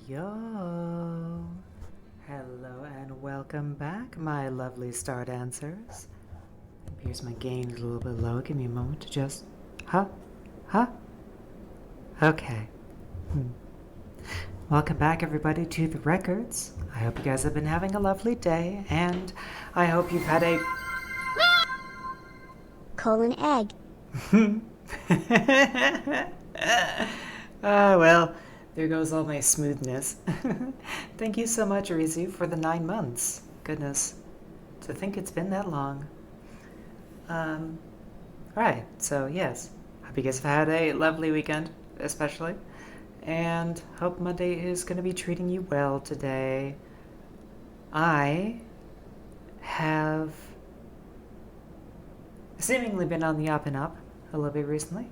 Yo! Hello and welcome back, my lovely star dancers. Here's my gain a little bit low. Give me a moment to just. Huh? Huh? Okay. Welcome back, everybody, to the records. I hope you guys have been having a lovely day, and I hope you've had a. Egg. Well, there goes all my smoothness. Thank you so much, Arizu, for the 9 months. Goodness, to think it's been that long. Alright, so yes, hope you guys have had a lovely weekend, especially, and hope Monday is going to be treating you well today. I have seemingly been on the up and up a little bit recently.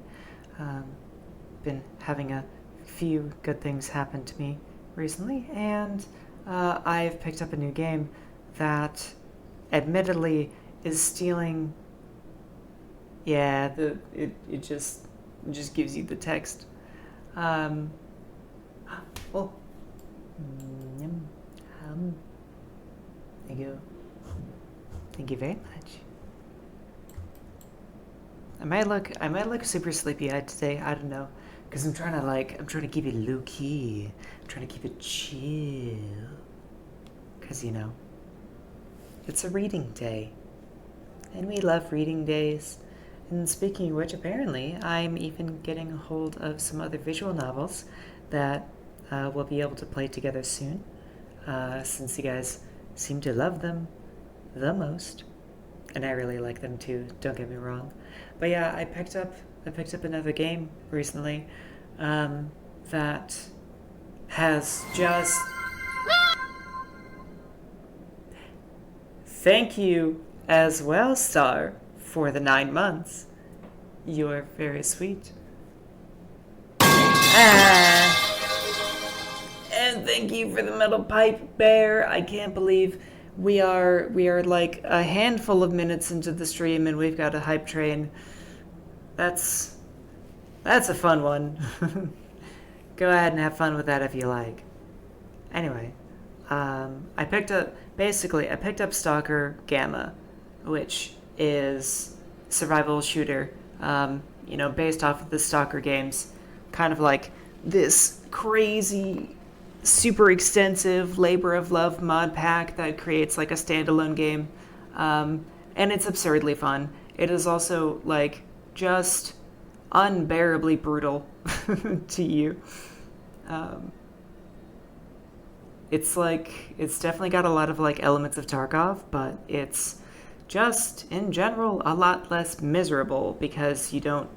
Been having a few good things happen to me recently, and I've picked up a new game that admittedly is stealing. Yeah, it just gives you the text. Oh, thank you. Thank you very much. I might look super sleepy-eyed today. I don't know, because I'm trying to keep it low key. I'm trying to keep it chill. Because it's a reading day, and we love reading days. And speaking of which, apparently I'm even getting a hold of some other visual novels that we'll be able to play together soon, since you guys seem to love them the most. And I really like them too, don't get me wrong. But yeah, I picked up another game recently that has just. Thank you as well, Star, for the 9 months. You're very sweet. And thank you for the metal pipe, Bear. I can't believe we are like a handful of minutes into the stream and we've got a hype train. That's a fun one. Go ahead and have fun with that if you like. Anyway, I picked up Stalker Gamma, which is survival shooter, based off of the Stalker games. Kind of like this crazy, super extensive labor of love mod pack that creates like a standalone game. And it's absurdly fun. It is also like just unbearably brutal to you. It's definitely got a lot of like elements of Tarkov, but it's just in general a lot less miserable because you don't,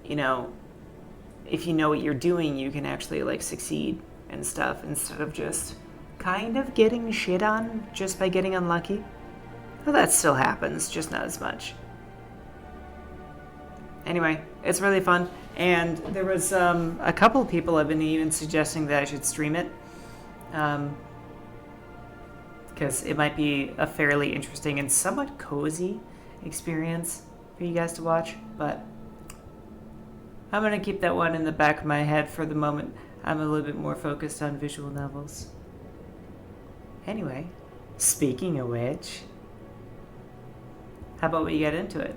if you know what you're doing, you can actually like succeed and stuff instead of just kind of getting shit on just by getting unlucky. Well, that still happens, just not as much. Anyway, it's really fun, and there was a couple of people have been even suggesting that I should stream it, because it might be a fairly interesting and somewhat cozy experience for you guys to watch, but I'm going to keep that one in the back of my head for the moment. I'm a little bit more focused on visual novels. Anyway, speaking of which, how about we get into it?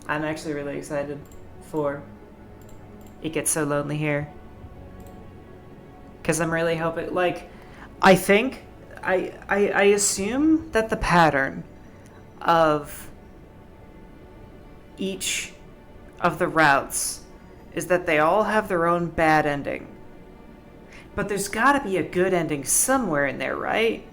I'm actually really excited for It Gets So Lonely Here. Because I'm really hoping, I think, I assume that the pattern of each of the routes is that they all have their own bad ending. But there's gotta be a good ending somewhere in there, right?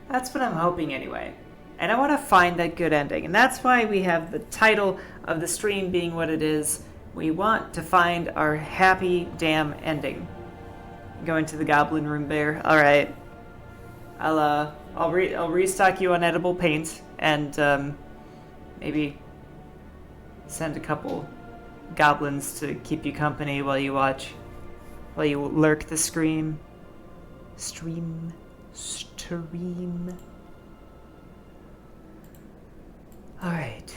That's what I'm hoping anyway. And I want to find that good ending. And that's why we have the title of the stream being what it is. We want to find our happy damn ending. Going to the goblin room, Bear. Alright. I'll restock you on edible paint and maybe send a couple goblins to keep you company while you lurk the stream. Alright.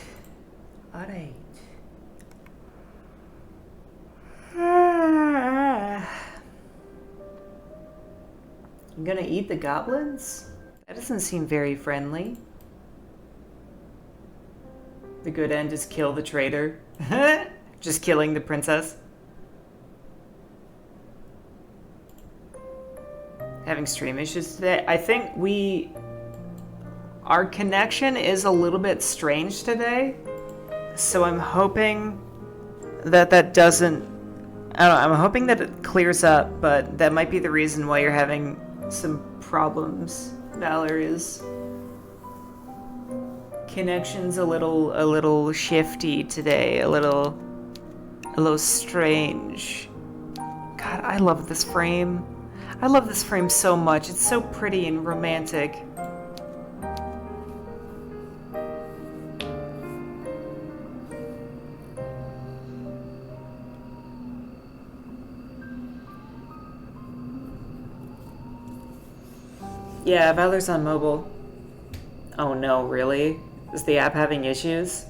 I'm gonna eat the goblins? That doesn't seem very friendly. The good end is kill the traitor. Just killing the princess. Having stream issues today. I think our connection is a little bit strange today. So I'm hoping that doesn't, I don't know, I'm hoping that it clears up, but that might be the reason why you're having some problems, Valor's connection's a little shifty today, a little strange. God, I love this frame. I love this frame so much. It's so pretty and romantic. Yeah, Valor's on mobile. Oh no, really? Is the app having issues?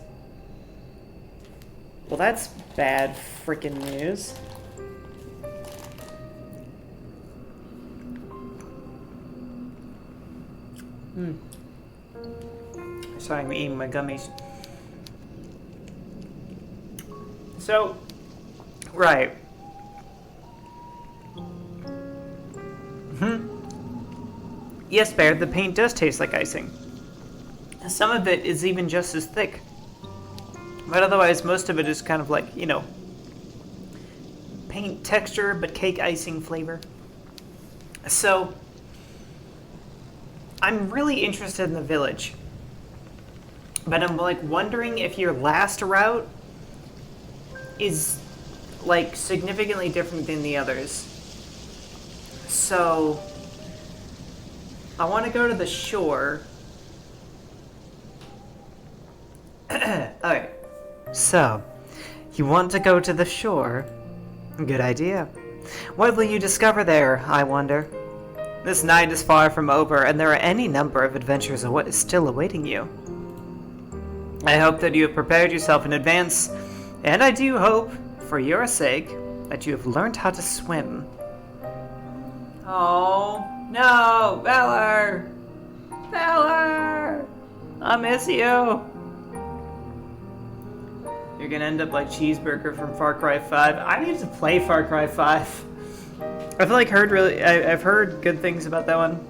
Well, that's bad freaking news. Sorry, I'm eating my gummies. So, right. Yes, Bear, the paint does taste like icing. Some of it is even just as thick. But otherwise, most of it is kind of like, you know, paint texture, but cake icing flavor. So, I'm really interested in the village. But I'm like wondering if your last route is like significantly different than the others. So, I want to go to the shore. Alright. So, you want to go to the shore? Good idea. What will you discover there, I wonder? This night is far from over, and there are any number of adventures still awaiting you. I hope that you have prepared yourself in advance, and I do hope, for your sake, that you have learned how to swim. Oh, no, Valor! Valor! I miss you! You're gonna end up like Cheeseburger from Far Cry 5. I need to play Far Cry 5. I feel like I've heard good things about that one.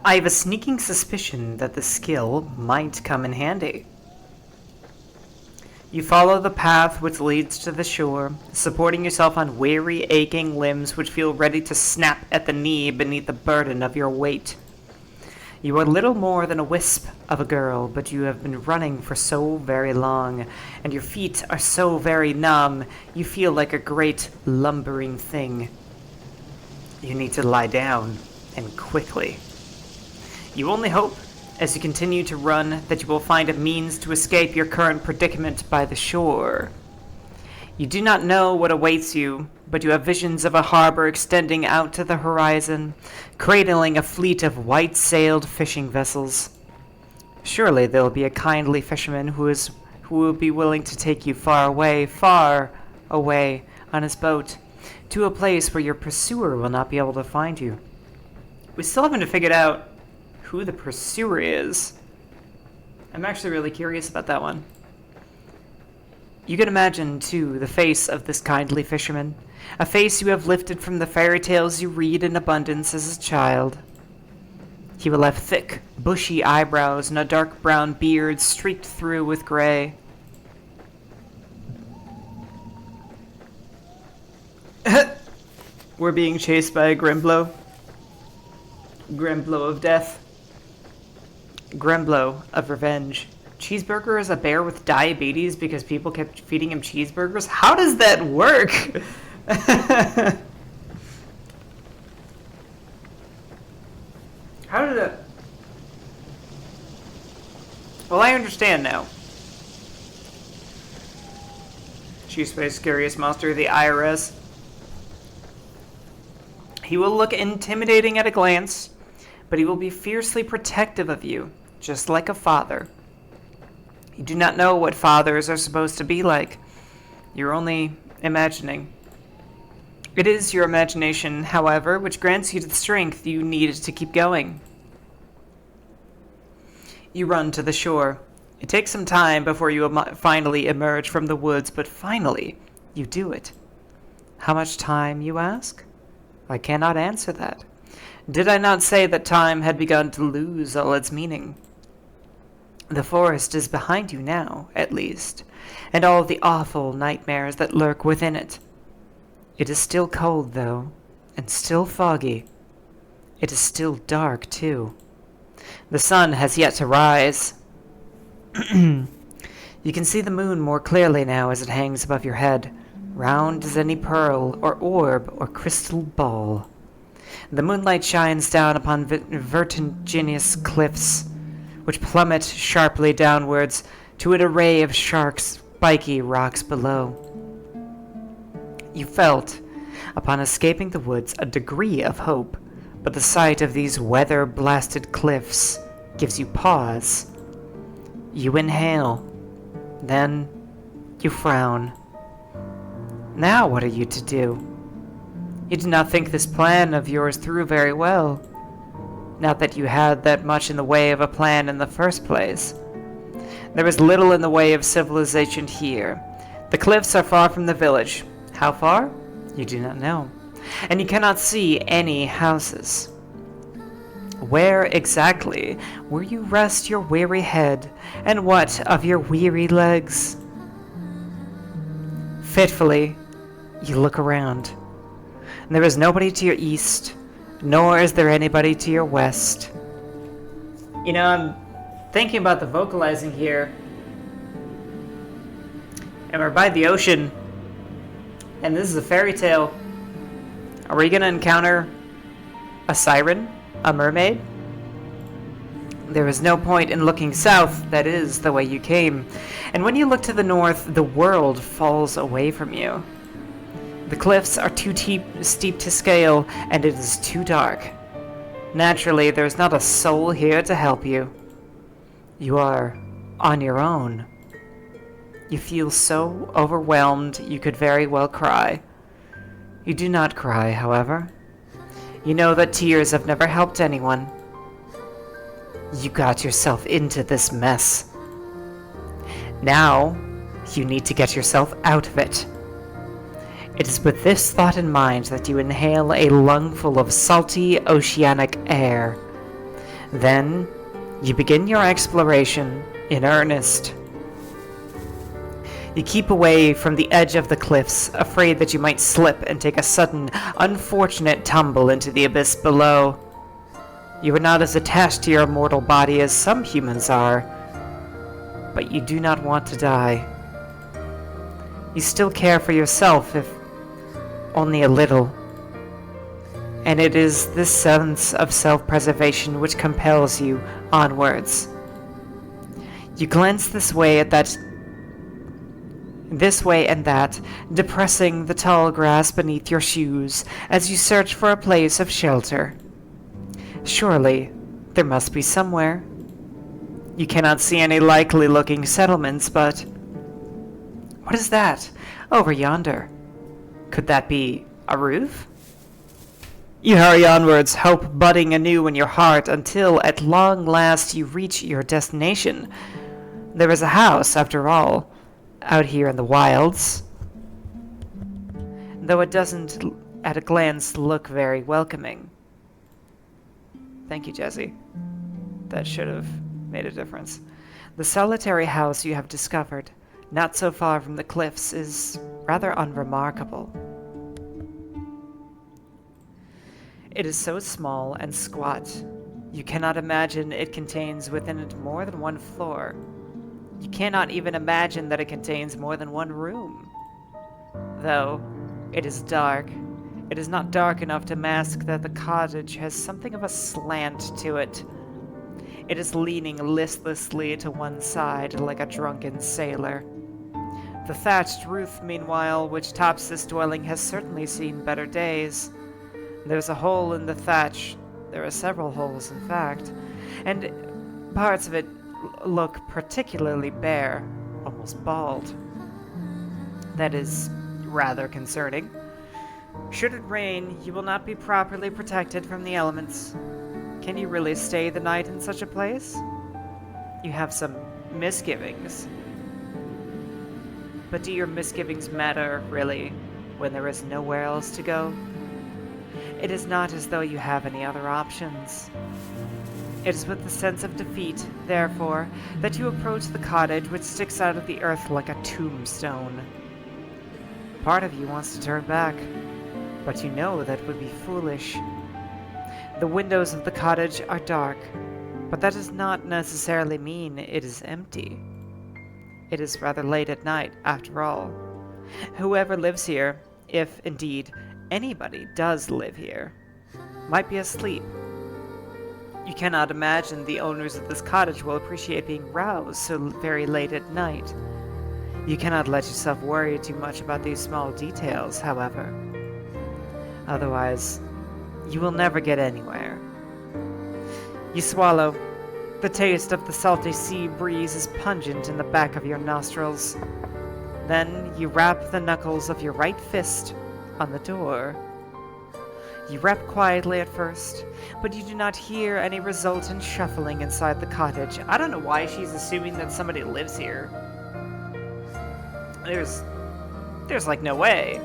I have a sneaking suspicion that the skill might come in handy. You follow the path which leads to the shore, supporting yourself on weary, aching limbs which feel ready to snap at the knee beneath the burden of your weight. You are little more than a wisp of a girl, but you have been running for so very long, and your feet are so very numb, you feel like a great lumbering thing. You need to lie down, and quickly. You only hope, as you continue to run, that you will find a means to escape your current predicament by the shore. You do not know what awaits you, but you have visions of a harbor extending out to the horizon, cradling a fleet of white-sailed fishing vessels. Surely there will be a kindly fisherman who will be willing to take you far away on his boat, to a place where your pursuer will not be able to find you. We still haven't figured out who the pursuer is. I'm actually really curious about that one. You can imagine, too, the face of this kindly fisherman, a face you have lifted from the fairy tales you read in abundance as a child. He will have thick, bushy eyebrows and a dark brown beard streaked through with gray. We're being chased by a Grimblow. Grimblow of death. Grimblow of revenge. Cheeseburger is a bear with diabetes because people kept feeding him cheeseburgers? How does that work? How did it... Well, I understand now. Cheeseface, scariest monster of the IRS. He will look intimidating at a glance, but he will be fiercely protective of you, just like a father. You do not know what fathers are supposed to be like. You're only imagining. It is your imagination, however, which grants you the strength you need to keep going. You run to the shore. It takes some time before you finally emerge from the woods, but finally, you do it. How much time, you ask? I cannot answer that. Did I not say that time had begun to lose all its meaning? The forest is behind you now, at least, and all the awful nightmares that lurk within it. It is still cold, though, and still foggy. It is still dark, too. The sun has yet to rise. You can see the moon more clearly now as it hangs above your head, round as any pearl or orb or crystal ball. The moonlight shines down upon vertiginous cliffs, which plummet sharply downwards to an array of sharp, spiky rocks below. You felt, upon escaping the woods, a degree of hope, but the sight of these weather-blasted cliffs gives you pause. You inhale, then you frown. Now what are you to do? You did not think this plan of yours through very well. Not that you had that much in the way of a plan in the first place. There is little in the way of civilization here. The cliffs are far from the village. How far? You do not know. And you cannot see any houses. Where exactly will you rest your weary head, and what of your weary legs? Fitfully, you look around. There is nobody to your east, nor is there anybody to your west. You know, I'm thinking about the vocalizing here. And we're by the ocean. And this is a fairy tale. Are we going to encounter a siren? A mermaid? There is no point in looking south. That is the way you came. And when you look to the north, the world falls away from you. The cliffs are too steep to scale, and it is too dark. Naturally, there is not a soul here to help you. You are on your own. You feel so overwhelmed you could very well cry. You do not cry, however. You know that tears have never helped anyone. You got yourself into this mess. Now, you need to get yourself out of it. It is with this thought in mind that you inhale a lungful of salty oceanic air. Then, you begin your exploration in earnest. You keep away from the edge of the cliffs, afraid that you might slip and take a sudden, unfortunate tumble into the abyss below. You are not as attached to your mortal body as some humans are, but you do not want to die. You still care for yourself, if only a little. And it is this sense of self-preservation which compels you onwards. You glance this way and that, depressing the tall grass beneath your shoes as you search for a place of shelter. Surely, there must be somewhere. You cannot see any likely-looking settlements, but... What is that? Over yonder. Could that be a roof? You hurry onwards, hope budding anew in your heart, until at long last you reach your destination. There is a house, after all, out here in the wilds. Though it doesn't, at a glance, look very welcoming. Thank you, Jesse. That should have made a difference. The solitary house you have discovered, not so far from the cliffs, is rather unremarkable. It is so small and squat, you cannot imagine it contains within it more than one floor. You cannot even imagine that it contains more than one room. Though it is dark, it is not dark enough to mask that the cottage has something of a slant to it. It is leaning listlessly to one side like a drunken sailor. The thatched roof, meanwhile, which tops this dwelling, has certainly seen better days. There's a hole in the thatch. There are several holes, in fact, and parts of it look particularly bare, almost bald. That is rather concerning. Should it rain, you will not be properly protected from the elements. Can you really stay the night in such a place? You have some misgivings. But do your misgivings matter, really, when there is nowhere else to go? It is not as though you have any other options. It is with the sense of defeat, therefore, that you approach the cottage which sticks out of the earth like a tombstone. Part of you wants to turn back, but you know that would be foolish. The windows of the cottage are dark, but that does not necessarily mean it is empty. It is rather late at night, after all. Whoever lives here, if indeed anybody does live here, might be asleep. You cannot imagine the owners of this cottage will appreciate being roused so very late at night. You cannot let yourself worry too much about these small details, however. Otherwise, you will never get anywhere. You swallow. The taste of the salty sea breeze is pungent in the back of your nostrils. Then you rap the knuckles of your right fist on the door. You rap quietly at first, but you do not hear any resultant shuffling inside the cottage. I don't know why she's assuming that somebody lives here. There's like no way.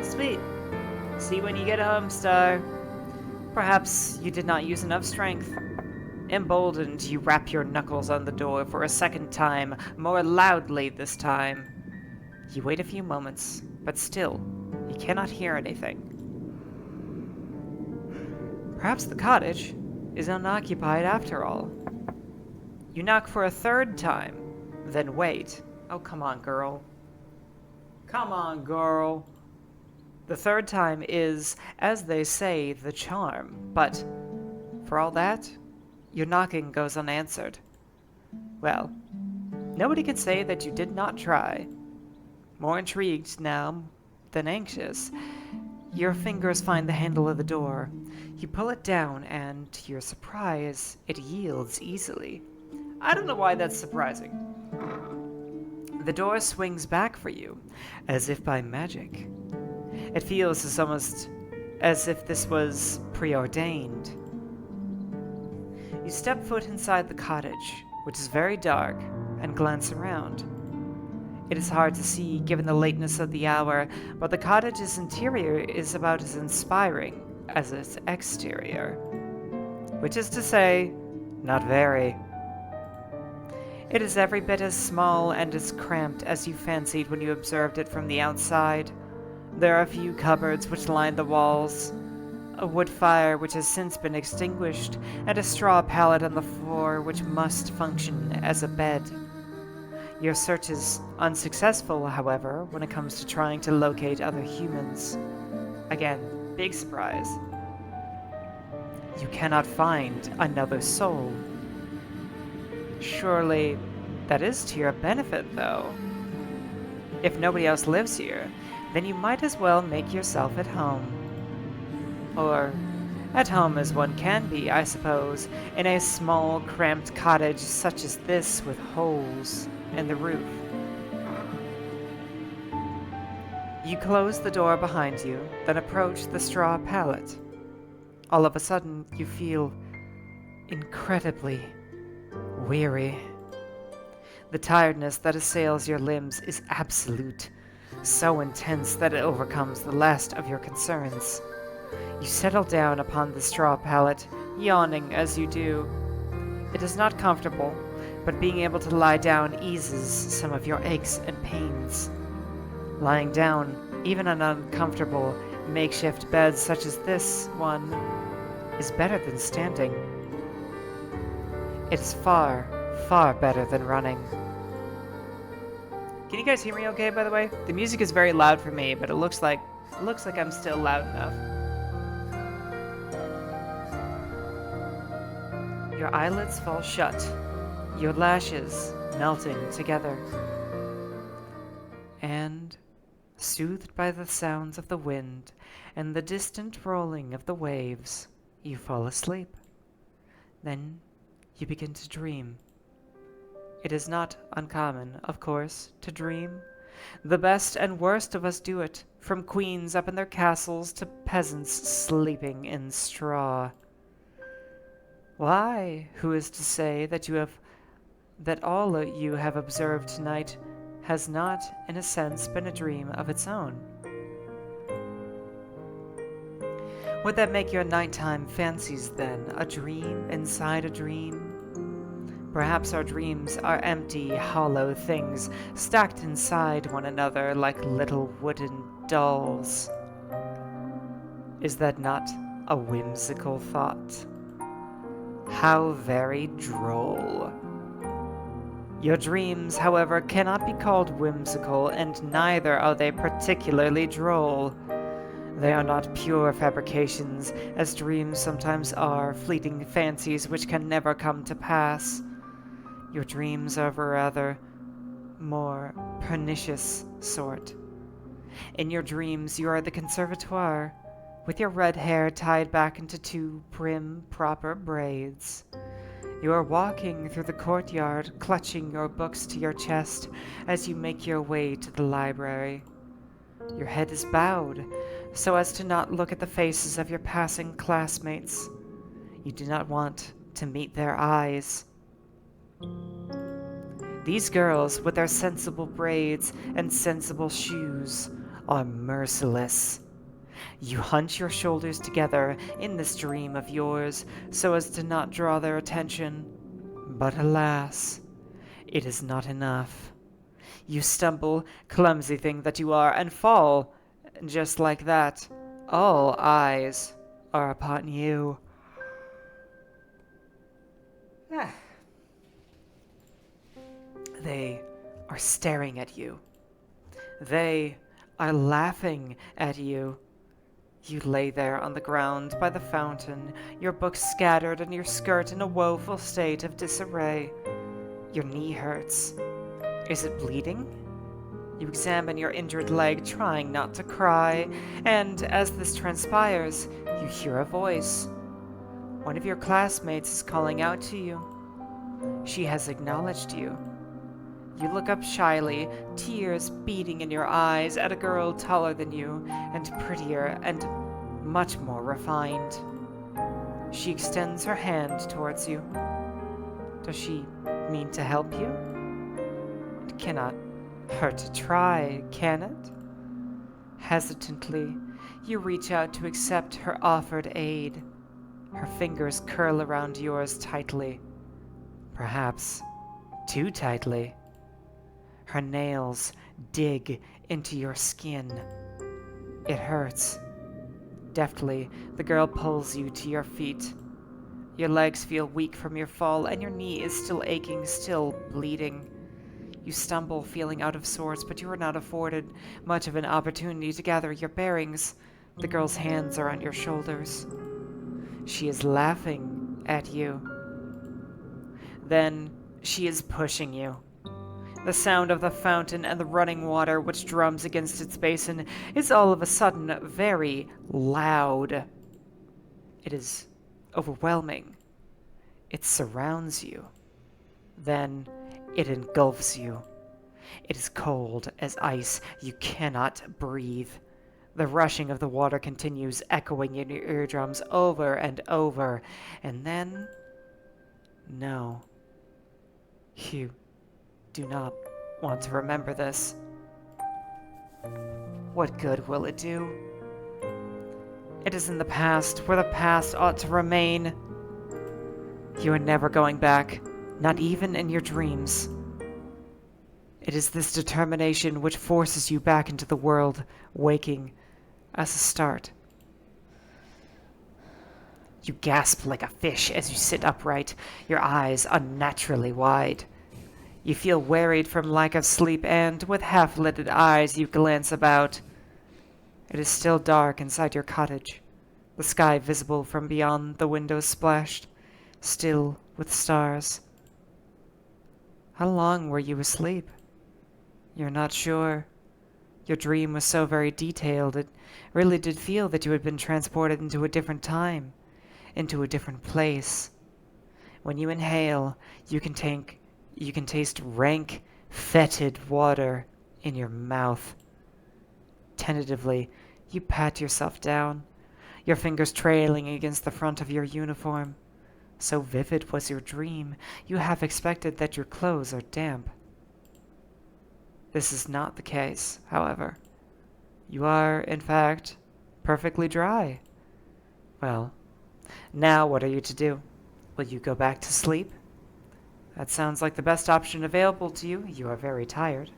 Sweet. See you when you get home, Star. Perhaps you did not use enough strength. Emboldened, you rap your knuckles on the door for a second time, more loudly this time. You wait a few moments, but still, you cannot hear anything. Perhaps the cottage is unoccupied after all. You knock for a third time, then wait. Oh, come on, girl. Come on, girl. The third time is, as they say, the charm, but for all that, your knocking goes unanswered. Well, nobody can say that you did not try. More intrigued now than anxious, your fingers find the handle of the door. You pull it down, and to your surprise, it yields easily. I don't know why that's surprising. The door swings back for you, as if by magic. It feels almost as if this was preordained. You step foot inside the cottage, which is very dark, and glance around. It is hard to see given the lateness of the hour, but the cottage's interior is about as inspiring as its exterior. Which is to say, not very. It is every bit as small and as cramped as you fancied when you observed it from the outside. There are a few cupboards which line the walls, a wood fire which has since been extinguished, and a straw pallet on the floor which must function as a bed. Your search is unsuccessful, however, when it comes to trying to locate other humans. Again, big surprise. You cannot find another soul. Surely, that is to your benefit, though. If nobody else lives here, then you might as well make yourself at home. Or, at home as one can be, I suppose, in a small, cramped cottage such as this with holes in the roof. You close the door behind you, then approach the straw pallet. All of a sudden, you feel incredibly weary. The tiredness that assails your limbs is absolute, so intense that it overcomes the last of your concerns. You settle down upon the straw pallet, yawning as you do. It is not comfortable, but being able to lie down eases some of your aches and pains. Lying down, even on uncomfortable makeshift beds such as this one, is better than standing. It's far, far better than running. Can you guys hear me okay, by the way? The music is very loud for me, but it looks like I'm still loud enough. Your eyelids fall shut, your lashes melting together. And, soothed by the sounds of the wind and the distant rolling of the waves, you fall asleep. Then you begin to dream. It is not uncommon, of course, to dream. The best and worst of us do it, from queens up in their castles to peasants sleeping in straw. Why, who is to say that all you have observed tonight has not, in a sense, been a dream of its own? Would that make your nighttime fancies, then, a dream inside a dream? Perhaps our dreams are empty, hollow things stacked inside one another like little wooden dolls. Is that not a whimsical thought? How very droll. Your dreams, however, cannot be called whimsical, and neither are they particularly droll. They are not pure fabrications, as dreams sometimes are, fleeting fancies which can never come to pass. Your dreams are of a rather more pernicious sort. In your dreams you are the conservatoire, with your red hair tied back into two prim, proper braids. You are walking through the courtyard, clutching your books to your chest as you make your way to the library. Your head is bowed, so as to not look at the faces of your passing classmates. You do not want to meet their eyes. These girls, with their sensible braids and sensible shoes, are merciless. You hunch your shoulders together in this dream of yours so as to not draw their attention. But alas, it is not enough. You stumble, clumsy thing that you are, and fall. Just like that, all eyes are upon you. They are staring at you. They are laughing at you. You lay there on the ground by the fountain, your books scattered and your skirt in a woeful state of disarray. Your knee hurts. Is it bleeding? You examine your injured leg, trying not to cry, and as this transpires, you hear a voice. One of your classmates is calling out to you. She has acknowledged you. You look up shyly, tears beating in your eyes, at a girl taller than you, and prettier, and much more refined. She extends her hand towards you. Does she mean to help you? It cannot hurt to try, can it? Hesitantly, you reach out to accept her offered aid. Her fingers curl around yours tightly. Perhaps too tightly. Her nails dig into your skin. It hurts. Deftly, the girl pulls you to your feet. Your legs feel weak from your fall, and your knee is still aching, still bleeding. You stumble, feeling out of sorts, but you are not afforded much of an opportunity to gather your bearings. The girl's hands are on your shoulders. She is laughing at you. Then she is pushing you. The sound of the fountain and the running water which drums against its basin is all of a sudden very loud. It is overwhelming. It surrounds you. Then it engulfs you. It is cold as ice. You cannot breathe. The rushing of the water continues, echoing in your eardrums over and over. And then... No. You do not want to remember this. What good will it do? It is in the past, where the past ought to remain. You are never going back, not even in your dreams. It is this determination which forces you back into the world, waking as a start. You gasp like a fish as you sit upright, your eyes unnaturally wide. You feel wearied from lack of sleep, and, with half-lidded eyes, you glance about. It is still dark inside your cottage, the sky visible from beyond the windows splashed, still with stars. How long were you asleep? You're not sure. Your dream was so very detailed, it really did feel that you had been transported into a different time, into a different place. When you inhale, you can take You can taste rank, fetid water in your mouth. Tentatively, you pat yourself down, your fingers trailing against the front of your uniform. So vivid was your dream, you half expected that your clothes are damp. This is not the case, however. You are, in fact, perfectly dry. Well, now what are you to do? Will you go back to sleep? That sounds like the best option available to you. You are very tired.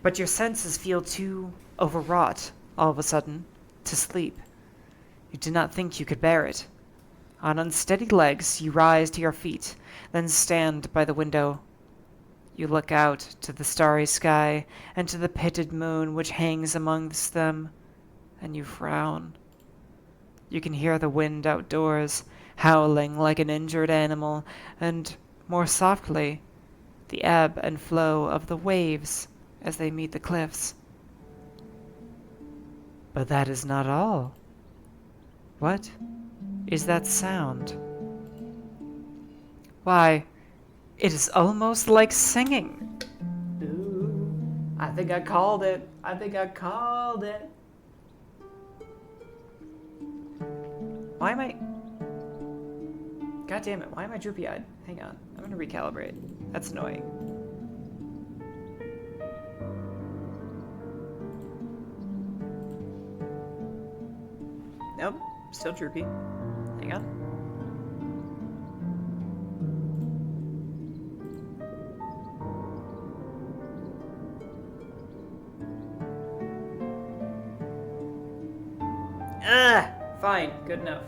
But your senses feel too overwrought, all of a sudden, to sleep. You did not think you could bear it. On unsteady legs, you rise to your feet, then stand by the window. You look out to the starry sky and to the pitted moon which hangs amongst them, and you frown. You can hear the wind outdoors, howling like an injured animal, and, more softly, the ebb and flow of the waves as they meet the cliffs. But that is not all. What is that sound? Why, it is almost like singing. Ooh, I think I called it. I think I called it. Why am I... God damn it, why am I droopy-eyed? Hang on, I'm gonna recalibrate. That's annoying. Nope, still droopy. Hang on. Fine, good enough.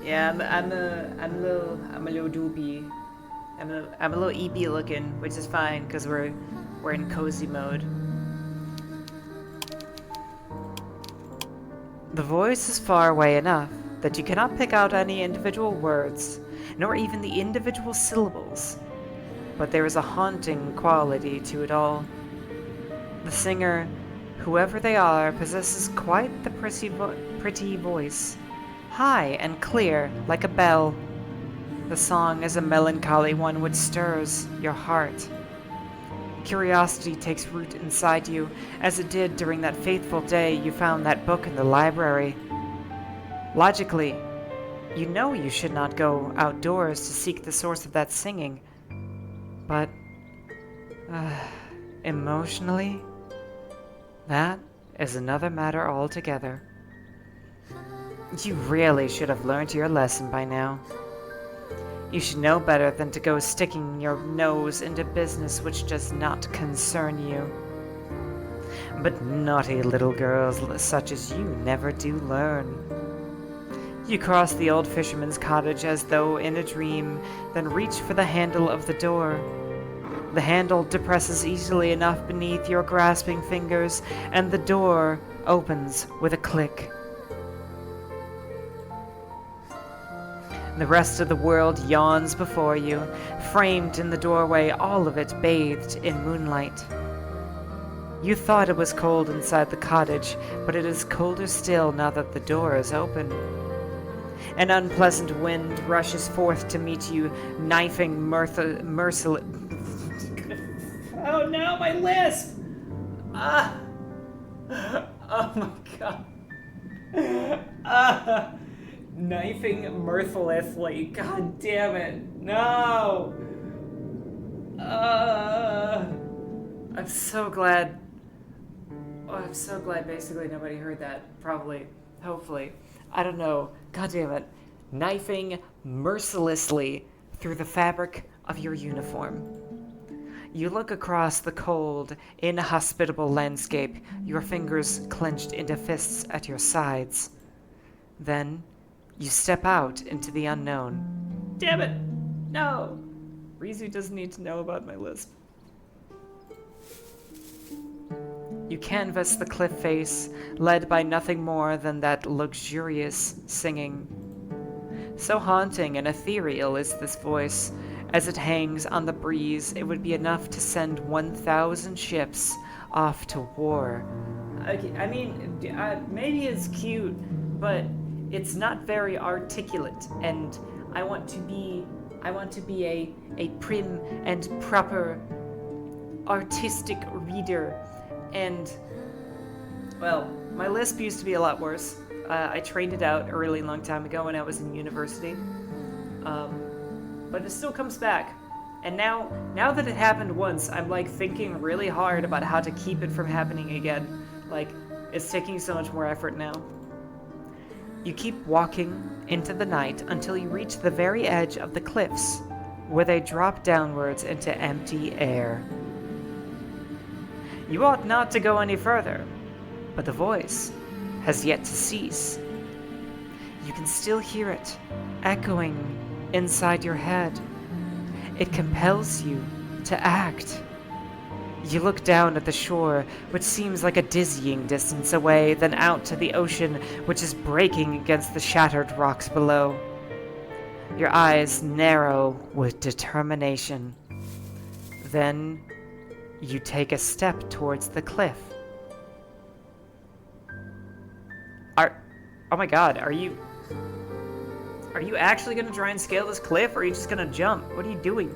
Yeah, I'm a little droopy. I'm a little eepy looking, which is fine because we're in cozy mode. The voice is far away enough that you cannot pick out any individual words, nor even the individual syllables, but there is a haunting quality to it all. The singer, whoever they are, possesses quite the pretty voice, high and clear like a bell. The song is a melancholy one which stirs your heart. Curiosity takes root inside you, as it did during that fateful day you found that book in the library. Logically, you know you should not go outdoors to seek the source of that singing. But, emotionally, that is another matter altogether. You really should have learned your lesson by now. You should know better than to go sticking your nose into business which does not concern you. But naughty little girls such as you never do learn. You cross the old fisherman's cottage as though in a dream, then reach for the handle of the door. The handle depresses easily enough beneath your grasping fingers, and the door opens with a click. The rest of the world yawns before you, framed in the doorway, all of it bathed in moonlight. You thought it was cold inside the cottage, but it is colder still now that the door is open. An unpleasant wind rushes forth to meet you, knifing merciless... Oh no, my lisp! Ah! Oh my god. Knifing mercilessly. God damn it. No! I'm so glad. Oh, I'm so glad basically nobody heard that. Probably. Hopefully. I don't know. God damn it. Knifing mercilessly through the fabric of your uniform. You look across the cold, inhospitable landscape, your fingers clenched into fists at your sides. Then, you step out into the unknown. Damn it! No! Rizu doesn't need to know about my lisp. You canvass the cliff face, led by nothing more than that luxurious singing. So haunting and ethereal is this voice. As it hangs on the breeze, it would be enough to send 1,000 ships off to war. Okay, I mean, maybe it's cute, but It's not very articulate, and I want to be a prim and proper artistic reader. And well, my lisp used to be a lot worse. I trained it out a really long time ago when I was in university, but it still comes back. And now that it happened once, I'm like thinking really hard about how to keep it from happening again. Like, it's taking so much more effort now. You keep walking into the night until you reach the very edge of the cliffs, where they drop downwards into empty air. You ought not to go any further, but the voice has yet to cease. You can still hear it, echoing inside your head. It compels you to act. You look down at the shore, which seems like a dizzying distance away, then out to the ocean, which is breaking against the shattered rocks below. Your eyes narrow with determination. Then you take a step towards the cliff. Oh my god, are you actually gonna try and scale this cliff, or are you just gonna jump? What are you doing?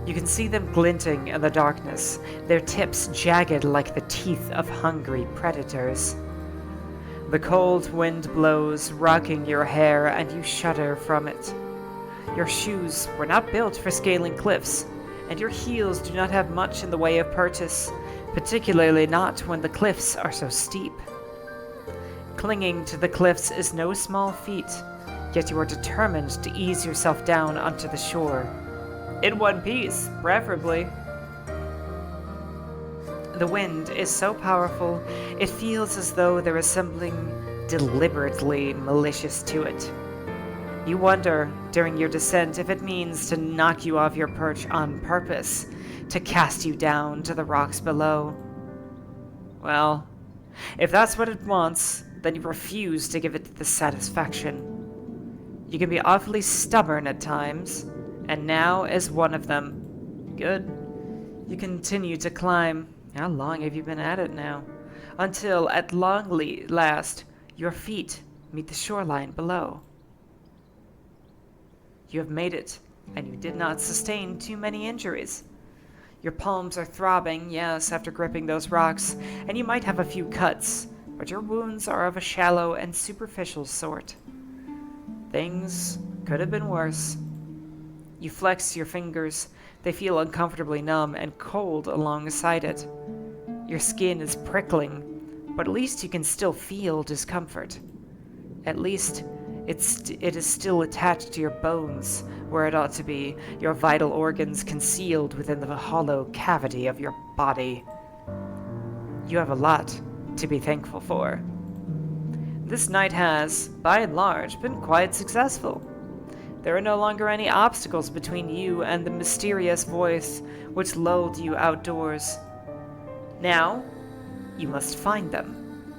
You can see them glinting in the darkness, their tips jagged like the teeth of hungry predators. The cold wind blows, rocking your hair, and you shudder from it. Your shoes were not built for scaling cliffs, and your heels do not have much in the way of purchase, particularly not when the cliffs are so steep. Clinging to the cliffs is no small feat, yet you are determined to ease yourself down onto the shore. In one piece, preferably. The wind is so powerful, it feels as though there is something deliberately malicious to it. You wonder, during your descent, if it means to knock you off your perch on purpose, to cast you down to the rocks below. Well, if that's what it wants, then you refuse to give it the satisfaction. You can be awfully stubborn at times, and now is one of them. Good. You continue to climb. How long have you been at it now? Until, at long last, your feet meet the shoreline below. You have made it, and you did not sustain too many injuries. Your palms are throbbing, yes, after gripping those rocks, and you might have a few cuts, but your wounds are of a shallow and superficial sort. Things could have been worse. You flex your fingers. They feel uncomfortably numb and cold alongside it. Your skin is prickling, but at least you can still feel discomfort. At least it is still attached to your bones, where it ought to be, your vital organs concealed within the hollow cavity of your body. You have a lot to be thankful for. This night has, by and large, been quite successful. There are no longer any obstacles between you and the mysterious voice which lulled you outdoors. Now, you must find them.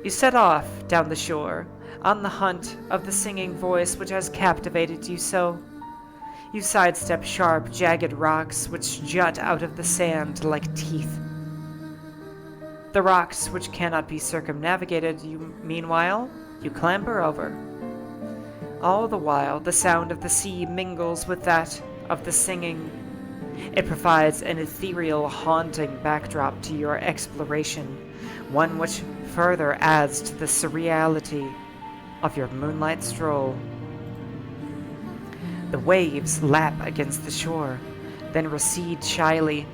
You set off down the shore, on the hunt of the singing voice which has captivated you so. You sidestep sharp, jagged rocks which jut out of the sand like teeth. The rocks which cannot be circumnavigated, meanwhile, you clamber over. All the while, the sound of the sea mingles with that of the singing. It provides an ethereal, haunting backdrop to your exploration, one which further adds to the surreality of your moonlight stroll. The waves lap against the shore, then recede shyly,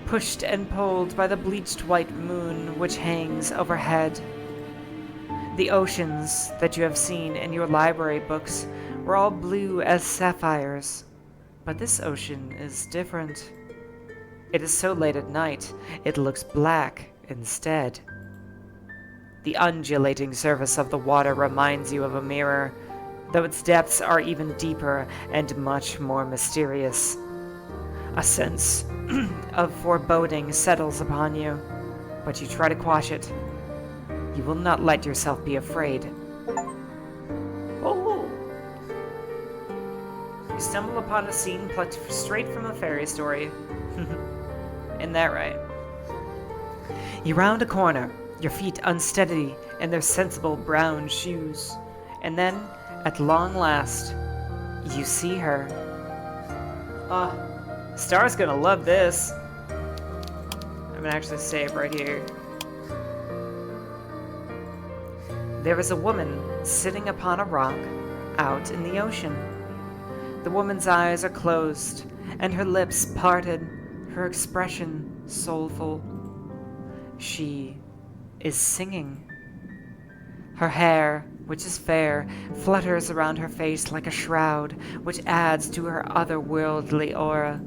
pushed and pulled by the bleached white moon which hangs overhead. The oceans that you have seen in your library books were all blue as sapphires, but this ocean is different. It is so late at night, it looks black instead. The undulating surface of the water reminds you of a mirror, though its depths are even deeper and much more mysterious. A sense of foreboding settles upon you, but you try to quash it. You will not let yourself be afraid. Oh! You stumble upon a scene plucked straight from a fairy story. Isn't that right? You round a corner your feet unsteady in their sensible brown shoes. And then, at long last, you see her. Star's gonna love this. I'm gonna actually save right here. There is a woman sitting upon a rock out in the ocean. The woman's eyes are closed, and her lips parted, her expression soulful. She is singing. Her hair, which is fair, flutters around her face like a shroud, which adds to her otherworldly aura.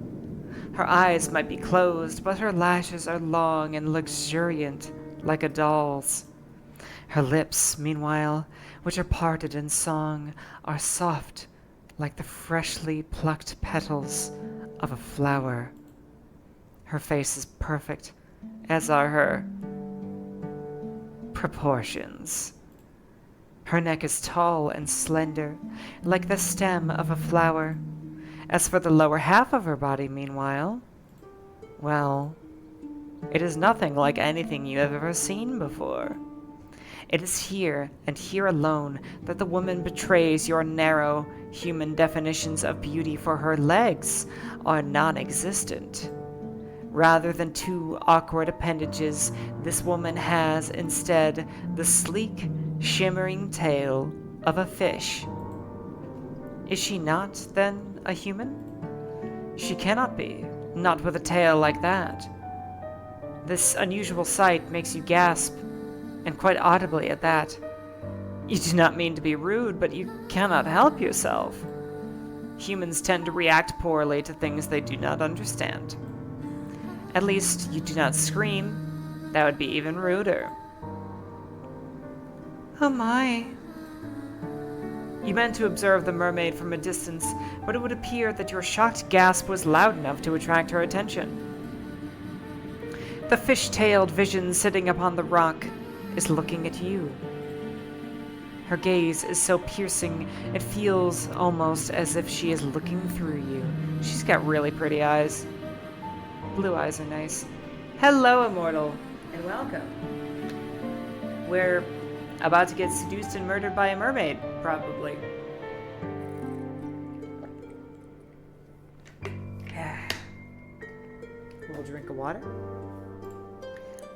Her eyes might be closed, but her lashes are long and luxuriant, like a doll's. Her lips, meanwhile, which are parted in song, are soft, like the freshly plucked petals of a flower. Her face is perfect, as are her proportions. Her neck is tall and slender, like the stem of a flower. As for the lower half of her body, meanwhile, well, it is nothing like anything you have ever seen before. It is here, and here alone, that the woman betrays your narrow human definitions of beauty, for her legs are non-existent. Rather than two awkward appendages, this woman has instead the sleek, shimmering tail of a fish. Is she not, then, a human? She cannot be, not with a tail like that. This unusual sight makes you gasp, and quite audibly at that. You do not mean to be rude, but you cannot help yourself. Humans tend to react poorly to things they do not understand. At least, you do not scream. That would be even ruder. Oh my. You meant to observe the mermaid from a distance, but it would appear that your shocked gasp was loud enough to attract her attention. The fish-tailed vision sitting upon the rock is looking at you. Her gaze is so piercing, it feels almost as if she is looking through you. She's got really pretty eyes. Blue eyes are nice. Hello, Immortal, and welcome. We're about to get seduced and murdered by a mermaid, probably. A little drink of water.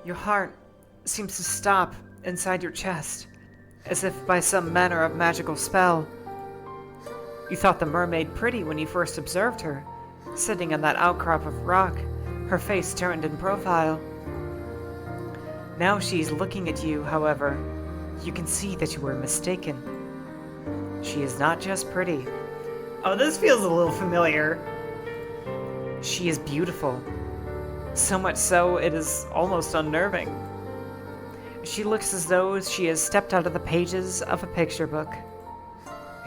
Your heart seems to stop inside your chest, as if by some manner of magical spell. You thought the mermaid pretty when you first observed her, sitting on that outcrop of rock, her face turned in profile. Now she's looking at you, however. You can see that you were mistaken. She is not just pretty. Oh, this feels a little familiar. She is beautiful. So much so, it is almost unnerving. She looks as though she has stepped out of the pages of a picture book.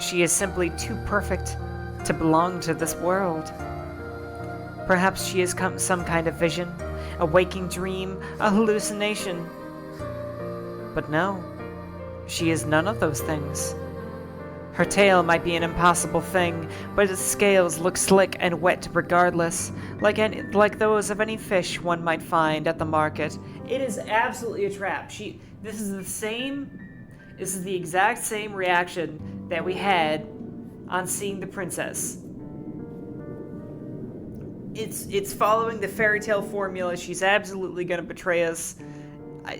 She is simply too perfect to belong to this world. Perhaps she has come some kind of vision, a waking dream, a hallucination. But no, she is none of those things. Her tail might be an impossible thing, but its scales look slick and wet regardless, like those of any fish one might find at the market. It is absolutely a trap. This is the exact same reaction that we had on seeing the princess. It's following the fairy tale formula. She's absolutely going to betray us,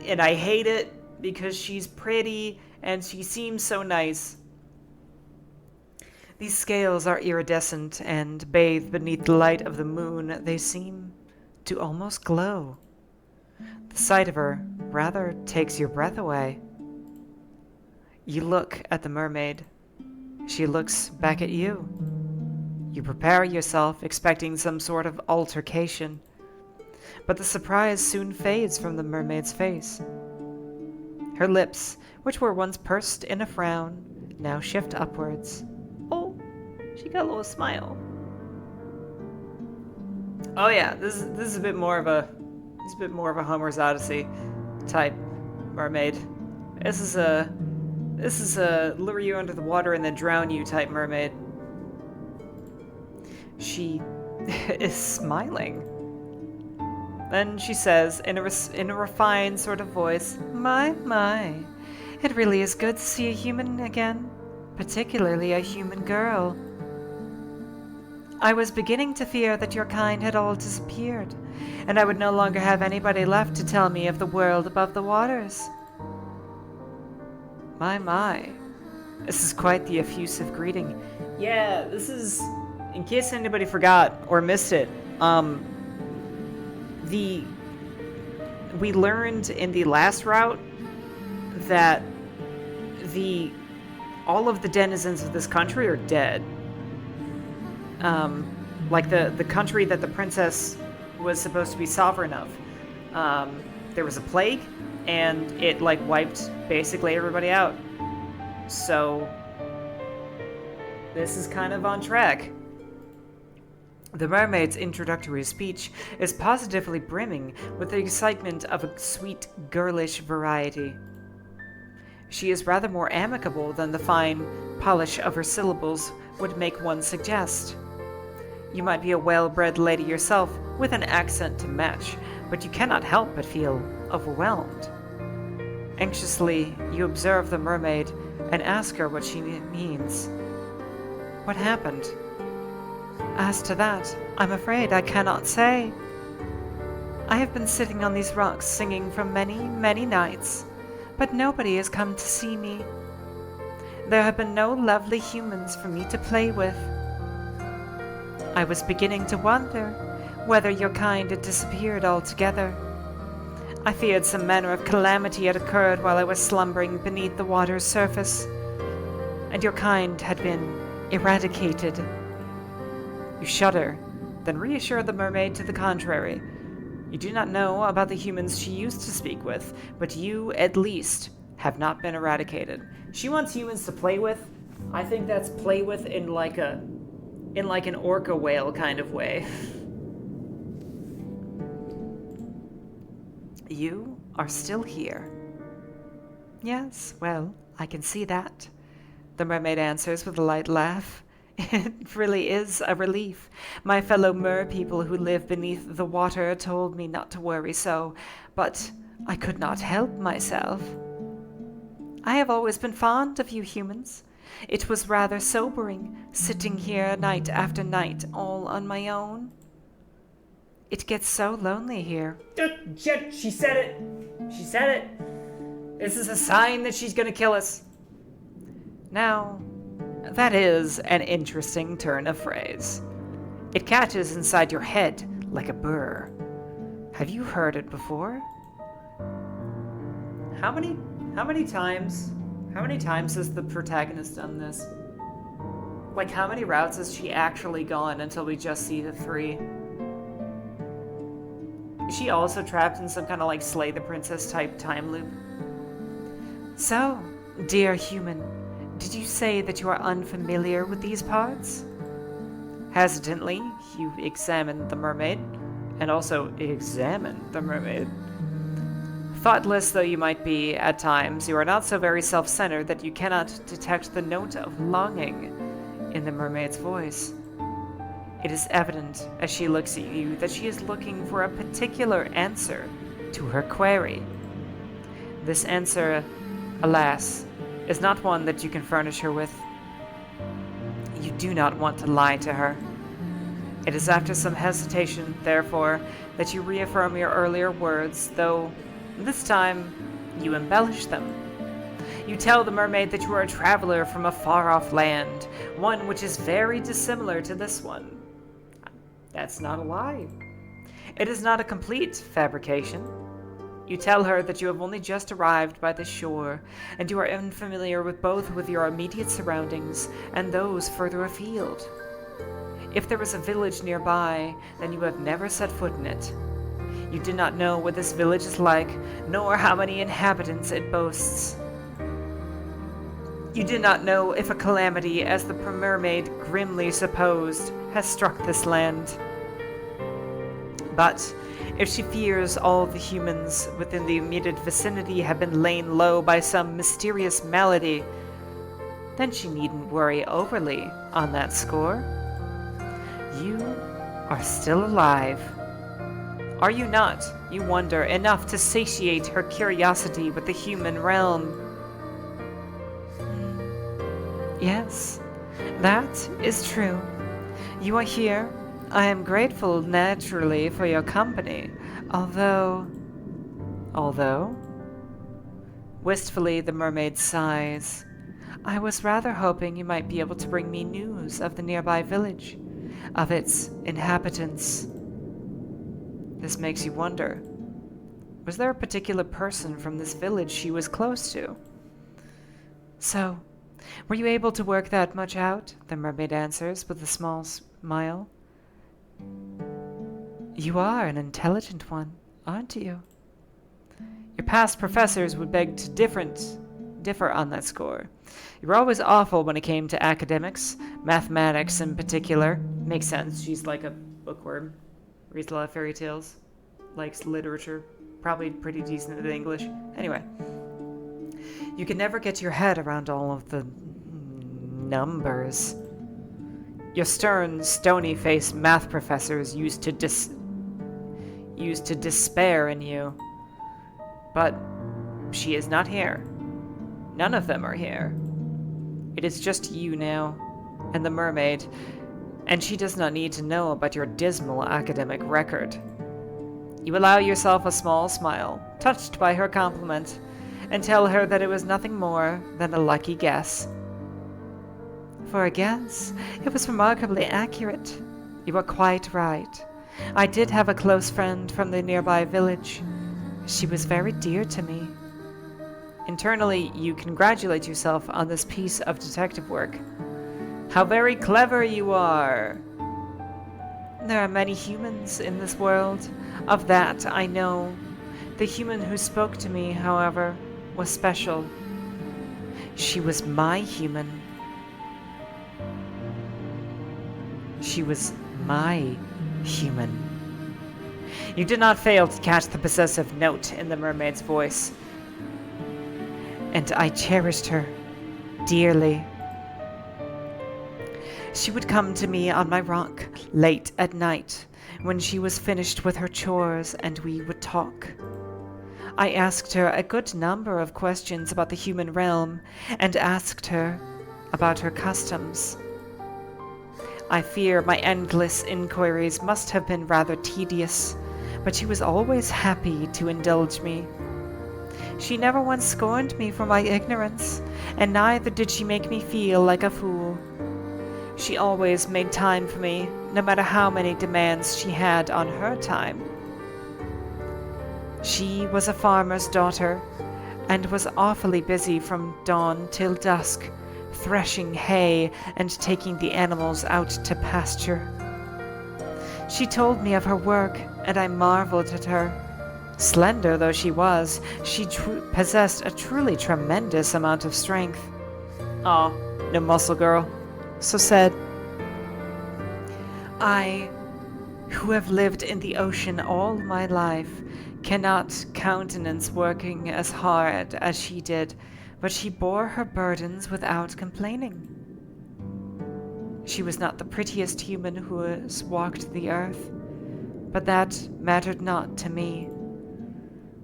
and I hate it because she's pretty and she seems so nice. These scales are iridescent, and bathed beneath the light of the moon, they seem to almost glow. The sight of her rather takes your breath away. You look at the mermaid. She looks back at you. You prepare yourself, expecting some sort of altercation, but the surprise soon fades from the mermaid's face. Her lips, which were once pursed in a frown, now shift upwards. Oh, she got a little smile. Oh yeah, this is a bit more of a Homer's Odyssey type mermaid. This is a lure you under the water and then drown you type mermaid. She is smiling. Then she says, in a refined sort of voice, My, it really is good to see a human again, particularly a human girl. I was beginning to fear that your kind had all disappeared, and I would no longer have anybody left to tell me of the world above the waters. My. This is quite the effusive greeting. Yeah, this is, in case anybody forgot or missed it, we learned in the last route that all of the denizens of this country are dead. Like the country that the princess was supposed to be sovereign of. There was a plague, and it wiped basically everybody out. So this is kind of on track. The mermaid's introductory speech is positively brimming with the excitement of a sweet, girlish variety. She is rather more amicable than the fine polish of her syllables would make one suggest. You might be a well-bred lady yourself, with an accent to match, but you cannot help but feel overwhelmed. Anxiously, you observe the mermaid and ask her what she means. What happened? As to that, I'm afraid I cannot say. I have been sitting on these rocks singing for many, many nights, but nobody has come to see me. There have been no lovely humans for me to play with. I was beginning to wonder whether your kind had disappeared altogether. I feared some manner of calamity had occurred while I was slumbering beneath the water's surface, and your kind had been eradicated. You shudder, then reassure the mermaid to the contrary. You do not know about the humans she used to speak with, but you, at least, have not been eradicated. She wants humans to play with. I think that's play with in like an orca whale kind of way. You are still here. Yes, well, I can see that, the mermaid answers with a light laugh. It really is a relief. My fellow mer people who live beneath the water told me not to worry so, but I could not help myself. I have always been fond of you humans. It was rather sobering, sitting here night after night, all on my own. It gets so lonely here. She said it! She said it! This is a sign that she's gonna kill us. Now, that is an interesting turn of phrase. It catches inside your head like a burr. Have you heard it before? How many times has the protagonist done this? Like, how many routes has she actually gone until we just see the 3? Is she also trapped in some kind of Slay the Princess type time loop? So, dear human, did you say that you are unfamiliar with these parts? Hesitantly, you examine the mermaid, and also examine the mermaid. Thoughtless though you might be at times, you are not so very self-centered that you cannot detect the note of longing in the mermaid's voice. It is evident, as she looks at you, that she is looking for a particular answer to her query. This answer, alas, is not one that you can furnish her with. You do not want to lie to her. It is after some hesitation, therefore, that you reaffirm your earlier words, though this time you embellish them. You tell the mermaid that you are a traveler from a far-off land, one which is very dissimilar to this one. That's not a lie. It is not a complete fabrication. You tell her that you have only just arrived by the shore, and you are unfamiliar with your immediate surroundings and those further afield. If there is a village nearby, then you have never set foot in it. You do not know what this village is like, nor how many inhabitants it boasts. You do not know if a calamity, as the mermaid grimly supposed, has struck this land. But if she fears all the humans within the immediate vicinity have been laid low by some mysterious malady, then she needn't worry overly on that score. You are still alive. Are you not, you wonder, enough to satiate her curiosity with the human realm? Yes, that is true. You are here. I am grateful naturally for your company, although... Although? Wistfully, the mermaid sighs. I was rather hoping you might be able to bring me news of the nearby village, of its inhabitants. This makes you wonder. Was there a particular person from this village she was close to? So, were you able to work that much out? The mermaid answers with a small smile. You are an intelligent one, aren't you? Your past professors would beg to differ on that score. You were always awful when it came to academics, mathematics in particular. Makes sense, she's like a bookworm. Reads a lot of fairy tales. Likes literature. Probably pretty decent at English. Anyway. You can never get your head around all of the numbers. Your stern, stony-faced math professors used to despair in you. But she is not here. None of them are here. It is just you now, and the mermaid, and she does not need to know about your dismal academic record. You allow yourself a small smile, touched by her compliment, and tell her that it was nothing more than a lucky guess. For a guess, it was remarkably accurate. You are quite right. I did have a close friend from the nearby village. She was very dear to me. Internally, you congratulate yourself on this piece of detective work. How very clever you are! There are many humans in this world. Of that I know. The human who spoke to me, however, was special. She was my human. She was my human. You did not fail to catch the possessive note in the mermaid's voice. And I cherished her dearly. She would come to me on my rock late at night when she was finished with her chores, and we would talk. I asked her a good number of questions about the human realm and asked her about her customs. I fear my endless inquiries must have been rather tedious, but she was always happy to indulge me. She never once scorned me for my ignorance, and neither did she make me feel like a fool. She always made time for me, no matter how many demands she had on her time. She was a farmer's daughter, and was awfully busy from dawn till dusk, threshing hay and taking the animals out to pasture. She told me of her work, and I marveled at her. Slender though she was, she possessed a truly tremendous amount of strength. Aw, no muscle girl. So said. I, who have lived in the ocean all my life, cannot countenance working as hard as she did, but she bore her burdens without complaining. She was not the prettiest human who has walked the earth, but that mattered not to me.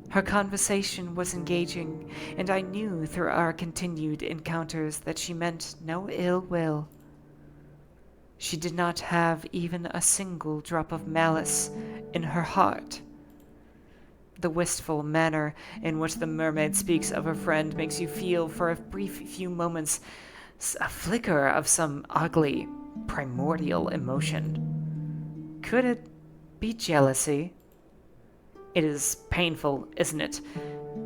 Her conversation was engaging, and I knew through our continued encounters that she meant no ill will. She did not have even a single drop of malice in her heart. The wistful manner in which the mermaid speaks of her friend makes you feel for a brief few moments a flicker of some ugly, primordial emotion. Could it be jealousy? It is painful, isn't it,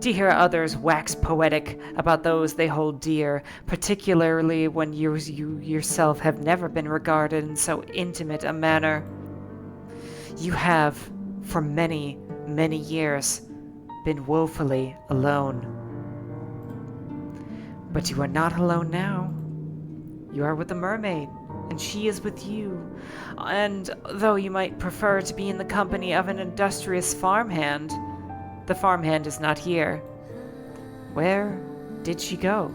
to hear others wax poetic about those they hold dear, particularly when you yourself have never been regarded in so intimate a manner. You have, for many, many years, been woefully alone. But you are not alone now. You are with the mermaid, and she is with you. And though you might prefer to be in the company of an industrious farmhand, the farmhand is not here. Where did she go?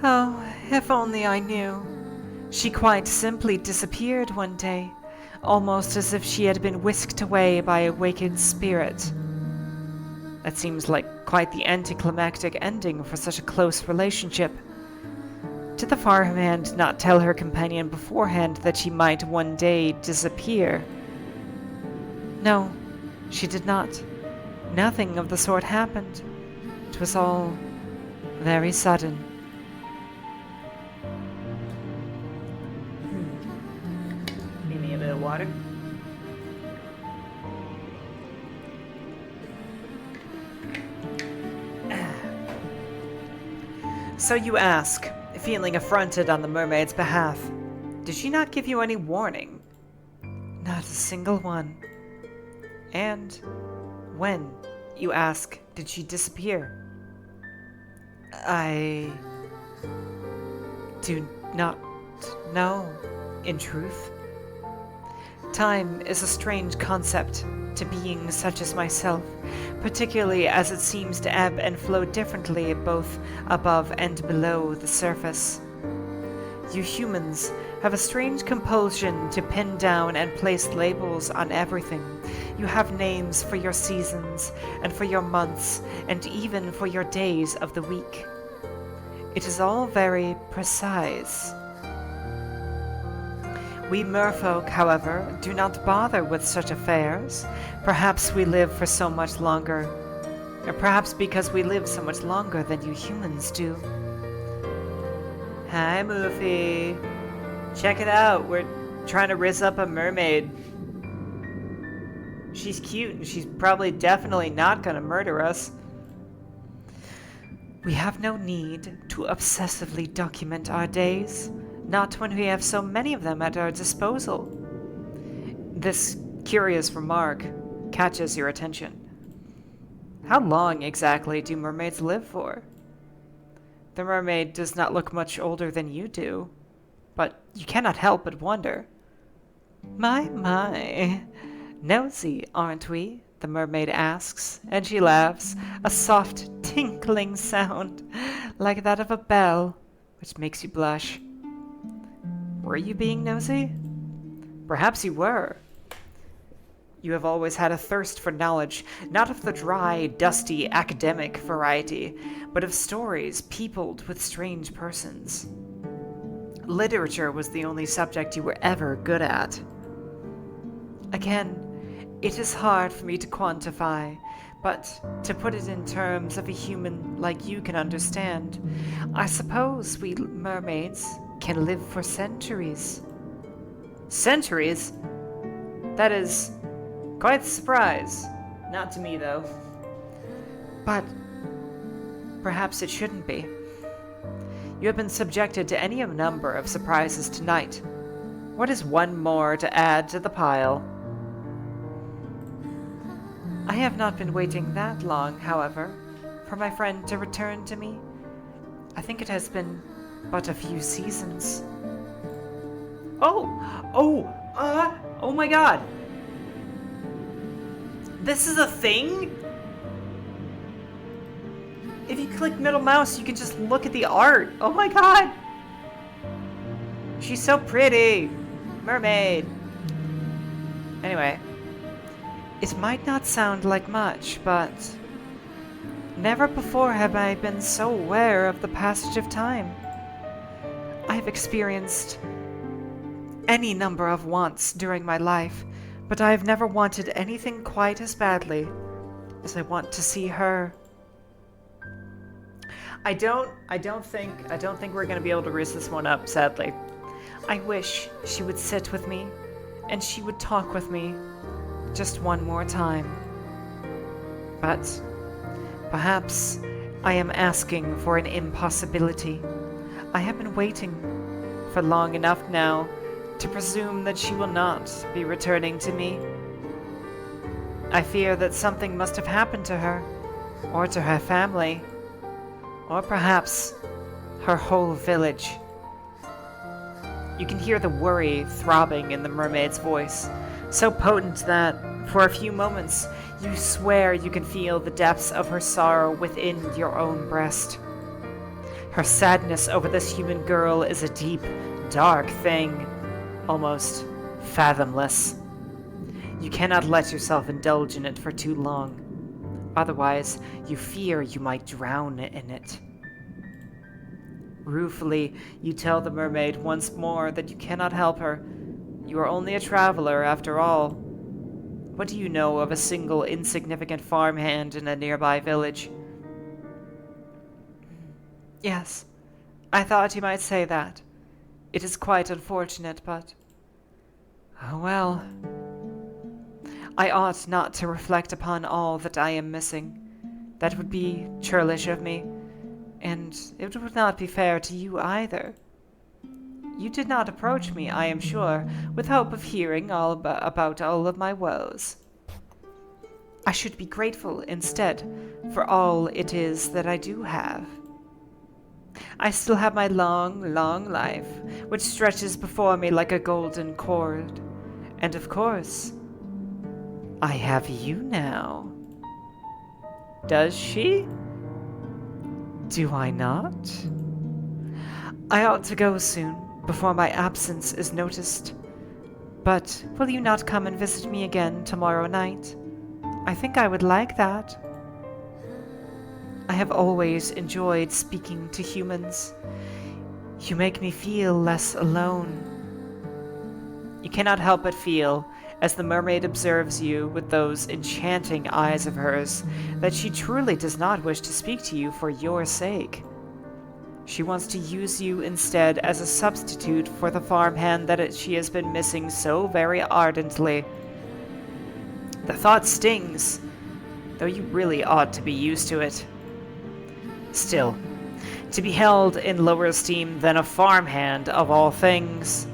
Oh, if only I knew. She quite simply disappeared one day. almost as if she had been whisked away by a wicked spirit. That seems like quite the anticlimactic ending for such a close relationship. Did the farmhand not tell her companion beforehand that she might one day disappear? No, she did not. Nothing of the sort happened. It was all very sudden. Give me a bit of water. So you ask, feeling affronted on the mermaid's behalf, did she not give you any warning? Not a single one. And when, you ask, did she disappear? I do not know, in truth. Time is a strange concept to beings such as myself, particularly as it seems to ebb and flow differently both above and below the surface. You humans have a strange compulsion to pin down and place labels on everything. You have names for your seasons, and for your months, and even for your days of the week. It is all very precise. We merfolk, however, do not bother with such affairs. Perhaps we live for so much longer, or perhaps because we live so much longer than you humans do. Hi, Moofy. Check it out. We're trying to rizz up a mermaid. She's cute, and she's probably definitely not gonna murder us. We have no need to obsessively document our days, not when we have so many of them at our disposal. This curious remark catches your attention. How long exactly do mermaids live for? The mermaid does not look much older than you do, but you cannot help but wonder. My, nosy, aren't we? The mermaid asks, and she laughs, a soft tinkling sound, like that of a bell, which makes you blush. Were you being nosy? Perhaps you were. You have always had a thirst for knowledge, not of the dry, dusty, academic variety, but of stories peopled with strange persons. Literature was the only subject you were ever good at. Again, it is hard for me to quantify, but to put it in terms of a human like you can understand, I suppose we mermaids can live for centuries. Centuries? That is quite a surprise. Not to me, though. But perhaps it shouldn't be. You have been subjected to any number of surprises tonight. What is one more to add to the pile? I have not been waiting that long, however, for my friend to return to me. I think it has been but a few seasons. Oh my god! This is a thing? If you click middle mouse, you can just look at the art. Oh my god! She's so pretty! Mermaid! Anyway, it might not sound like much, but never before have I been so aware of the passage of time. I have experienced any number of wants during my life, but I have never wanted anything quite as badly as I want to see her. I don't think we're gonna be able to raise this one up, sadly. I wish she would sit with me, and she would talk with me just one more time. But perhaps I am asking for an impossibility. I have been waiting for long enough now to presume that she will not be returning to me. I fear that something must have happened to her, or to her family, or perhaps her whole village. You can hear the worry throbbing in the mermaid's voice, so potent that, for a few moments, you swear you can feel the depths of her sorrow within your own breast. Her sadness over this human girl is a deep, dark thing, almost fathomless. You cannot let yourself indulge in it for too long. Otherwise, you fear you might drown in it. Ruefully, you tell the mermaid once more that you cannot help her. You are only a traveler, after all. What do you know of a single insignificant farmhand in a nearby village? Yes, I thought you might say that. It is quite unfortunate, but... Oh well. I ought not to reflect upon all that I am missing. That would be churlish of me, and it would not be fair to you either. You did not approach me, I am sure, with hope of hearing all about all of my woes. I should be grateful, instead, for all it is that I do have. I still have my long, long life, which stretches before me like a golden cord. And of course, I have you now. Does she? Do I not? I ought to go soon, before my absence is noticed. But will you not come and visit me again tomorrow night? I think I would like that. I have always enjoyed speaking to humans. You make me feel less alone. You cannot help but feel, as the mermaid observes you with those enchanting eyes of hers, that she truly does not wish to speak to you for your sake. She wants to use you instead as a substitute for the farmhand that she has been missing so very ardently. The thought stings, though you really ought to be used to it. Still, to be held in lower esteem than a farmhand of all things,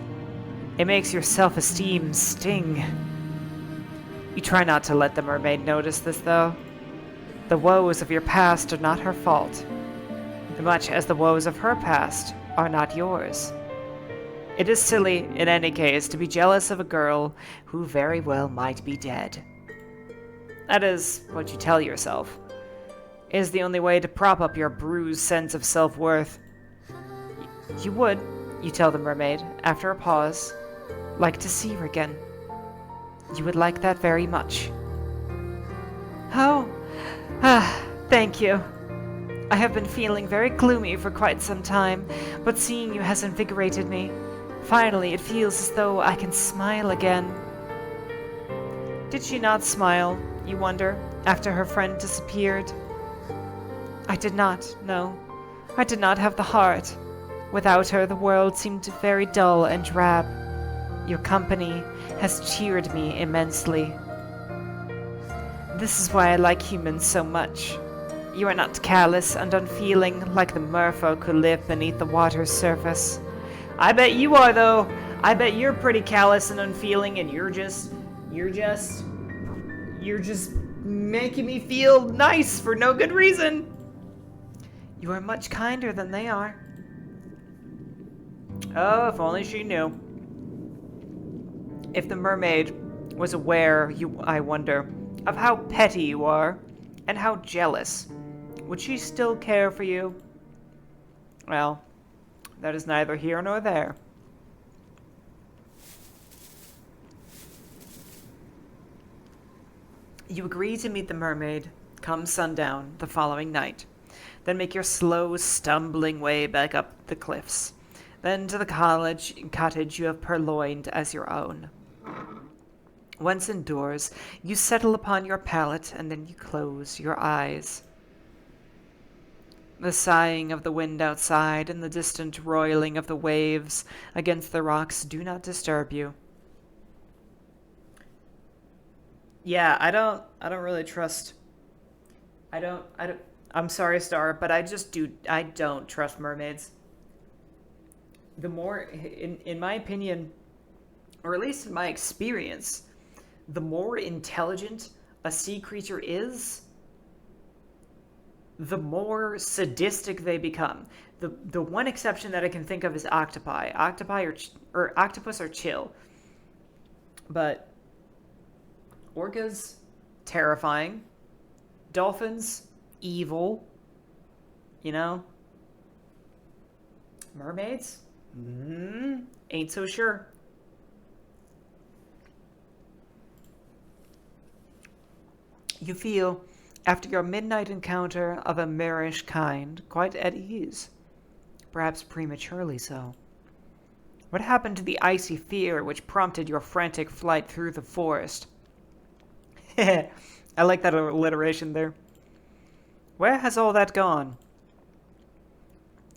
it makes your self-esteem sting. You try not to let the mermaid notice this, though. The woes of your past are not her fault, much as the woes of her past are not yours. It is silly, in any case, to be jealous of a girl who very well might be dead. That is what you tell yourself. It is the only way to prop up your bruised sense of self-worth. You would, you tell the mermaid, after a pause, like to see her again. You would like that very much. Oh, thank you. I have been feeling very gloomy for quite some time, but seeing you has invigorated me. Finally, it feels as though I can smile again. Did she not smile, you wonder, after her friend disappeared? I did not, no. I did not have the heart. Without her, the world seemed very dull and drab. Your company has cheered me immensely. This is why I like humans so much. You are not callous and unfeeling like the merfolk who live beneath the water's surface. I bet you are, though. I bet you're pretty callous and unfeeling, and you're just making me feel nice for no good reason. You are much kinder than they are. Oh, if only she knew. If the mermaid was aware, I wonder, of how petty you are, and how jealous, would she still care for you? Well, that is neither here nor there. You agree to meet the mermaid come sundown the following night, then make your slow, stumbling way back up the cliffs, then to the cottage you have purloined as your own. Once indoors, you settle upon your pallet, and then you close your eyes. The sighing of the wind outside and the distant roiling of the waves against the rocks do not disturb you. Yeah, I don't really trust. I'm sorry, Star, but I don't trust mermaids. The more, in my opinion, or at least in my experience, the more intelligent a sea creature is, the more sadistic they become. The one exception that I can think of is octopi. Octopus are chill, but orcas, terrifying. Dolphins, evil. You know? Mermaids? Ain't so sure. You feel, after your midnight encounter of a marish kind, quite at ease. Perhaps prematurely so. What happened to the icy fear which prompted your frantic flight through the forest? I like that alliteration there. Where has all that gone?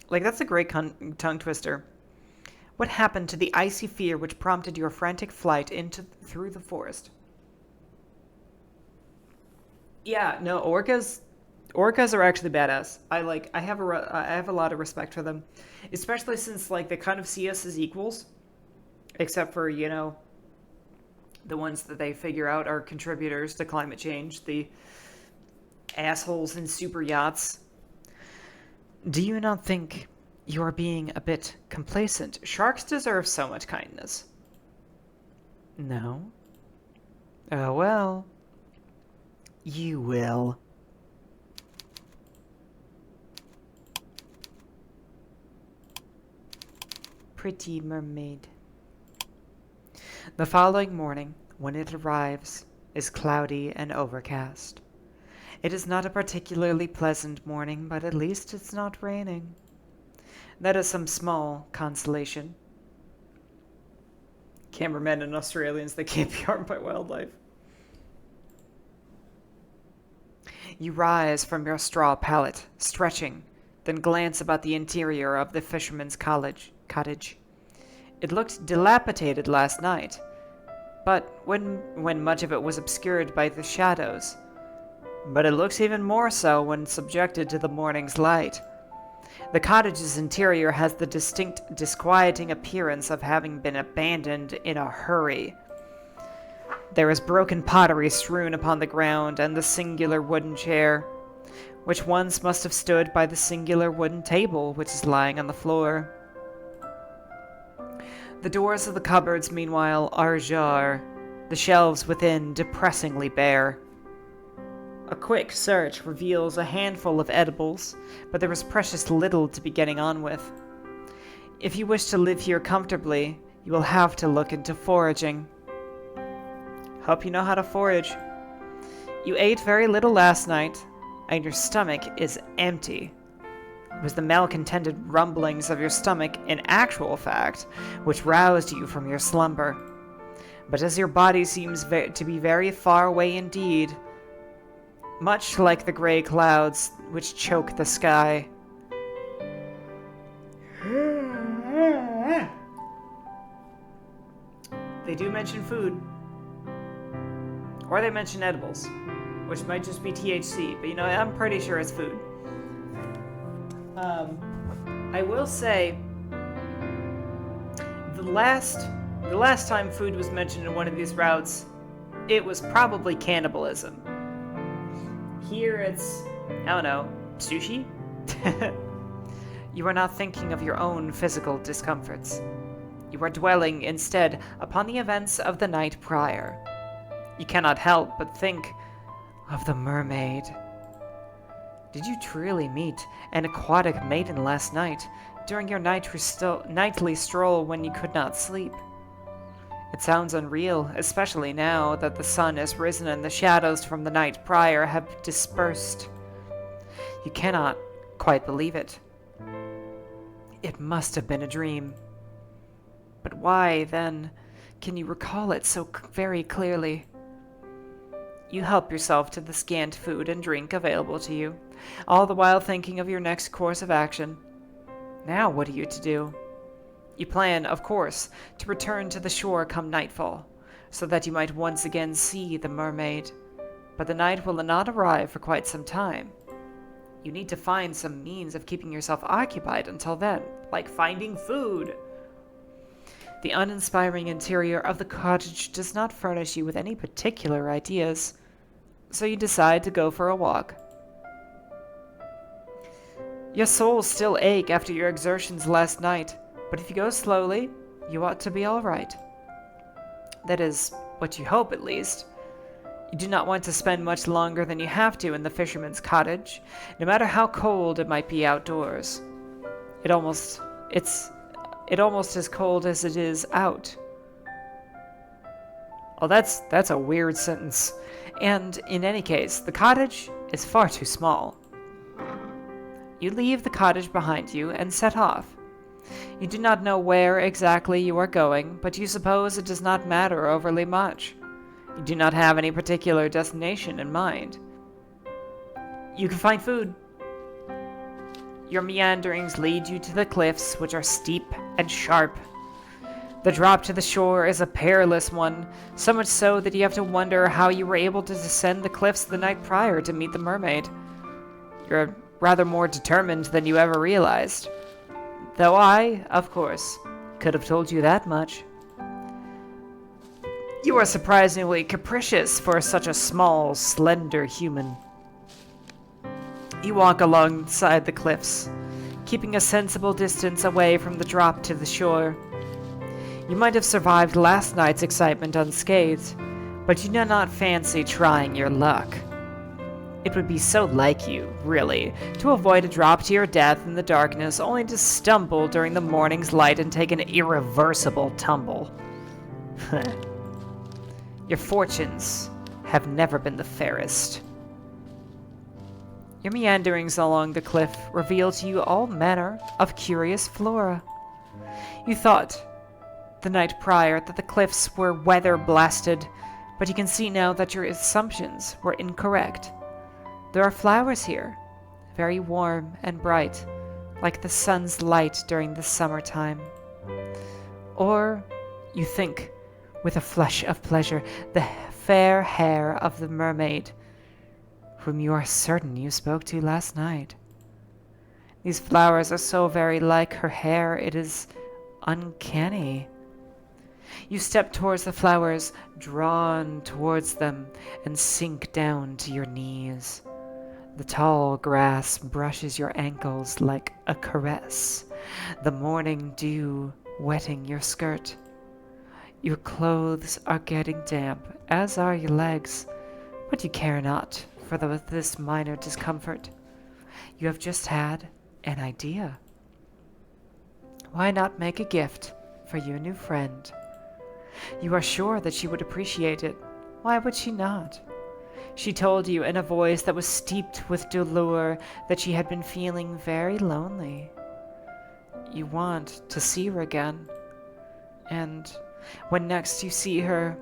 Like, that's a great tongue twister. What happened to the icy fear which prompted your frantic flight through the forest? Yeah, no, orcas are actually badass. I have a lot of respect for them, especially since like they kind of see us as equals, except for, the ones that they figure out are contributors to climate change, the assholes in super yachts. Do you not think you are being a bit complacent? Sharks deserve so much kindness. No? Oh well. You will. Pretty mermaid. The following morning, when it arrives, is cloudy and overcast. It is not a particularly pleasant morning, but at least it's not raining. That is some small consolation. Cameramen and Australians, they can't be harmed by wildlife. You rise from your straw pallet, stretching, then glance about the interior of the fisherman's cottage. It looked dilapidated last night, but when much of it was obscured by the shadows. But it looks even more so when subjected to the morning's light. The cottage's interior has the distinct, disquieting appearance of having been abandoned in a hurry. There is broken pottery strewn upon the ground, and the singular wooden chair, which once must have stood by the singular wooden table which is lying on the floor. The doors of the cupboards, meanwhile, are ajar, the shelves within depressingly bare. A quick search reveals a handful of edibles, but there is precious little to be getting on with. If you wish to live here comfortably, you will have to look into foraging. Hope you know how to forage. You ate very little last night, and your stomach is empty. It was the malcontented rumblings of your stomach, in actual fact, which roused you from your slumber. But as your body seems to be very far away indeed, much like the gray clouds which choke the sky. They do mention food. Or they mention edibles, which might just be THC, but I'm pretty sure it's food. I will say, the last time food was mentioned in one of these routes, it was probably cannibalism. Here it's, I don't know, sushi? You are not thinking of your own physical discomforts. You are dwelling, instead, upon the events of the night prior. You cannot help but think of the mermaid. Did you truly meet an aquatic maiden last night, during your nightly stroll when you could not sleep? It sounds unreal, especially now that the sun has risen and the shadows from the night prior have dispersed. You cannot quite believe it. It must have been a dream. But why, then, can you recall it so very clearly? You help yourself to the scant food and drink available to you, all the while thinking of your next course of action. Now what are you to do? You plan, of course, to return to the shore come nightfall, so that you might once again see the mermaid. But the night will not arrive for quite some time. You need to find some means of keeping yourself occupied until then, like finding food. The uninspiring interior of the cottage does not furnish you with any particular ideas, so you decide to go for a walk. Your soul still ache after your exertions last night, but if you go slowly, you ought to be all right. That is what you hope, at least. You do not want to spend much longer than you have to in the fisherman's cottage, no matter how cold it might be outdoors. It almost as cold as it is out. Well, that's a weird sentence. And in any case, the cottage is far too small. You leave the cottage behind you and set off. You do not know where exactly you are going, but you suppose it does not matter overly much. You do not have any particular destination in mind. You can find food. Your meanderings lead you to the cliffs, which are steep and sharp. The drop to the shore is a perilous one, so much so that you have to wonder how you were able to descend the cliffs the night prior to meet the mermaid. You're rather more determined than you ever realized. Though I, of course, could have told you that much. You are surprisingly capricious for such a small, slender human. You walk alongside the cliffs, keeping a sensible distance away from the drop to the shore. You might have survived last night's excitement unscathed, but you do not fancy trying your luck. It would be so like you, really, to avoid a drop to your death in the darkness, only to stumble during the morning's light and take an irreversible tumble. Your fortunes have never been the fairest. Your meanderings along the cliff reveal to you all manner of curious flora. You thought the night prior that the cliffs were weather-blasted, but you can see now that your assumptions were incorrect. There are flowers here, very warm and bright, like the sun's light during the summertime. Or, you think, with a flush of pleasure, the fair hair of the mermaid, whom you are certain you spoke to last night. These flowers are so very like her hair, it is uncanny. You step towards the flowers, drawn towards them, and sink down to your knees. The tall grass brushes your ankles like a caress, the morning dew wetting your skirt. Your clothes are getting damp, as are your legs, but you care not for this minor discomfort. You have just had an idea. Why not make a gift for your new friend? You are sure that she would appreciate it. Why would she not? She told you in a voice that was steeped with dolour that she had been feeling very lonely. You want to see her again, and when next you see her,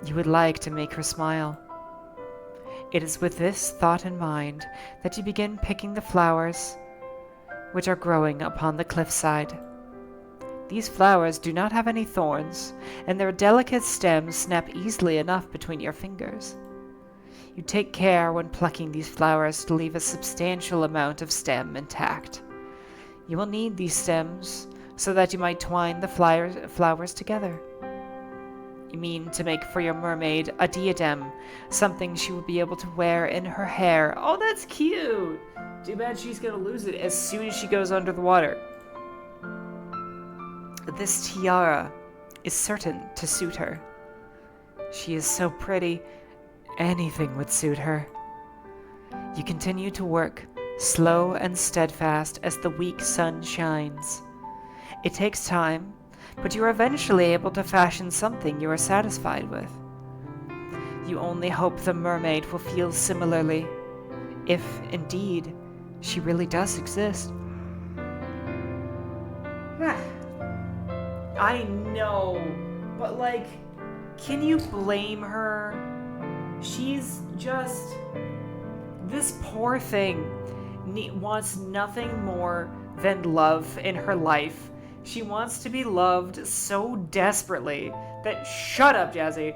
you would like to make her smile. It is with this thought in mind that you begin picking the flowers which are growing upon the cliffside. These flowers do not have any thorns, and their delicate stems snap easily enough between your fingers. You take care when plucking these flowers to leave a substantial amount of stem intact. You will need these stems so that you might twine the flowers together. You mean to make for your mermaid a diadem, something she would be able to wear in her hair. Oh, that's cute! Too bad she's gonna lose it as soon as she goes under the water. This tiara is certain to suit her. She is so pretty, anything would suit her. You continue to work, slow and steadfast as the weak sun shines. It takes time, but you are eventually able to fashion something you are satisfied with. You only hope the mermaid will feel similarly, if, indeed, she really does exist. I know, but can you blame her? She's just... This poor thing wants nothing more than love in her life. She wants to be loved so desperately that... Shut up, Jazzy.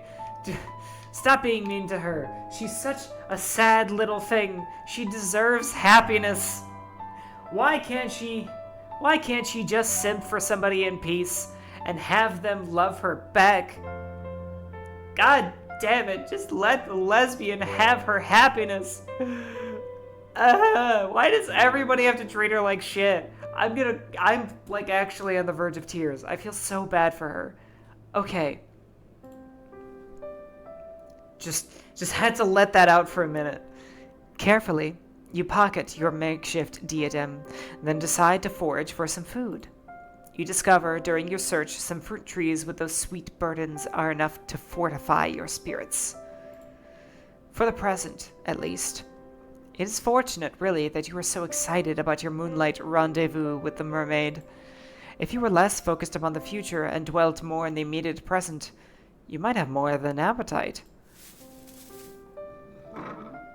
Stop being mean to her. She's such a sad little thing. She deserves happiness. Why can't she just simp for somebody in peace and have them love her back? God damn it, just let the lesbian have her happiness. Why does everybody have to treat her like shit? I'm actually on the verge of tears. I feel so bad for her. Okay. Just had to let that out for a minute. Carefully, you pocket your makeshift diadem, then decide to forage for some food. You discover during your search some fruit trees with those sweet burdens are enough to fortify your spirits. For the present, at least. It is fortunate, really, that you are so excited about your moonlight rendezvous with the mermaid. If you were less focused upon the future and dwelt more in the immediate present, you might have more of an appetite.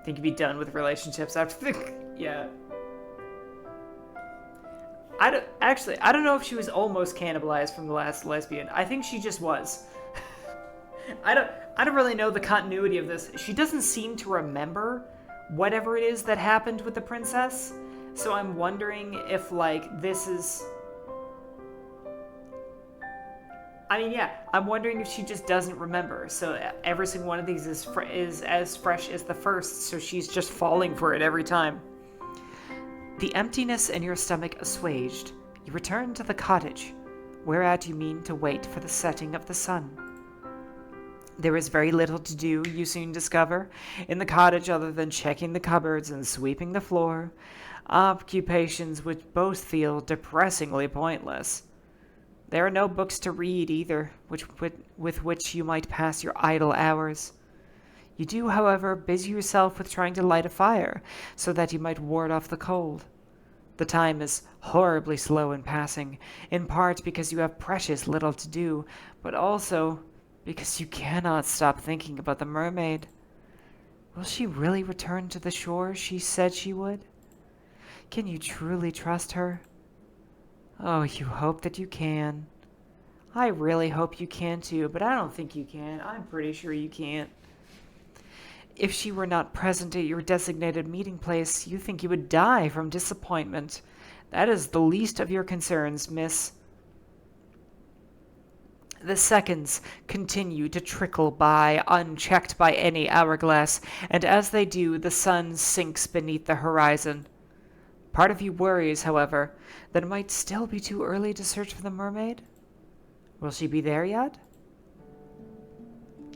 Think you'd be done with relationships after the... Yeah. I don't know if she was almost cannibalized from the last lesbian. I think she just was. I don't really know the continuity of this. She doesn't seem to remember whatever it is that happened with the princess. So I'm wondering if, like, this is... I mean, yeah, I'm wondering if she just doesn't remember. So every single one of these is as fresh as the first, so she's just falling for it every time. The emptiness in your stomach assuaged, you return to the cottage, whereat you mean to wait for the setting of the sun. There is very little to do, you soon discover, in the cottage other than checking the cupboards and sweeping the floor, occupations which both feel depressingly pointless. There are no books to read either, with which you might pass your idle hours. You do, however, busy yourself with trying to light a fire, so that you might ward off the cold. The time is horribly slow in passing, in part because you have precious little to do, but also because you cannot stop thinking about the mermaid. Will she really return to the shore she said she would? Can you truly trust her? Oh, you hope that you can. I really hope you can too, but I don't think you can. I'm pretty sure you can't. If she were not present at your designated meeting place, you think you would die from disappointment. That is the least of your concerns, miss. The seconds continue to trickle by, unchecked by any hourglass, and as they do, the sun sinks beneath the horizon. Part of you worries, however, that it might still be too early to search for the mermaid. Will she be there yet?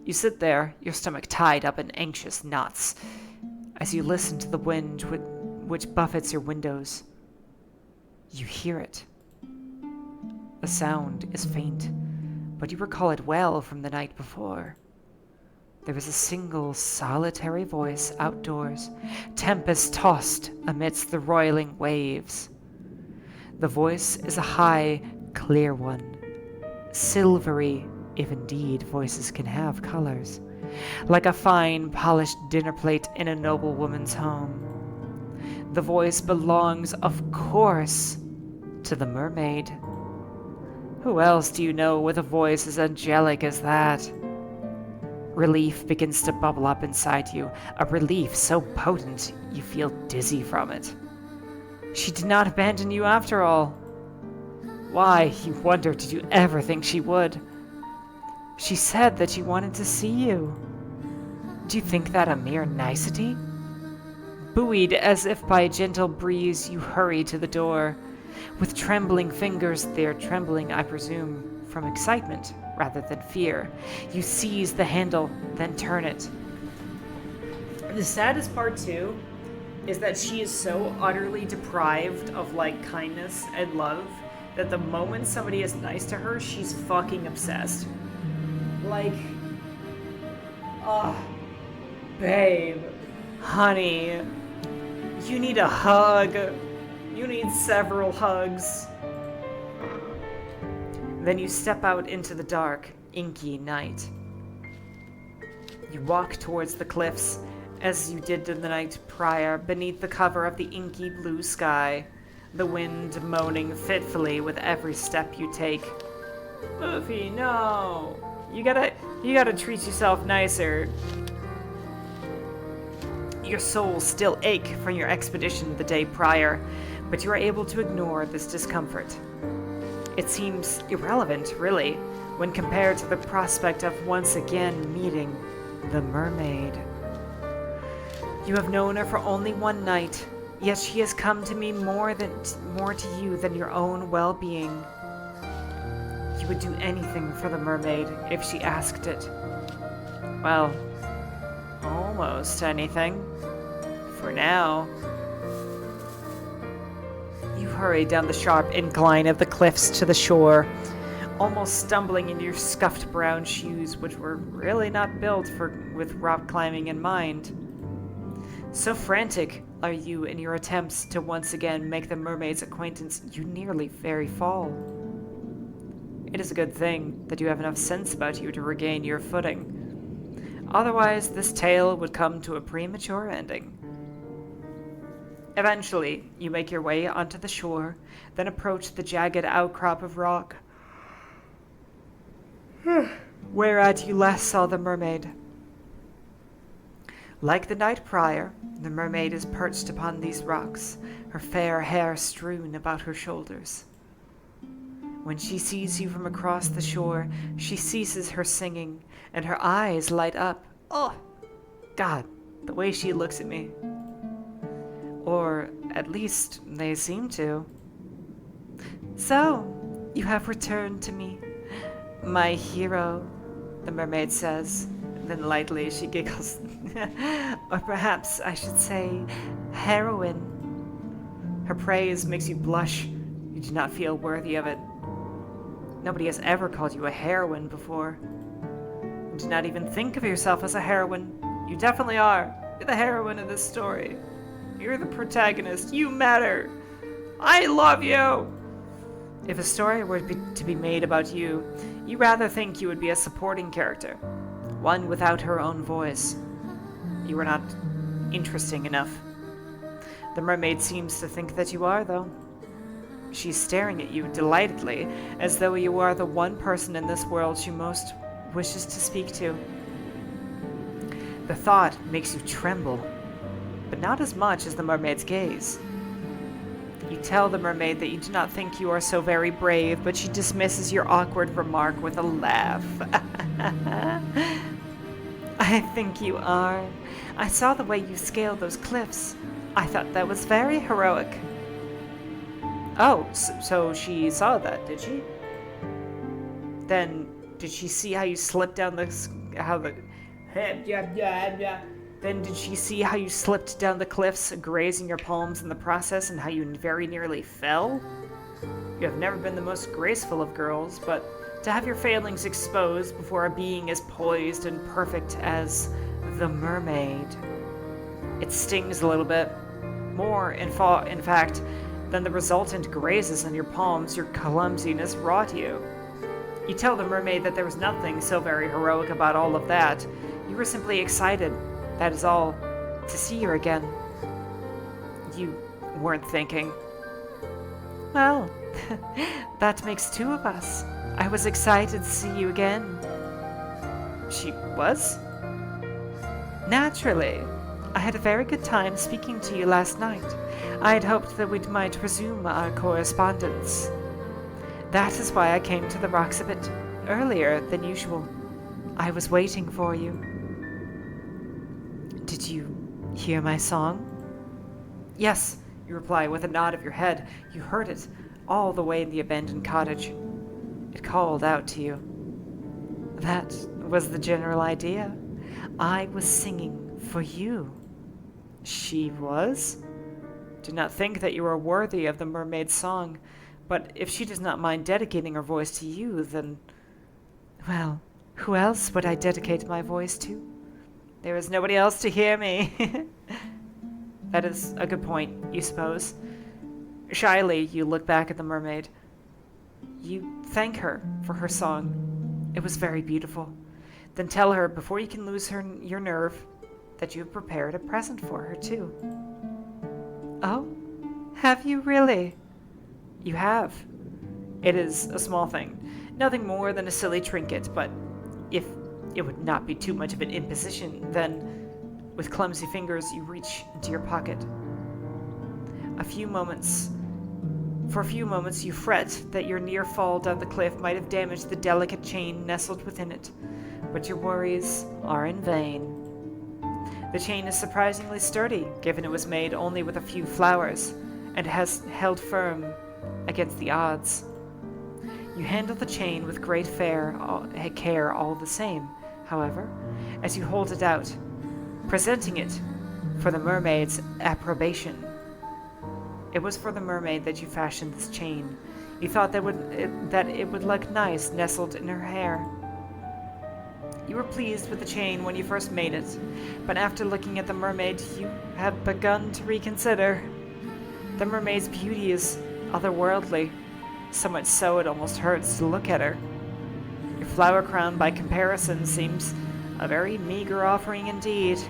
You sit there, your stomach tied up in anxious knots, as you listen to the wind which buffets your windows. You hear it. The sound is faint, but you recall it well from the night before. There is a single solitary voice outdoors, tempest-tossed amidst the roiling waves. The voice is a high, clear one, silvery, if indeed voices can have colors, like a fine, polished dinner plate in a noblewoman's home. The voice belongs, of course, to the mermaid. Who else do you know with a voice as angelic as that? Relief begins to bubble up inside you, a relief so potent you feel dizzy from it. She did not abandon you after all. Why, you wonder, did you ever think she would? She said that she wanted to see you. Do you think that a mere nicety? Buoyed as if by a gentle breeze, you hurry to the door. With trembling fingers, they are trembling, I presume, from excitement rather than fear. You seize the handle, then turn it. The saddest part, too, is that she is so utterly deprived of, like, kindness and love that the moment somebody is nice to her, she's fucking obsessed. Like, babe, honey, you need a hug. You need several hugs. Then you step out into the dark, inky night. You walk towards the cliffs, as you did the night prior, beneath the cover of the inky blue sky, the wind moaning fitfully with every step you take. Luffy, no! You gotta treat yourself nicer. Your soul still ache from your expedition the day prior, but you are able to ignore this discomfort. It seems irrelevant, really, when compared to the prospect of once again meeting the mermaid. You have known her for only one night, yet she has come to mean more to you than your own well-being. You would do anything for the mermaid if she asked it. Well, almost anything. For now. You hurry down the sharp incline of the cliffs to the shore, almost stumbling in your scuffed brown shoes, which were really not built with rock climbing in mind. So frantic are you in your attempts to once again make the mermaid's acquaintance, you nearly very fall. It is a good thing that you have enough sense about you to regain your footing. Otherwise, this tale would come to a premature ending. Eventually, you make your way onto the shore, then approach the jagged outcrop of rock, whereat you last saw the mermaid. Like the night prior, the mermaid is perched upon these rocks, her fair hair strewn about her shoulders. When she sees you from across the shore, she ceases her singing, and her eyes light up. Oh, God, the way she looks at me. Or at least they seem to. So, you have returned to me, my hero, the mermaid says. Then lightly she giggles. Or perhaps I should say, heroine. Her praise makes you blush. You do not feel worthy of it. Nobody has ever called you a heroine before. You do not even think of yourself as a heroine. You definitely are. You're the heroine of this story. You're the protagonist. You matter. I love you. If a story were to be made about you, you rather think you would be a supporting character, one without her own voice. You are not interesting enough. The mermaid seems to think that you are, though. She's staring at you delightedly, as though you are the one person in this world she most wishes to speak to. The thought makes you tremble, but not as much as the mermaid's gaze. You tell the mermaid that you do not think you are so very brave, but she dismisses your awkward remark with a laugh. I think you are. I saw the way you scaled those cliffs. I thought that was very heroic. Oh, so she saw that, did she? Then did she see how you slipped down Then did she see how you slipped down the cliffs, grazing your palms in the process, and how you very nearly fell? You have never been the most graceful of girls, but to have your failings exposed before a being as poised and perfect as the mermaid, it stings a little bit. More, in fact, than the resultant grazes on your palms, your clumsiness wrought you. You tell the mermaid that there was nothing so very heroic about all of that. You were simply excited, that is all, to see her again. You weren't thinking, well, that makes two of us. I was excited to see you again. She was? Naturally. I had a very good time speaking to you last night. I had hoped that we might resume our correspondence. That is why I came to the rocks a bit earlier than usual. I was waiting for you. Did you hear my song? Yes, you reply with a nod of your head. You heard it all the way in the abandoned cottage. It called out to you. That was the general idea. I was singing for you. She was? Do not think that you are worthy of the mermaid's song, but if she does not mind dedicating her voice to you, then, well, who else would I dedicate my voice to? There is nobody else to hear me. That is a good point, you suppose. Shyly, you look back at the mermaid. You thank her for her song. It was very beautiful. Then tell her, before you can lose your nerve, that you have prepared a present for her, too. Oh? Have you really? You have. It is a small thing. Nothing more than a silly trinket, but if it would not be too much of an imposition, then, with clumsy fingers, you reach into your pocket. For a few moments, you fret that your near fall down the cliff might have damaged the delicate chain nestled within it, but your worries are in vain. The chain is surprisingly sturdy, given it was made only with a few flowers, and has held firm against the odds. You handle the chain with great care all the same, however, as you hold it out, presenting it for the mermaid's approbation. It was for the mermaid that you fashioned this chain. You thought that it would look nice nestled in her hair. You were pleased with the chain when you first made it, but after looking at the mermaid, you have begun to reconsider. The mermaid's beauty is otherworldly, so much so it almost hurts to look at her. Your flower crown, by comparison, seems a very meager offering indeed.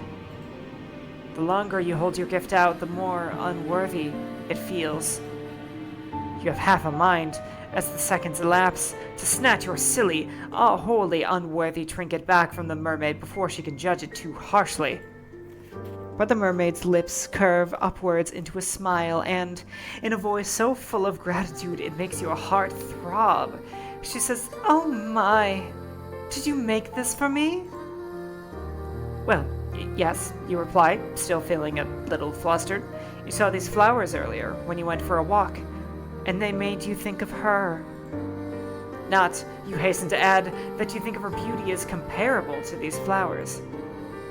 The longer you hold your gift out, the more unworthy it feels. You have half a mind, as the seconds elapse, to snatch your silly, wholly unworthy trinket back from the mermaid before she can judge it too harshly. But the mermaid's lips curve upwards into a smile, and, in a voice so full of gratitude it makes your heart throb, she says, "Oh my, did you make this for me?" "Well, yes," you reply, still feeling a little flustered. "You saw these flowers earlier when you went for a walk, and they made you think of her. Not, you hasten to add, that you think of her beauty as comparable to these flowers.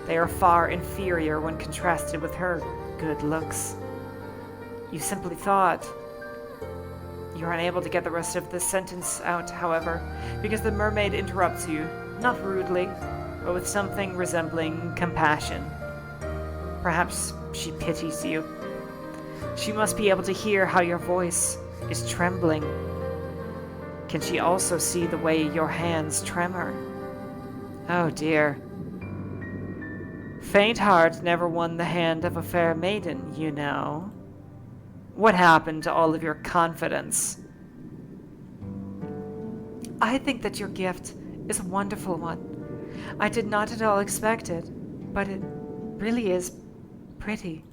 They are far inferior when contrasted with her good looks. You simply thought..." You are unable to get the rest of this sentence out, however, because the mermaid interrupts you, not rudely, but with something resembling compassion. Perhaps she pities you. She must be able to hear how your voice is trembling. Can she also see the way your hands tremor? Oh dear. Faint heart never won the hand of a fair maiden, you know. What happened to all of your confidence? I think that your gift is a wonderful one. I did not at all expect it, but it really is pretty.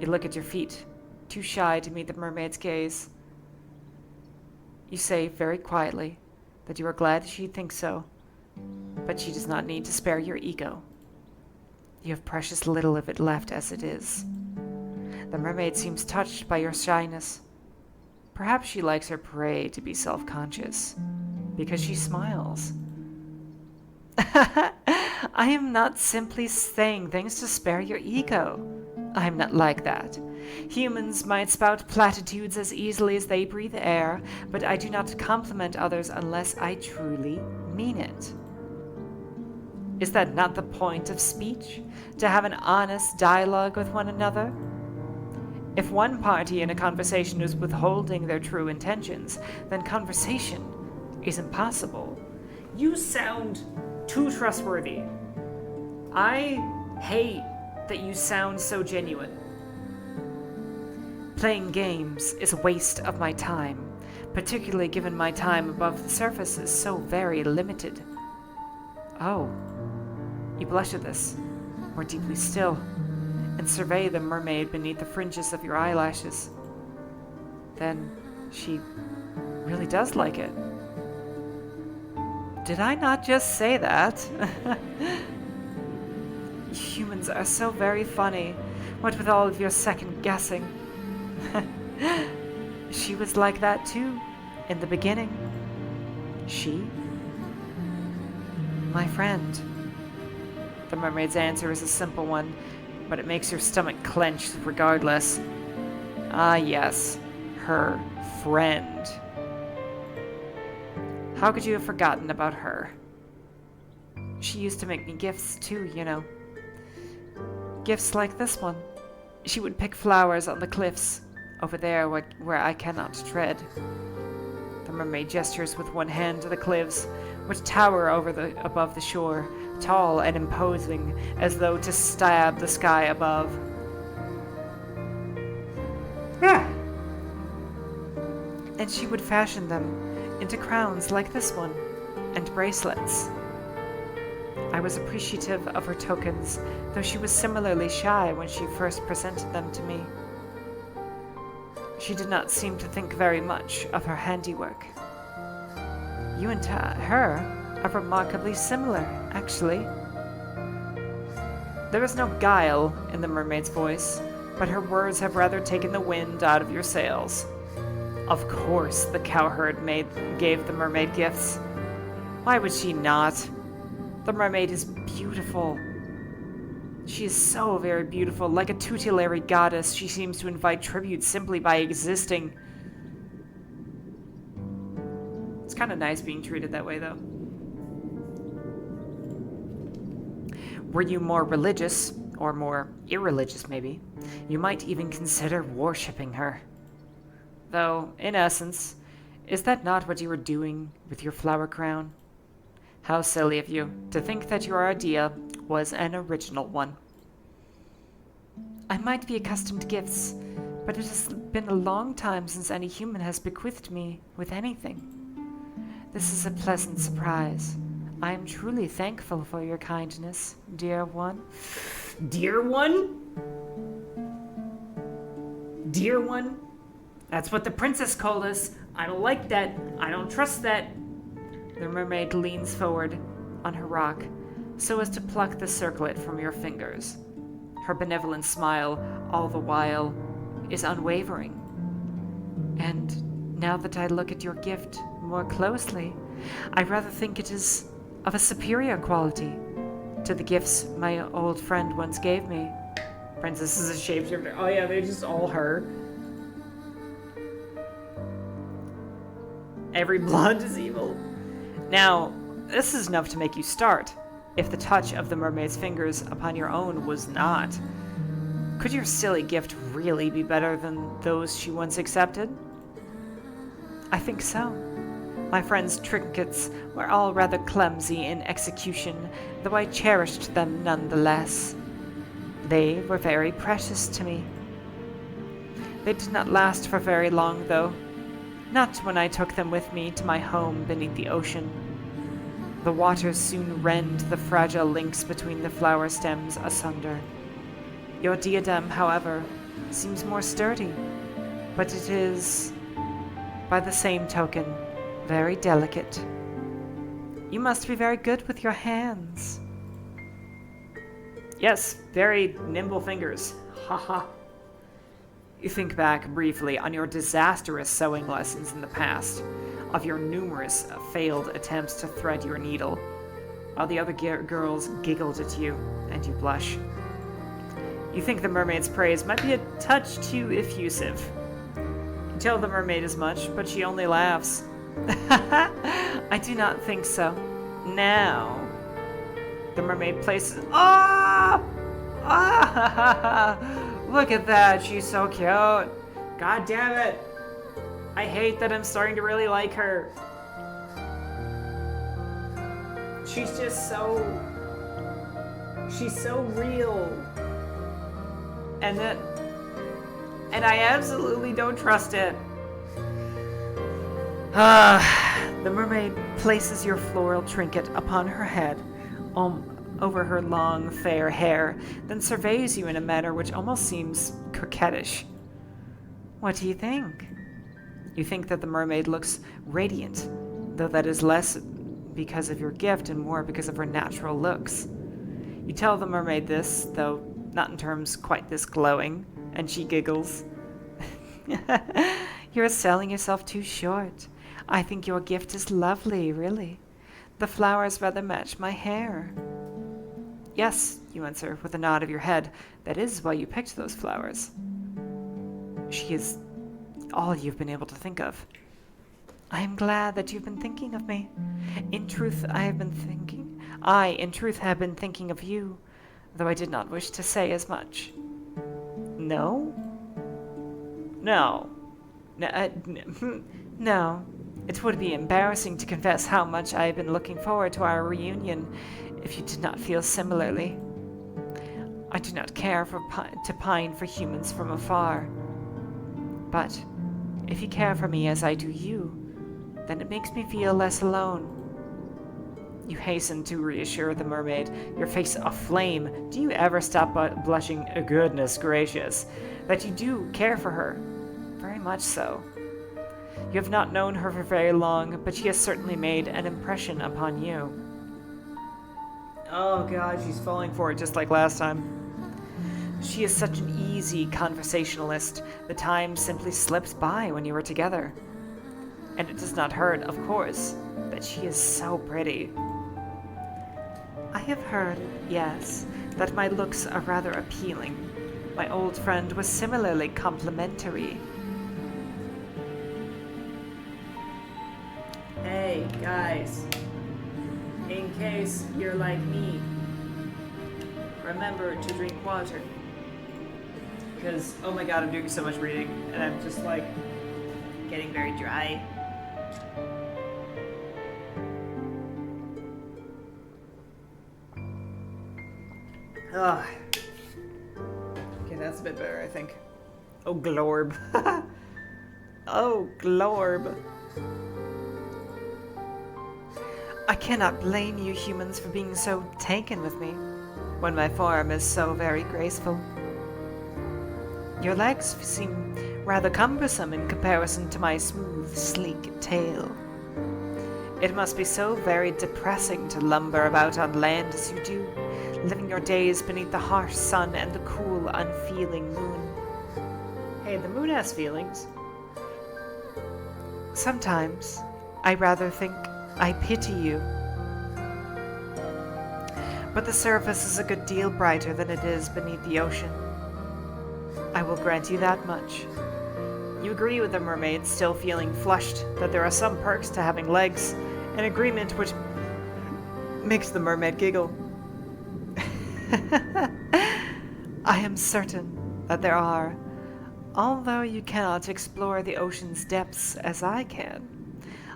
You look at your feet, too shy to meet the mermaid's gaze. You say very quietly that you are glad she thinks so, but she does not need to spare your ego. You have precious little of it left as it is. The mermaid seems touched by your shyness. Perhaps she likes her prey to be self-conscious, because she smiles. I am not simply saying things to spare your ego. I am not like that. Humans might spout platitudes as easily as they breathe air, but I do not compliment others unless I truly mean it. Is that not the point of speech? To have an honest dialogue with one another? If one party in a conversation is withholding their true intentions, then conversation is impossible. You sound too trustworthy. I hate that you sound so genuine. Playing games is a waste of my time, particularly given my time above the surface is so very limited. Oh, you blush at this, more deeply still, and survey the mermaid beneath the fringes of your eyelashes. Then she really does like it. Did I not just say that? Humans are so very funny, what with all of your second guessing. She was like that too, in the beginning. She? My friend. The mermaid's answer is a simple one, but it makes your stomach clench regardless. Ah yes, her friend. How could you have forgotten about her? She used to make me gifts too, you know. Gifts like this one. She would pick flowers on the cliffs, over there where I cannot tread. The mermaid gestures with one hand to the cliffs, which tower above the shore, tall and imposing, as though to stab the sky above. Yeah. And she would fashion them into crowns like this one, and bracelets. I was appreciative of her tokens, though she was similarly shy when she first presented them to me. She did not seem to think very much of her handiwork. You and her are remarkably similar, actually. There is no guile in the mermaid's voice, but her words have rather taken the wind out of your sails. Of course the cowherd gave the mermaid gifts. Why would she not? The mermaid is beautiful. She is so very beautiful. Like a tutelary goddess, she seems to invite tribute simply by existing. It's kind of nice being treated that way, though. Were you more religious, or more irreligious maybe, you might even consider worshipping her. Though, in essence, is that not what you were doing with your flower crown? How silly of you to think that your idea was an original one. I might be accustomed to gifts, but it has been a long time since any human has bequeathed me with anything. This is a pleasant surprise. I am truly thankful for your kindness, dear one. Dear one? Dear one? That's what the princess called us. I don't like that. I don't trust that. The mermaid leans forward on her rock so as to pluck the circlet from your fingers. Her benevolent smile, all the while, is unwavering. And now that I look at your gift more closely, I rather think it is of a superior quality to the gifts my old friend once gave me. Princess is a shapeshifter. Oh yeah, they're just all her. Every blonde is evil. Now, this is enough to make you start, if the touch of the mermaid's fingers upon your own was not. Could your silly gift really be better than those she once accepted? I think so. My friend's trinkets were all rather clumsy in execution, though I cherished them nonetheless. They were very precious to me. They did not last for very long, though. Not when I took them with me to my home beneath the ocean. The waters soon rend the fragile links between the flower stems asunder. Your diadem, however, seems more sturdy, but it is, by the same token, very delicate. You must be very good with your hands. Yes, very nimble fingers. Haha. You think back briefly on your disastrous sewing lessons in the past, of your numerous failed attempts to thread your needle, while the other girls giggled at you, and you blush. You think the mermaid's praise might be a touch too effusive. You tell the mermaid as much, but she only laughs. I do not think so. Now, the mermaid places... Ah! Ah! Look at that, she's so cute. God damn it. I hate that I'm starting to really like her. She's just so... She's so real. And I absolutely don't trust it. The mermaid places your floral trinket upon her head, over her long, fair hair, then surveys you in a manner which almost seems coquettish. What do you think? You think that the mermaid looks radiant, though that is less because of your gift and more because of her natural looks. You tell the mermaid this, though not in terms quite this glowing, and she giggles. You're selling yourself too short. I think your gift is lovely, really. The flowers rather match my hair. Yes, you answer with a nod of your head. That is why you picked those flowers. She is all you've been able to think of. I am glad that you've been thinking of me. In truth, I, in truth, have been thinking of you, though I did not wish to say as much. No? No. No. It would be embarrassing to confess how much I have been looking forward to our reunion if you did not feel similarly. I do not care to pine for humans from afar. But if you care for me as I do you, then it makes me feel less alone. You hasten to reassure the mermaid, your face aflame. Do you ever stop blushing? Goodness gracious. That you do care for her. Very much so. You have not known her for very long, but she has certainly made an impression upon you. Oh god, she's falling for it just like last time. She is such an easy conversationalist. The time simply slips by when you are together. And it does not hurt, of course, that she is so pretty. I have heard, yes, that my looks are rather appealing. My old friend was similarly complimentary. Hey, guys. In case you're like me, remember to drink water. Because, oh my god, I'm doing so much reading, and I'm just like getting very dry. Ugh. Okay, that's a bit better, I think. Oh, Glorb. Oh, Glorb. I cannot blame you humans for being so taken with me, when my form is so very graceful. Your legs seem rather cumbersome in comparison to my smooth, sleek tail. It must be so very depressing to lumber about on land as you do, living your days beneath the harsh sun and the cool, unfeeling moon. Hey, the moon has feelings. Sometimes, I rather think I pity you. But the surface is a good deal brighter than it is beneath the ocean. I will grant you that much. You agree with the mermaid, still feeling flushed, that there are some perks to having legs, an agreement which makes the mermaid giggle. I am certain that there are, although you cannot explore the ocean's depths as I can.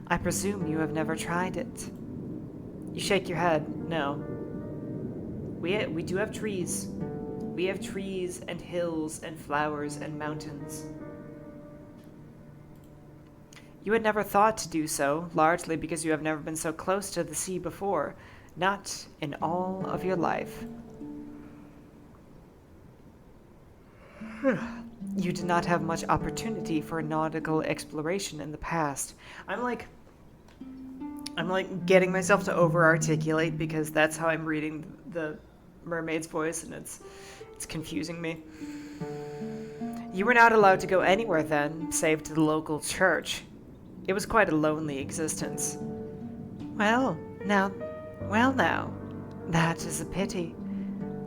I presume you have never tried it. You shake your head. No. We do have trees. We have trees and hills and flowers and mountains. You had never thought to do so, largely because you have never been so close to the sea before, not in all of your life. You did not have much opportunity for nautical exploration in the past. I'm like getting myself to over-articulate because that's how I'm reading the mermaid's voice, and it's confusing me. You were not allowed to go anywhere then, save to the local church. It was quite a lonely existence. Well, now, that is a pity.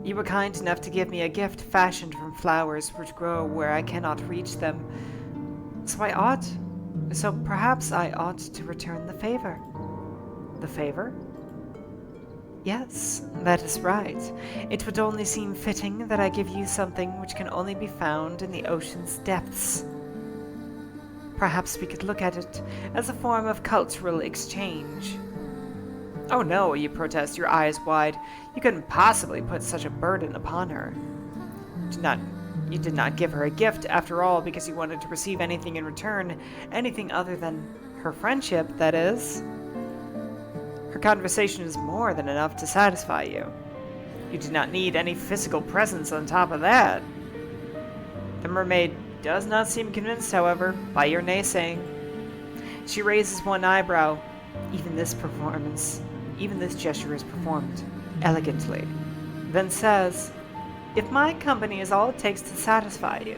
You were kind enough to give me a gift fashioned from flowers which grow where I cannot reach them. So perhaps I ought to return the favor. The favor? Yes, that is right. It would only seem fitting that I give you something which can only be found in the ocean's depths. Perhaps we could look at it as a form of cultural exchange. Oh no, you protest, your eyes wide. You couldn't possibly put such a burden upon her. You did not give her a gift, after all, because you wanted to receive anything in return, anything other than her friendship, that is. Her conversation is more than enough to satisfy you. You do not need any physical presence on top of that. The mermaid does not seem convinced, however, by your naysaying. She raises one eyebrow. Even this gesture is performed elegantly. Then says, "If my company is all it takes to satisfy you,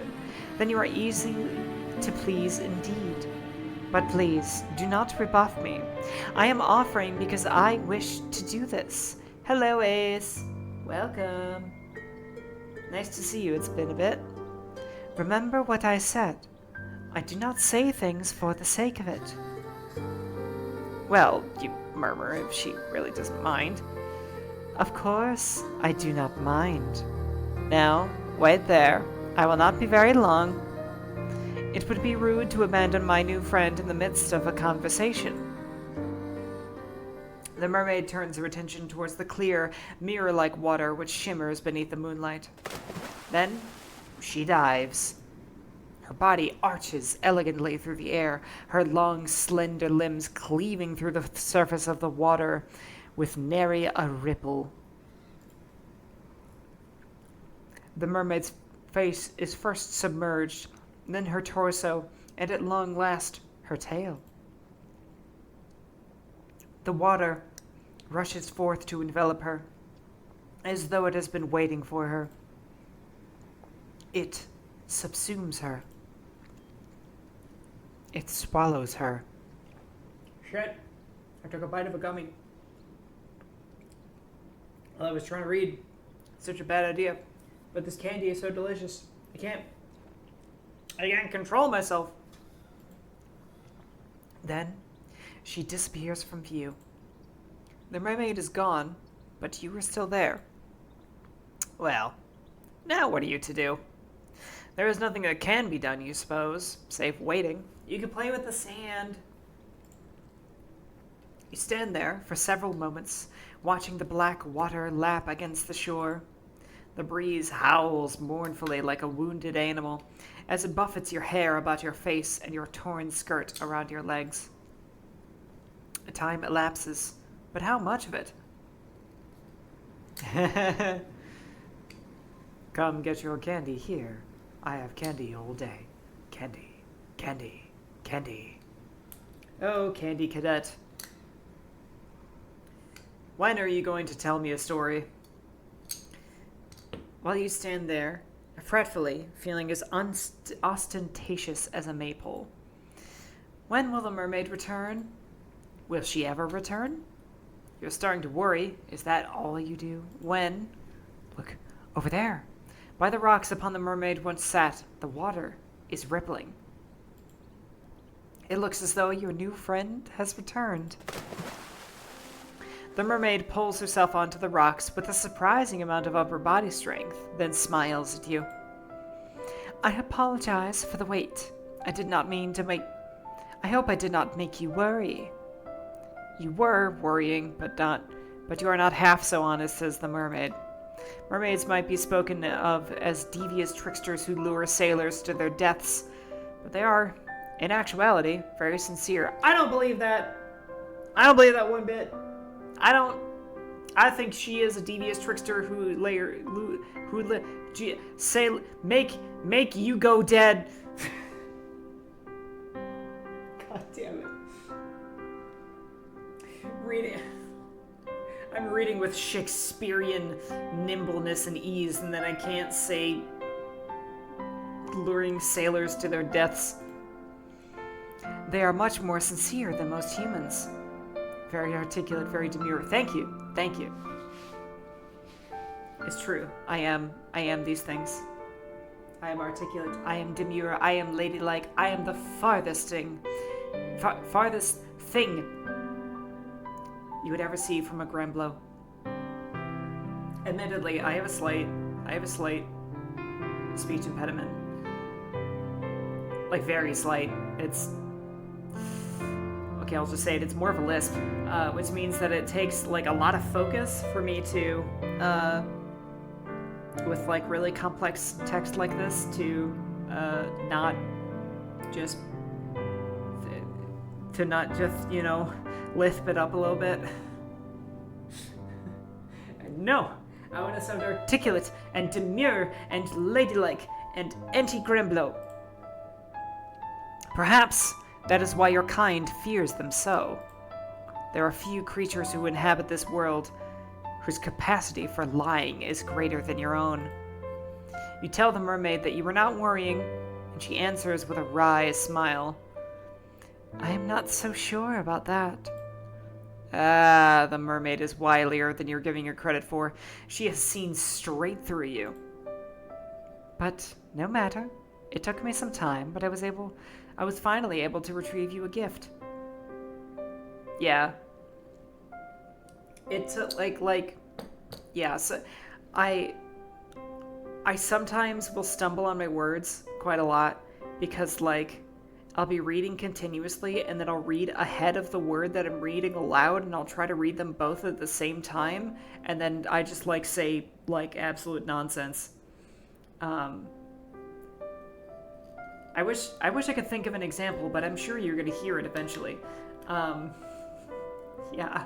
then you are easy to please indeed. But please, do not rebuff me. I am offering because I wish to do this. Hello, Ace. Welcome. Nice to see you. It's been a bit. Remember what I said. I do not say things for the sake of it." Well, you murmur if she really doesn't mind. Of course, I do not mind. Now, wait there. I will not be very long. It would be rude to abandon my new friend in the midst of a conversation. The mermaid turns her attention towards the clear, mirror-like water which shimmers beneath the moonlight. Then she dives. Her body arches elegantly through the air, her long, slender limbs cleaving through the surface of the water with nary a ripple. The mermaid's face is first submerged, then her torso, and at long last, her tail. The water rushes forth to envelop her, as though it has been waiting for her. It subsumes her. It swallows her. Shit. I took a bite of a gummy while I was trying to read. such a bad idea. But this candy is so delicious. I can't control myself. Then she disappears from view. The mermaid is gone, but you are still there. Well, now what are you to do? There is nothing that can be done, you suppose, save waiting. You can play with the sand. You stand there for several moments, watching the black water lap against the shore. The breeze howls mournfully like a wounded animal as it buffets your hair about your face and your torn skirt around your legs. A time elapses, but how much of it? Come get your candy here. I have candy all day. Candy, candy, candy. Oh, Candy Cadet. When are you going to tell me a story? While you stand there, fretfully, feeling as ostentatious as a maypole. When will the mermaid return? Will she ever return? You're starting to worry. Is that all you do? When? Look, over there. By the rocks upon the mermaid once sat, the water is rippling. It looks as though your new friend has returned. The mermaid pulls herself onto the rocks with a surprising amount of upper body strength, then smiles at you. I apologize for the wait. I did not mean to make... I hope I did not make you worry. You were worrying, but you are not half so honest as the mermaid. Mermaids might be spoken of as devious tricksters who lure sailors to their deaths, but they are, in actuality, very sincere. I don't believe that. I don't believe that one bit. I think she is a devious trickster make you go dead. God damn it. I'm reading with Shakespearean nimbleness and ease, and then I can't say luring sailors to their deaths. They are much more sincere than most humans. Very articulate, very demure. Thank you. Thank you. It's true. I am these things. I am articulate. I am demure. I am ladylike. I am the farthest thing you would ever see from a Gremblow. Admittedly, I have a slight speech impediment. Like, very slight. Okay, I'll just say it. It's more of a lisp, which means that it takes, like, a lot of focus for me to, with, like, really complex text like this, to not just, you know, lisp it up a little bit. No, I want to sound articulate and demure and ladylike and anti-Gremblow. Perhaps that is why your kind fears them so. There are few creatures who inhabit this world whose capacity for lying is greater than your own. You tell the mermaid that you are not worrying, and she answers with a wry smile. I am not so sure about that. Ah, the mermaid is wilier than you're giving her credit for. She has seen straight through you. But no matter. It took me some time, but I was finally able to retrieve you a gift. Yeah. It's so I sometimes will stumble on my words quite a lot because, like, I'll be reading continuously and then I'll read ahead of the word that I'm reading aloud and I'll try to read them both at the same time and then I just, like, say, like, absolute nonsense. I wish I could think of an example, but I'm sure you're gonna hear it eventually. Yeah.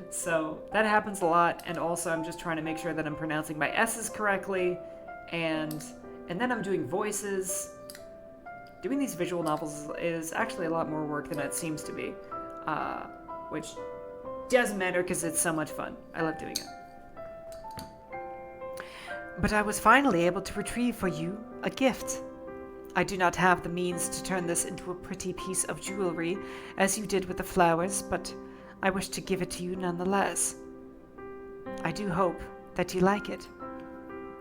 So that happens a lot, and also I'm just trying to make sure that I'm pronouncing my S's correctly, and then I'm doing voices. Doing these visual novels is actually a lot more work than it seems to be, which doesn't matter because it's so much fun. I love doing it. But I was finally able to retrieve for you a gift. I do not have the means to turn this into a pretty piece of jewelry, as you did with the flowers, but I wish to give it to you nonetheless. I do hope that you like it.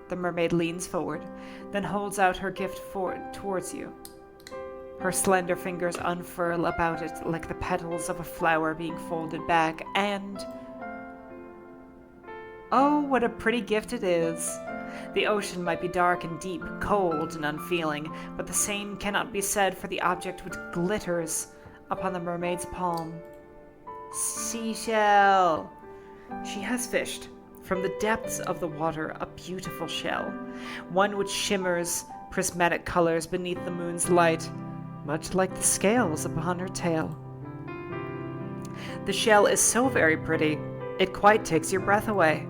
The mermaid leans forward, then holds out her gift towards you. Her slender fingers unfurl about it like the petals of a flower being folded back, and... oh, what a pretty gift it is! The ocean might be dark and deep, cold and unfeeling, but the same cannot be said for the object which glitters upon the mermaid's palm. Seashell! She has fished, from the depths of the water, a beautiful shell, one which shimmers prismatic colors beneath the moon's light, much like the scales upon her tail. The shell is so very pretty, it quite takes your breath away.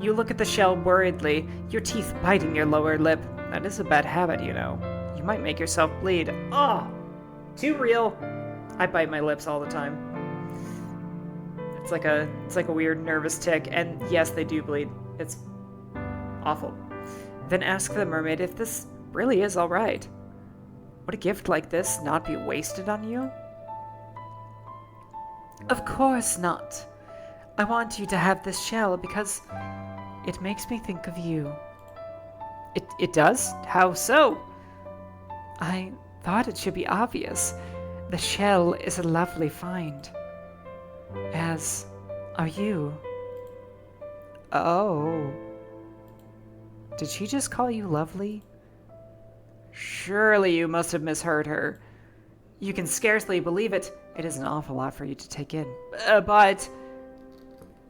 You look at the shell worriedly, your teeth biting your lower lip. That is a bad habit, you know. You might make yourself bleed. Oh, too real. I bite my lips all the time. It's like a weird nervous tick, and yes, they do bleed. It's awful. Then ask the mermaid if this really is all right. Would a gift like this not be wasted on you? Of course not. I want you to have this shell because it makes me think of you. It does? How so? I thought it should be obvious. The shell is a lovely find. As are you. Oh. Did she just call you lovely? Surely you must have misheard her. You can scarcely believe it. It is an awful lot for you to take in. But...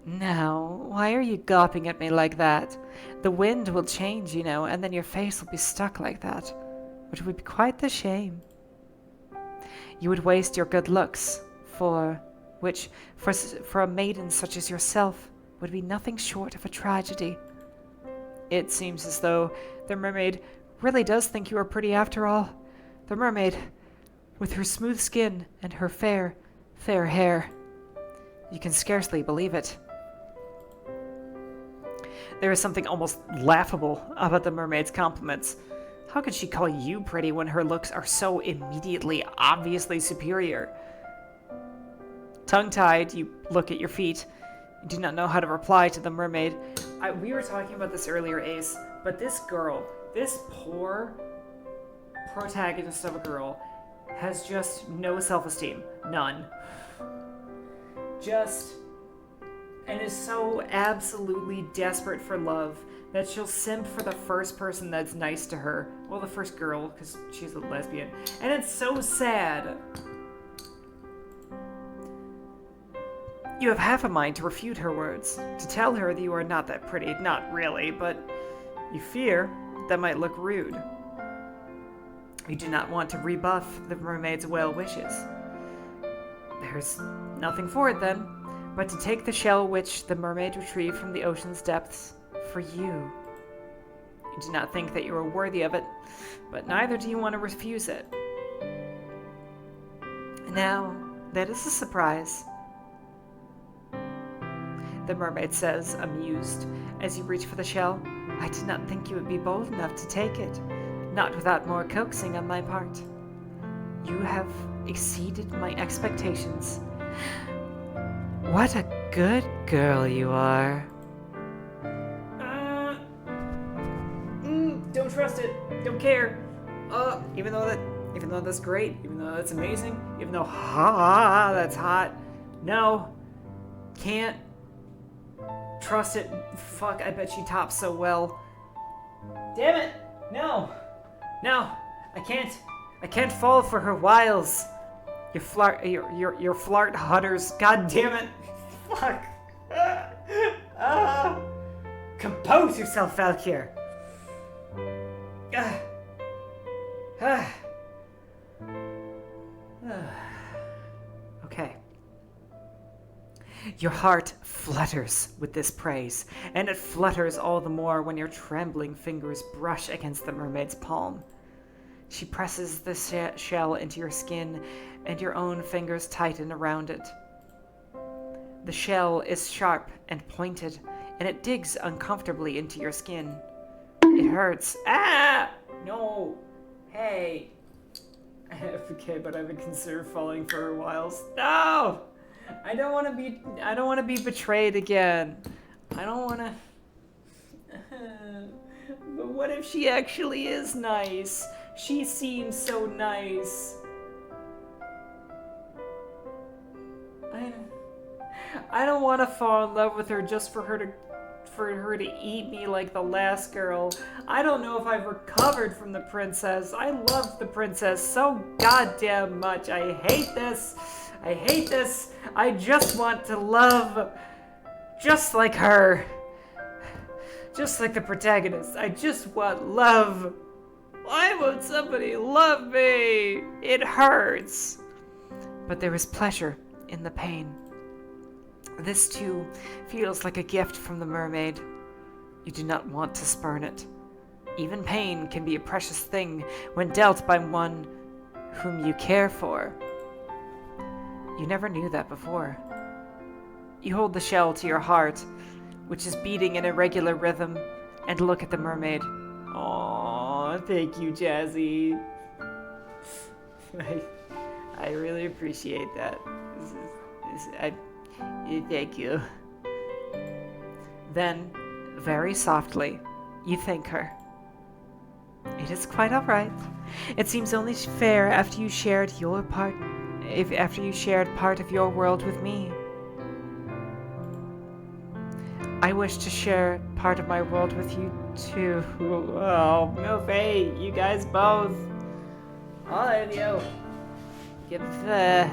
now, why are you gawping at me like that? The wind will change, you know, and then your face will be stuck like that, which would be quite the shame. You would waste your good looks, which, for a maiden such as yourself, would be nothing short of a tragedy. It seems as though the mermaid really does think you are pretty after all. The mermaid, with her smooth skin and her fair hair. You can scarcely believe it. There is something almost laughable about the mermaid's compliments. How could she call you pretty when her looks are so immediately, obviously superior? Tongue-tied, you look at your feet. You do not know how to reply to the mermaid. We were talking about this earlier, Ace, but this girl, this poor protagonist of a girl, has just no self-esteem. None. And is so absolutely desperate for love that she'll simp for the first person that's nice to her. Well, the first girl, because she's a lesbian. And it's so sad. You have half a mind to refute her words, to tell her that you are not that pretty. Not really, but you fear that might look rude. You do not want to rebuff the mermaid's well wishes. There's nothing for it then, but to take the shell which the mermaid retrieved from the ocean's depths for you. You do not think that you are worthy of it, but neither do you want to refuse it. Now, that is a surprise, the mermaid says, amused, as you reach for the shell. I did not think you would be bold enough to take it, not without more coaxing on my part. You have exceeded my expectations. What a good girl you are. Don't trust it. Don't care. Even though that's great, even though that's amazing, even though that's hot. No, can't trust it. Fuck, I bet she tops so well. Damn it! No, I can't fall for her wiles. Your flirt hutters. God damn it! Fuck. Compose yourself, Valkyr. Okay. Your heart flutters with this praise, and it flutters all the more when your trembling fingers brush against the mermaid's palm. She presses the shell into your skin, and your own fingers tighten around it. The shell is sharp and pointed, and it digs uncomfortably into your skin. It hurts. Ah! No! Hey! Okay, but I've been considered falling for her wiles. No! I don't want to be betrayed again. I don't want to... what if she actually is nice? She seems so nice. I don't want to fall in love with her just for her to eat me like the last girl. I don't know if I've recovered from the princess. I love the princess so goddamn much. I hate this. I hate this. I just want to love just like her. Just like the protagonist. I just want love. Why won't somebody love me? It hurts. But there is pleasure in the pain. This, too, feels like a gift from the mermaid. You do not want to spurn it. Even pain can be a precious thing when dealt by one whom you care for. You never knew that before. You hold the shell to your heart, which is beating in a regular rhythm, and look at the mermaid. Aww, thank you, Jazzy. I really appreciate that. Thank you. Then, very softly, you thank her. It is quite all right. It seems only fair after you shared part of your world with me. I wish to share part of my world with you too. Oh, no fate, you guys both. All of you. Give the...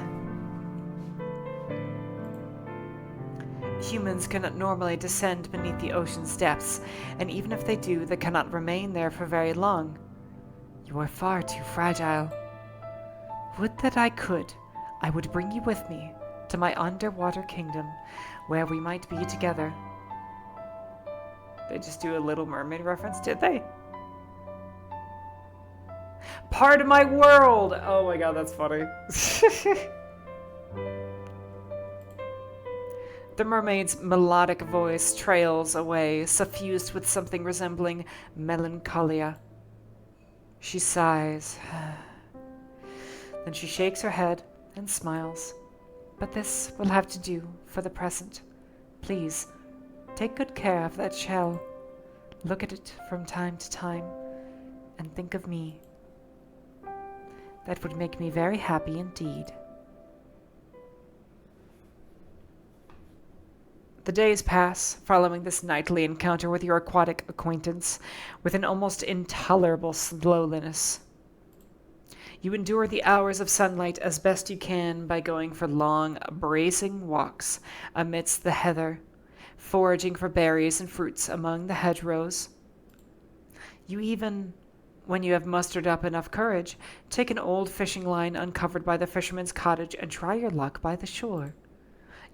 Humans cannot normally descend beneath the ocean's depths, and even if they do, they cannot remain there for very long. You are far too fragile. Would that I could, I would bring you with me to my underwater kingdom, where we might be together. They just do a Little Mermaid reference, did they? Part of my world! Oh my god, that's funny. The mermaid's melodic voice trails away, suffused with something resembling melancholia. She sighs. Then she shakes her head and smiles. But this will have to do for the present. Please, take good care of that shell. Look at it from time to time, and think of me. That would make me very happy indeed. The days pass, following this nightly encounter with your aquatic acquaintance, with an almost intolerable slowness. You endure the hours of sunlight as best you can by going for long, bracing walks amidst the heather, foraging for berries and fruits among the hedgerows. You even, when you have mustered up enough courage, take an old fishing line uncovered by the fisherman's cottage and try your luck by the shore.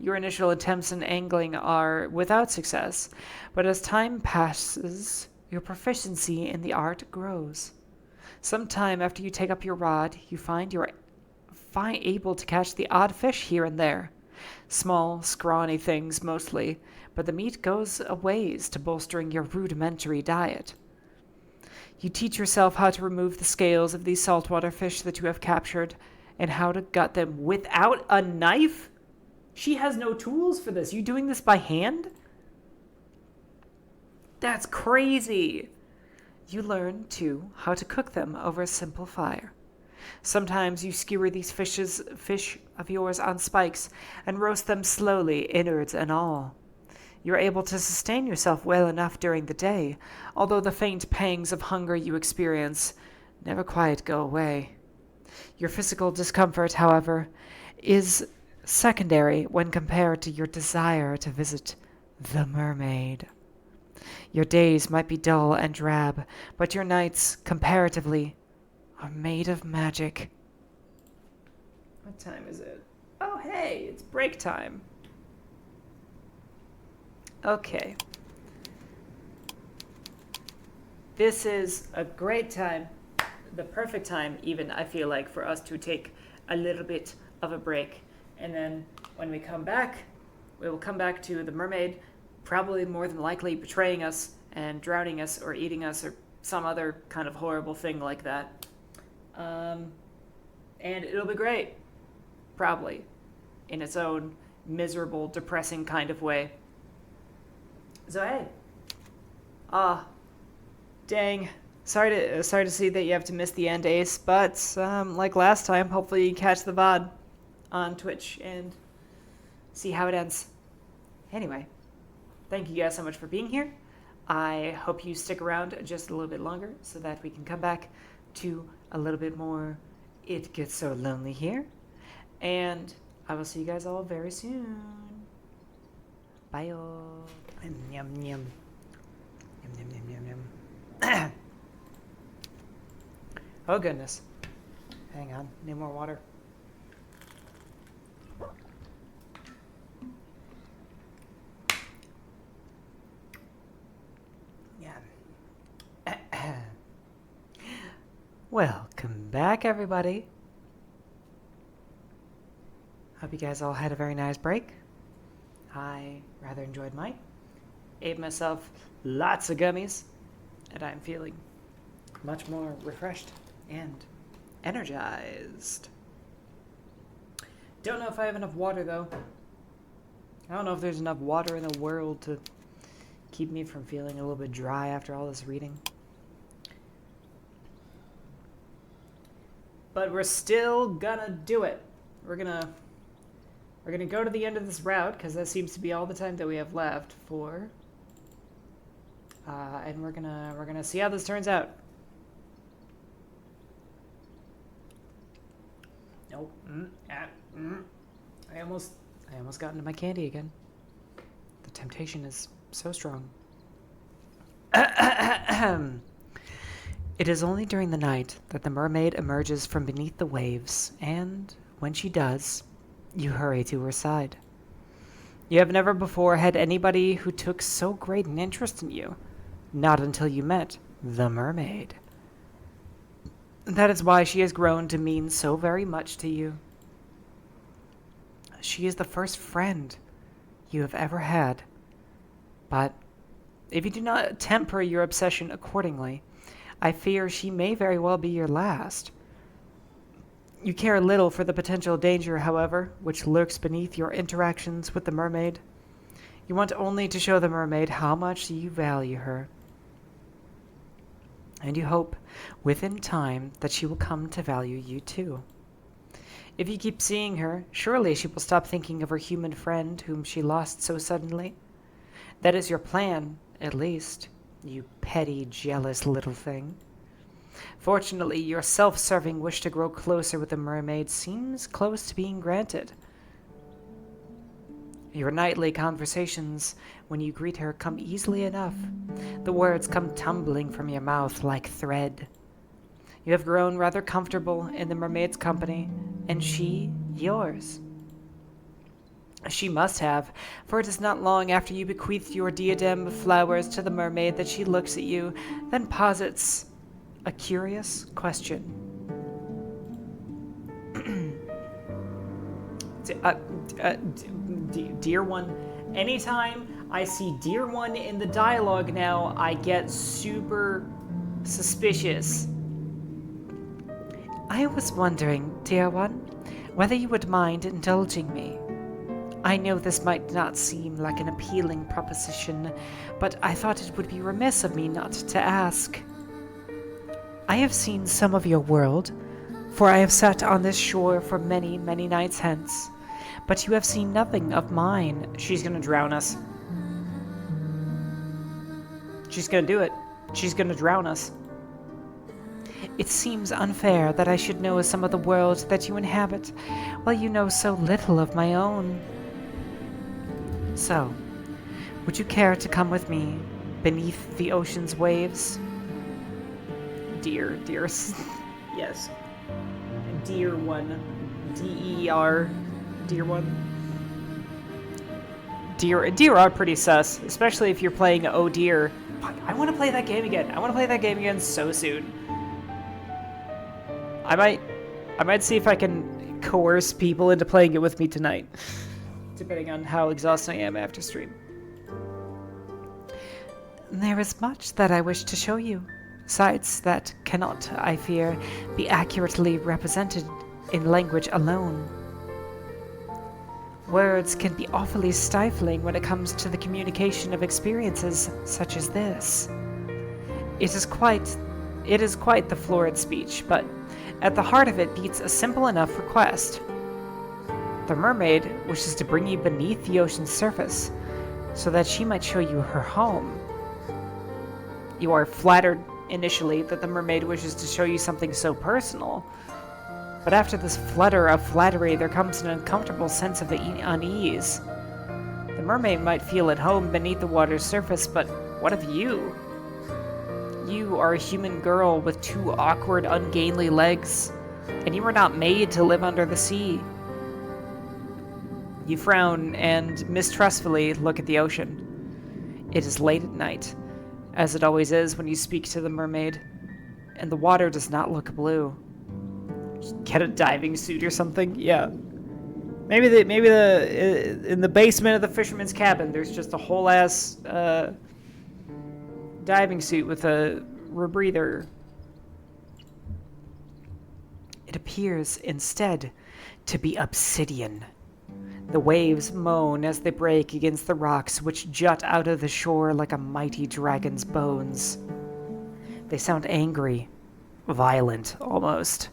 Your initial attempts in angling are without success, but as time passes, your proficiency in the art grows. Some time after you take up your rod, you find you're able to catch the odd fish here and there. Small, scrawny things mostly, but the meat goes a ways to bolstering your rudimentary diet. You teach yourself how to remove the scales of these saltwater fish that you have captured, and how to gut them without a knife? She has no tools for this. You doing this by hand? That's crazy. You learn, too, how to cook them over a simple fire. Sometimes you skewer these fish of yours on spikes and roast them slowly, innards and all. You're able to sustain yourself well enough during the day, although the faint pangs of hunger you experience never quite go away. Your physical discomfort, however, is secondary when compared to your desire to visit the mermaid. Your days might be dull and drab, but your nights, comparatively, are made of magic. What time is it? Oh, hey, it's break time. Okay. This is a great time, the perfect time even, I feel like, for us to take a little bit of a break. And then when we come back, we will come back to the mermaid, probably more than likely betraying us and drowning us or eating us or some other kind of horrible thing like that. And it'll be great, probably, in its own miserable, depressing kind of way. So hey, Dang. Sorry to see that you have to miss the end, Ace, but like last time, hopefully you catch the VOD on Twitch and see how it ends. Anyway, thank you guys so much for being here. I hope you stick around just a little bit longer so that we can come back to a little bit more It Gets So Lonely Here. And I will see you guys all very soon. Bye-o. Yum, yum. Yum, yum, yum, yum, yum. Oh, goodness. Hang on. Need more water. Yeah. Welcome back, everybody. Hope you guys all had a very nice break. I rather enjoyed mine. Ate myself lots of gummies, and I'm feeling much more refreshed and energized. Don't know if I have enough water, though. I don't know if there's enough water in the world to keep me from feeling a little bit dry after all this reading. But we're still gonna do it. We're gonna go to the end of this route, because that seems to be all the time that we have left for. And we're gonna see how this turns out. Nope. I almost got into my candy again. The temptation is so strong. It is only during the night that the mermaid emerges from beneath the waves, and when she does, you hurry to her side. You have never before had anybody who took so great an interest in you, not until you met the mermaid. That is why she has grown to mean so very much to you. She is the first friend you have ever had, but if you do not temper your obsession accordingly, I fear she may very well be your last. You care little for the potential danger, however, which lurks beneath your interactions with the mermaid. You want only to show the mermaid how much you value her. And you hope, within time, that she will come to value you too. If you keep seeing her, surely she will stop thinking of her human friend whom she lost so suddenly. That is your plan, at least, you petty, jealous little thing. Fortunately, your self-serving wish to grow closer with the mermaid seems close to being granted. Your nightly conversations, when you greet her, come easily enough. The words come tumbling from your mouth like thread. You have grown rather comfortable in the mermaid's company, and she yours. She must have, for it is not long after you bequeathed your diadem of flowers to the mermaid that she looks at you, then posits a curious question. Dear One, anytime I see Dear One in the dialogue now, I get super suspicious. I was wondering, Dear One, whether you would mind indulging me. I know this might not seem like an appealing proposition, but I thought it would be remiss of me not to ask. I have seen some of your world, for I have sat on this shore for many, many nights hence, but you have seen nothing of mine. She's gonna drown us. She's gonna do it. She's gonna drown us. It seems unfair that I should know some of the world that you inhabit, while you know so little of my own. So, would you care to come with me beneath the ocean's waves? Dear, yes. Dear One. D-E-R. Dear One. Dear are pretty sus, especially if you're playing Oh Dear. Fuck, I want to play that game again. I want to play that game again so soon. I might see if I can coerce people into playing it with me tonight. Depending on how exhausted I am after stream. There is much that I wish to show you. Sights that cannot, I fear, be accurately represented in language alone. Words can be awfully stifling when it comes to the communication of experiences such as this. It is quite the florid speech, but at the heart of it beats a simple enough request. The mermaid wishes to bring you beneath the ocean's surface, so that she might show you her home. You are flattered initially that the mermaid wishes to show you something so personal, but after this flutter of flattery there comes an uncomfortable sense of unease. The mermaid might feel at home beneath the water's surface, but what of you? You are a human girl with two awkward, ungainly legs, and you were not made to live under the sea. You frown and mistrustfully look at the ocean. It is late at night, as it always is when you speak to the mermaid, and the water does not look blue. Get a diving suit or something? Yeah. Maybe in the basement of the fisherman's cabin, there's just a whole ass diving suit with a rebreather. It appears instead to be obsidian. The waves moan as they break against the rocks which jut out of the shore like a mighty dragon's bones. They sound angry, violent almost.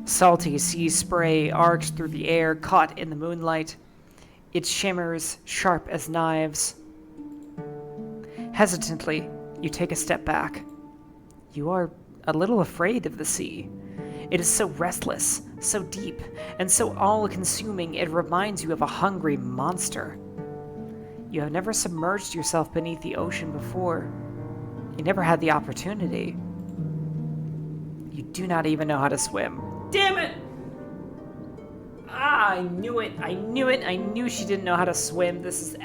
Salty sea spray arcs through the air, caught in the moonlight. It shimmers sharp as knives. Hesitantly, you take a step back. You are a little afraid of the sea. It is so restless, so deep, and so all-consuming it reminds you of a hungry monster. You have never submerged yourself beneath the ocean before. You never had the opportunity. You do not even know how to swim. Damn it! I knew it. I knew she didn't know how to swim. This is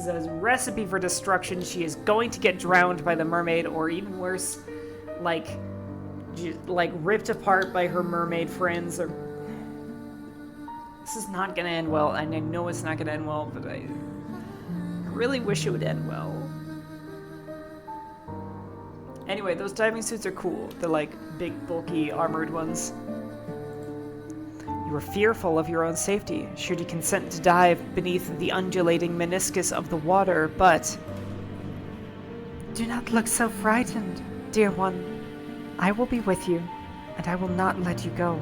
a recipe for destruction. She is going to get drowned by the mermaid, or even worse, like ripped apart by her mermaid friends. Or this is not gonna end well, and I know it's not gonna end well, but I really wish it would end well. Anyway, those diving suits are cool. They're like big, bulky, armored ones. You are fearful of your own safety should you consent to dive beneath the undulating meniscus of the water, but... Do not look so frightened, dear one. I will be with you, and I will not let you go.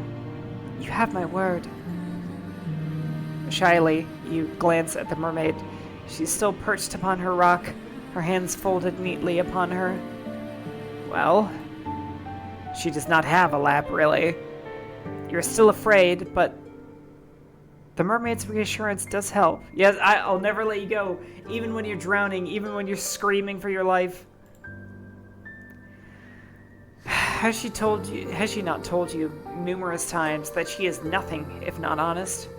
You have my word. Shyly, you glance at the mermaid. She's still perched upon her rock, her hands folded neatly upon her. Well, she does not have a lap, really. You're still afraid, but the mermaid's reassurance does help. Yes, I'll never let you go, even when you're drowning, even when you're screaming for your life. Has she not told you numerous times that she is nothing if not honest?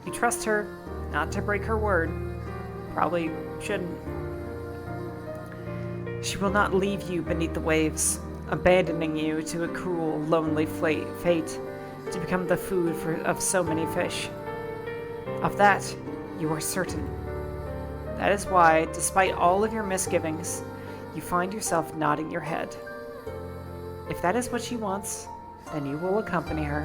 You trust her not to break her word. Probably shouldn't. She will not leave you beneath the waves, abandoning you to a cruel, lonely fate to become the food of so many fish. Of that, you are certain. That is why, despite all of your misgivings, you find yourself nodding your head. If that is what she wants, then you will accompany her.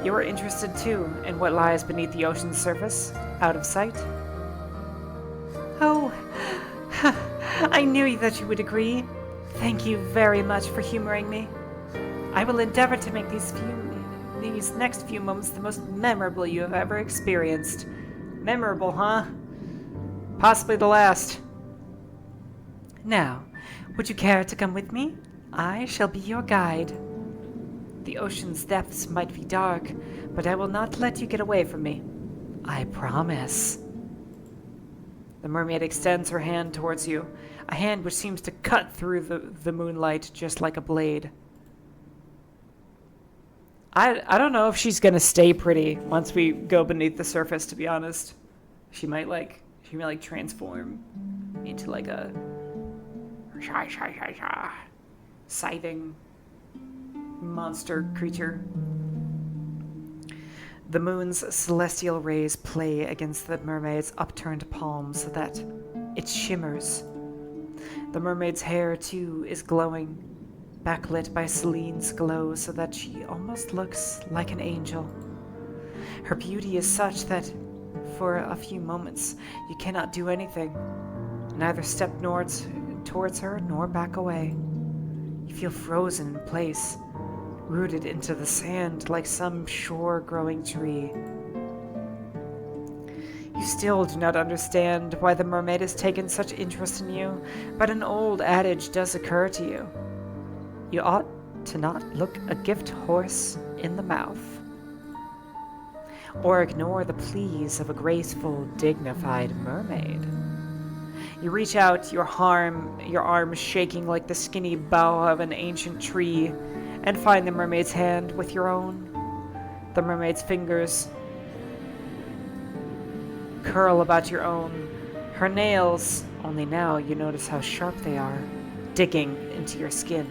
You are interested, too, in what lies beneath the ocean's surface, out of sight? Oh, I knew that you would agree. Thank you very much for humoring me. I will endeavor to make these next few moments the most memorable you have ever experienced. Memorable, huh? Possibly the last. Now, would you care to come with me? I shall be your guide. The ocean's depths might be dark, but I will not let you get away from me. I promise. The mermaid extends her hand towards you, a hand which seems to cut through the moonlight just like a blade. I don't know if she's gonna stay pretty once we go beneath the surface, to be honest. She might transform into like a scything monster creature. The moon's celestial rays play against the mermaid's upturned palms so that it shimmers. The mermaid's hair, too, is glowing, backlit by Celine's glow so that she almost looks like an angel. Her beauty is such that, for a few moments, you cannot do anything. neither step towards her nor back away. You feel frozen in place, rooted into the sand like some shore-growing tree. You still do not understand why the mermaid has taken such interest in you, but an old adage does occur to you. You ought to not look a gift horse in the mouth, or ignore the pleas of a graceful, dignified mermaid. You reach out, your arm shaking like the skinny bough of an ancient tree, and find the mermaid's hand with your own. The mermaid's fingers curl about your own. Her nails, only now you notice how sharp they are, digging into your skin.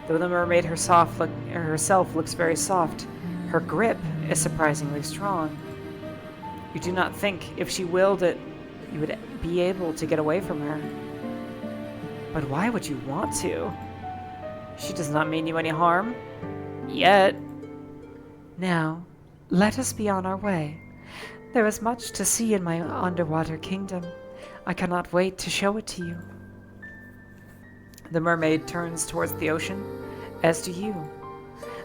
Though the mermaid herself looks very soft, her grip is surprisingly strong. You do not think if she willed it, you would be able to get away from her. But why would you want to? She does not mean you any harm. Yet. Now, let us be on our way. There is much to see in my underwater kingdom. I cannot wait to show it to you. The mermaid turns towards the ocean, as do you.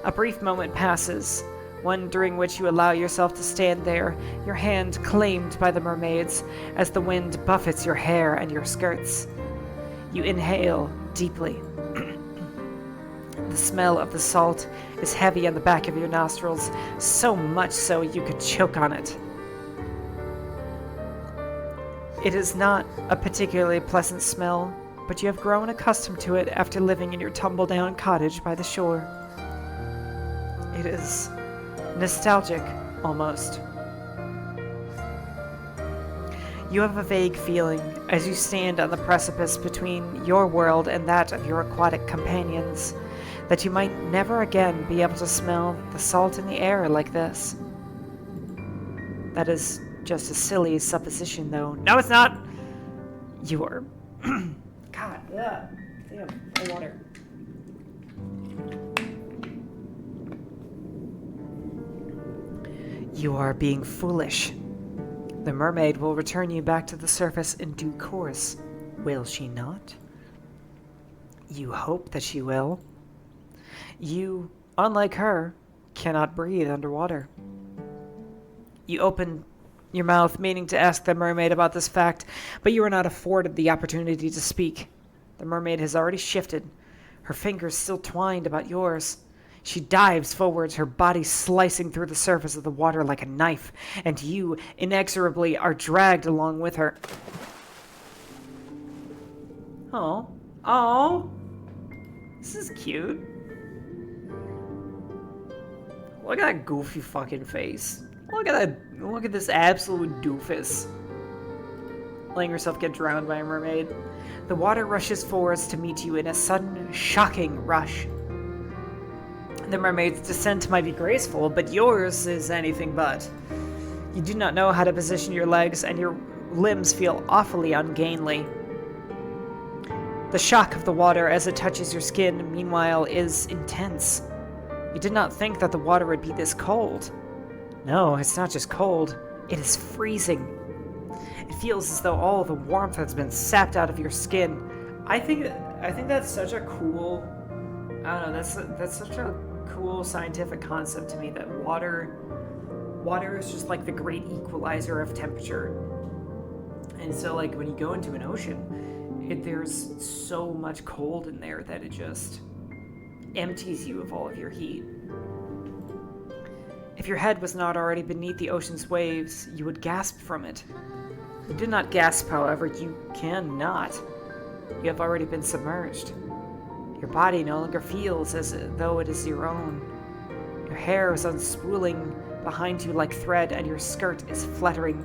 A brief moment passes, one during which you allow yourself to stand there, your hand claimed by the mermaids as the wind buffets your hair and your skirts. You inhale deeply. The smell of the salt is heavy on the back of your nostrils, so much so you could choke on it. It is not a particularly pleasant smell, but you have grown accustomed to it after living in your tumble-down cottage by the shore. It is nostalgic, almost. You have a vague feeling as you stand on the precipice between your world and that of your aquatic companions, that you might never again be able to smell the salt in the air like this. That is just a silly supposition, though. No, it's not! You are... God, yeah. Damn, water. You are being foolish. The mermaid will return you back to the surface in due course, will she not? You hope that she will. You, unlike her, cannot breathe underwater. You open your mouth, meaning to ask the mermaid about this fact, but you are not afforded the opportunity to speak. The mermaid has already shifted, her fingers still twined about yours. She dives forwards, her body slicing through the surface of the water like a knife, and you, inexorably, are dragged along with her. Oh, this is cute. Look at that goofy fucking face. Look at this absolute doofus. Letting herself get drowned by a mermaid. The water rushes forwards to meet you in a sudden, shocking rush. The mermaid's descent might be graceful, but yours is anything but. You do not know how to position your legs, and your limbs feel awfully ungainly. The shock of the water as it touches your skin, meanwhile, is intense. You did not think that the water would be this cold. No, it's not just cold, it is freezing. It feels as though all the warmth has been sapped out of your skin. I think that's such a cool, I don't know, that's such a cool scientific concept to me, that water is just like the great equalizer of temperature. And so like when you go into an ocean, there's so much cold in there that it just empties you of all of your heat. If your head was not already beneath the ocean's waves, you would gasp from it. You do not gasp, however, you cannot. You have already been submerged. Your body no longer feels as though it is your own. Your hair is unspooling behind you like thread, and your skirt is fluttering.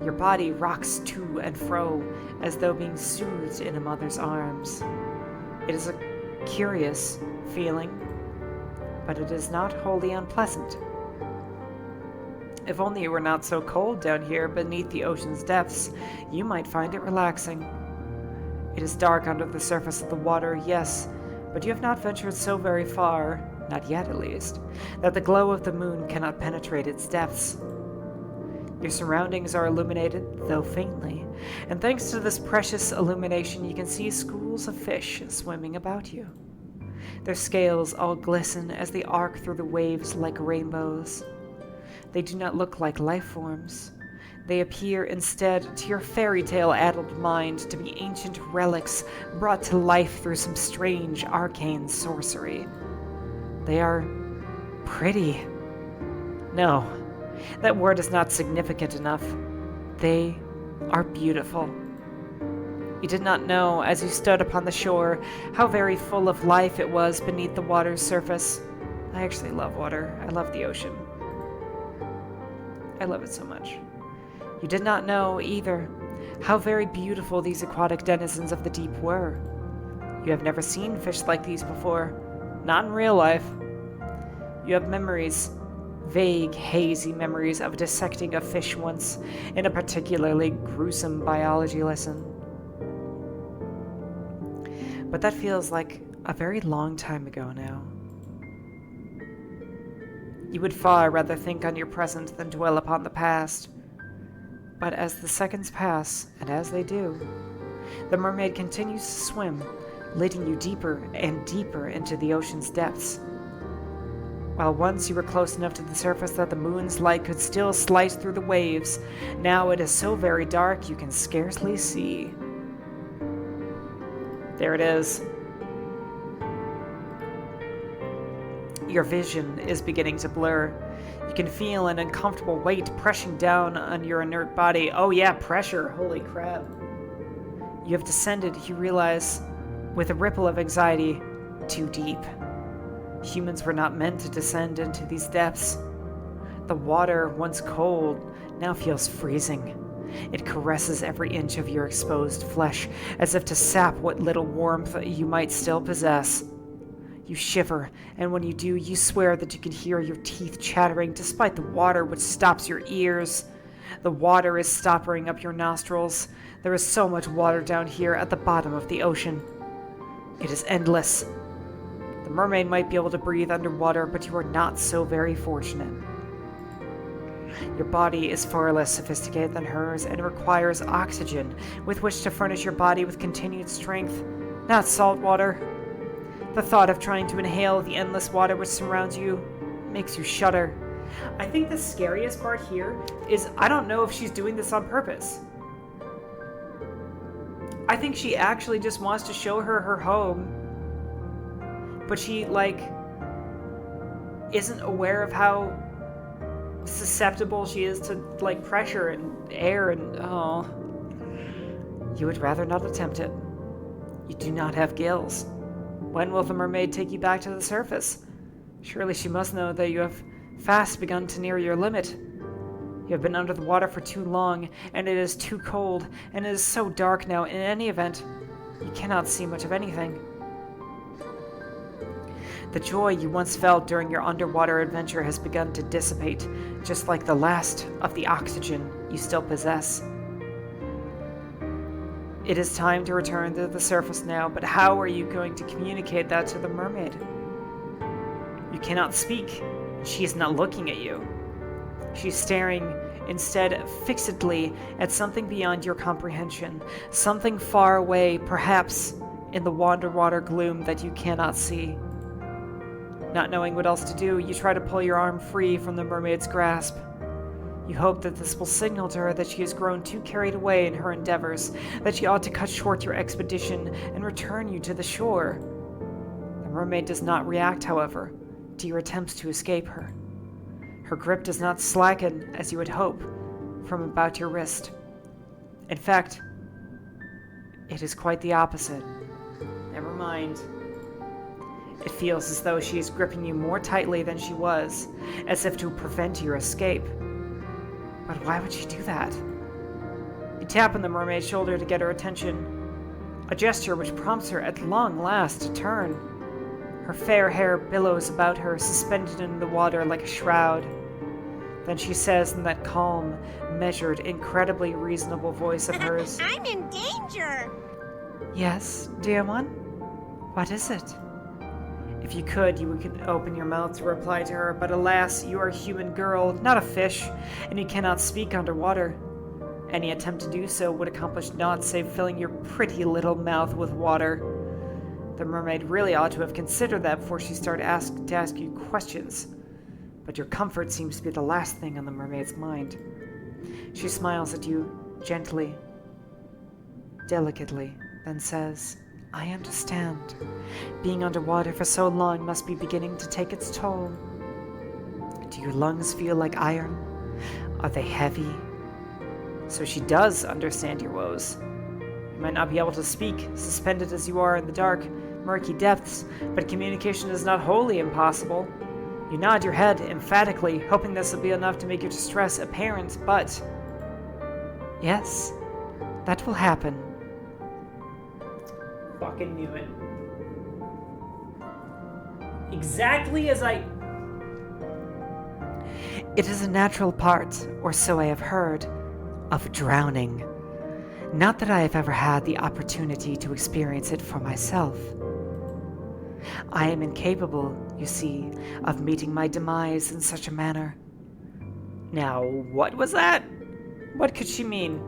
Your body rocks to and fro, as though being soothed in a mother's arms. It is a curious feeling, but it is not wholly unpleasant. If only it were not so cold down here beneath the ocean's depths, you might find it relaxing. It is dark under the surface of the water, yes, but you have not ventured so very far, not yet at least, that the glow of the moon cannot penetrate its depths. Your surroundings are illuminated, though faintly, and thanks to this precious illumination, you can see schools of fish swimming about you. Their scales all glisten as they arc through the waves like rainbows. They do not look like life forms. They appear instead to your fairy tale-addled mind to be ancient relics brought to life through some strange arcane sorcery. They are pretty. No, that word is not significant enough. They are beautiful. You did not know, as you stood upon the shore, how very full of life it was beneath the water's surface. I actually love water. I love the ocean. I love it so much. You did not know, either, how very beautiful these aquatic denizens of the deep were. You have never seen fish like these before, not in real life. You have memories, vague, hazy memories of dissecting a fish once in a particularly gruesome biology lesson. But that feels like a very long time ago now. You would far rather think on your present than dwell upon the past. But as the seconds pass, and as they do, the mermaid continues to swim, leading you deeper and deeper into the ocean's depths. While once you were close enough to the surface that the moon's light could still slice through the waves, now it is so very dark you can scarcely see. There it is. Your vision is beginning to blur. You can feel an uncomfortable weight pressing down on your inert body. Oh yeah, pressure, holy crap. You have descended, you realize, with a ripple of anxiety, too deep. Humans were not meant to descend into these depths. The water, once cold, now feels freezing. It caresses every inch of your exposed flesh, as if to sap what little warmth you might still possess. You shiver, and when you do, you swear that you can hear your teeth chattering despite the water which stops your ears. The water is stopping up your nostrils. There is so much water down here at the bottom of the ocean. It is endless. The mermaid might be able to breathe underwater, but you are not so very fortunate. Your body is far less sophisticated than hers and requires oxygen with which to furnish your body with continued strength, not salt water. The thought of trying to inhale the endless water which surrounds you makes you shudder. I think the scariest part here is I don't know if she's doing this on purpose. I think she actually just wants to show her home, but she, isn't aware of how susceptible she is to, pressure and air and, oh. You would rather not attempt it. You do not have gills. When will the mermaid take you back to the surface? Surely she must know that you have fast begun to near your limit. You have been under the water for too long, and it is too cold, and it is so dark now. In any event, you cannot see much of anything. The joy you once felt during your underwater adventure has begun to dissipate, just like the last of the oxygen you still possess. It is time to return to the surface now, but how are you going to communicate that to the mermaid? You cannot speak. She is not looking at you. She's staring instead fixedly at something beyond your comprehension, something far away, perhaps in the underwater gloom that you cannot see. Not knowing what else to do, you try to pull your arm free from the mermaid's grasp. You hope that this will signal to her that she has grown too carried away in her endeavors, that she ought to cut short your expedition and return you to the shore. The mermaid does not react, however, to your attempts to escape her. Her grip does not slacken, as you would hope, from about your wrist. In fact, it is quite the opposite. Never mind. It feels as though she is gripping you more tightly than she was, as if to prevent your escape. But why would she do that? You tap on the mermaid's shoulder to get her attention, a gesture which prompts her at long last to turn. Her fair hair billows about her, suspended in the water like a shroud. Then she says in that calm, measured, incredibly reasonable voice of hers, I'm in danger! Yes, dear one? What is it? If you could, you could open your mouth to reply to her, but alas, you are a human girl, not a fish, and you cannot speak underwater. Any attempt to do so would accomplish naught save filling your pretty little mouth with water. The mermaid really ought to have considered that before she started to ask you questions. But your comfort seems to be the last thing on the mermaid's mind. She smiles at you gently, delicately, then says, I understand. Being underwater for so long must be beginning to take its toll. Do your lungs feel like iron? Are they heavy? So she does understand your woes. You might not be able to speak, suspended as you are in the dark, murky depths, but communication is not wholly impossible. You nod your head emphatically, hoping this will be enough to make your distress apparent, but... Yes, that will happen. Fucking knew it. Exactly as I... It is a natural part, or so I have heard, of drowning. Not that I have ever had the opportunity to experience it for myself. I am incapable, you see, of meeting my demise in such a manner. Now, what was that? What could she mean?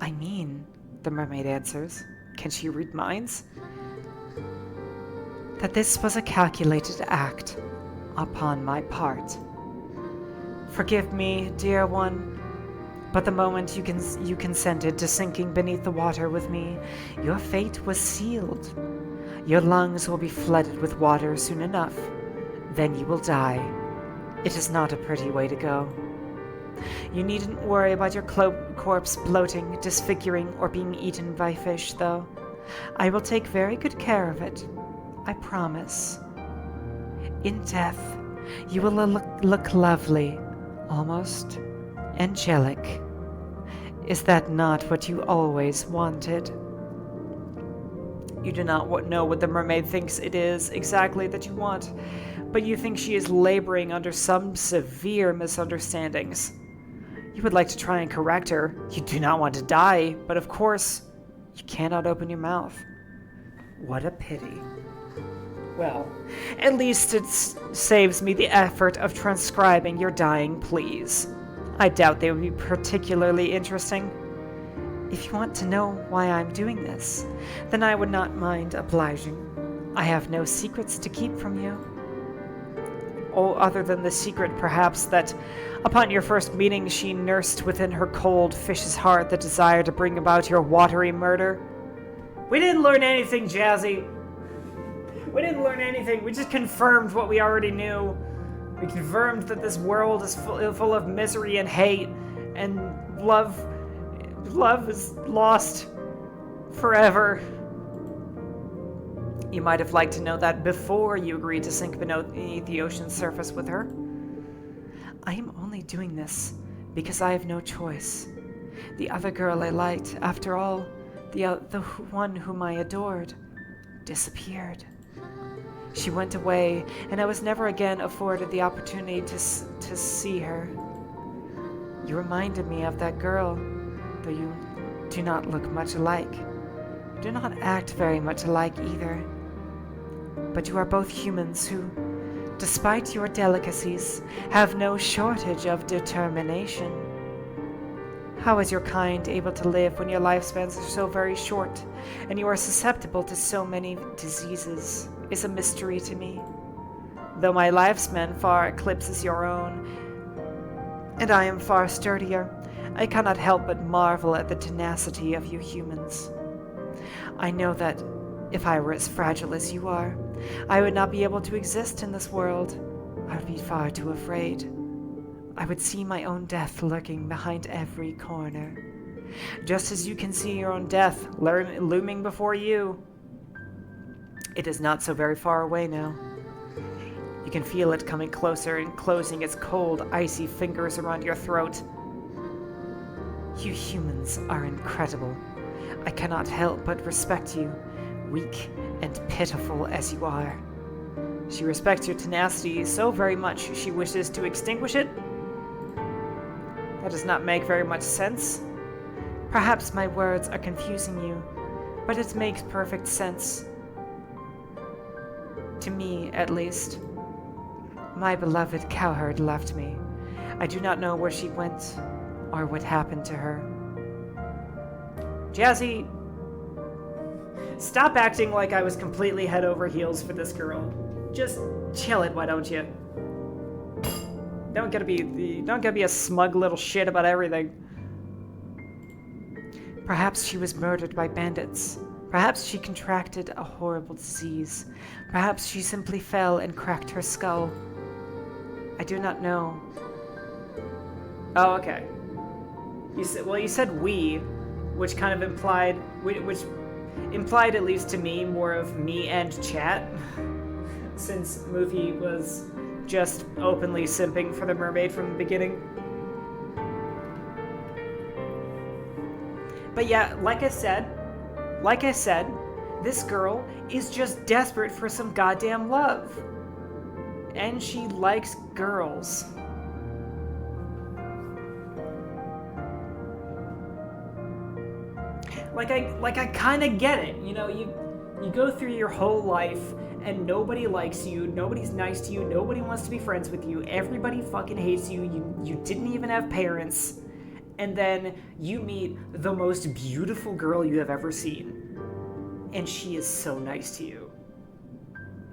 I mean, the mermaid answers, can she read minds? That this was a calculated act upon my part. Forgive me, dear one, but the moment you consented to sinking beneath the water with me, your fate was sealed. Your lungs will be flooded with water soon enough. Then you will die. It is not a pretty way to go. You needn't worry about your corpse bloating, disfiguring, or being eaten by fish, though. I will take very good care of it. I promise. In death, you will look lovely, almost angelic. Is that not what you always wanted? You do not know what the mermaid thinks it is exactly that you want, but you think she is laboring under some severe misunderstandings. You would like to try and correct her. You do not want to die, but of course, you cannot open your mouth. What a pity. Well, at least it saves me the effort of transcribing your dying pleas. I doubt they would be particularly interesting. If you want to know why I'm doing this, then I would not mind obliging. I have no secrets to keep from you. Oh, other than the secret, perhaps, that upon your first meeting she nursed within her cold fish's heart the desire to bring about your watery murder. We didn't learn anything, Jazzy. We didn't learn anything. We just confirmed what we already knew. We confirmed that this world is full of misery and hate, and love is lost forever. You might have liked to know that before you agreed to sink beneath the ocean's surface with her. I am only doing this because I have no choice. The other girl I liked, after all, the one whom I adored, disappeared. She went away, and I was never again afforded the opportunity to see her. You reminded me of that girl, though you do not look much alike. You do not act very much alike either. But you are both humans who, despite your delicacies, have no shortage of determination. How is your kind able to live when your lifespans are so very short, and you are susceptible to so many diseases, is a mystery to me. Though my lifespan far eclipses your own, and I am far sturdier, I cannot help but marvel at the tenacity of you humans. I know that if I were as fragile as you are, I would not be able to exist in this world. I would be far too afraid. I would see my own death lurking behind every corner. Just as you can see your own death looming before you. It is not so very far away now. You can feel it coming closer and closing its cold, icy fingers around your throat. You humans are incredible. I cannot help but respect you, weak and pitiful as you are. She respects your tenacity so very much she wishes to extinguish it? That does not make very much sense. Perhaps my words are confusing you, but it makes perfect sense. To me, at least. My beloved cowherd left me. I do not know where she went or what happened to her. Jazzy, stop acting like I was completely head over heels for this girl. Just chill it, why don't you? Don't gotta be a smug little shit about everything. Perhaps she was murdered by bandits. Perhaps she contracted a horrible disease. Perhaps she simply fell and cracked her skull. I do not know. Oh, okay. You said we, which kind of implied, which implied, at least to me, more of me and chat, since Mufi was just openly simping for the mermaid from the beginning. But yeah, like I said, this girl is just desperate for some goddamn love. And she likes girls. Like I kind of get it. You know, you go through your whole life and nobody likes you, nobody's nice to you, nobody wants to be friends with you, everybody fucking hates you, you didn't even have parents, and then you meet the most beautiful girl you have ever seen, and she is so nice to you.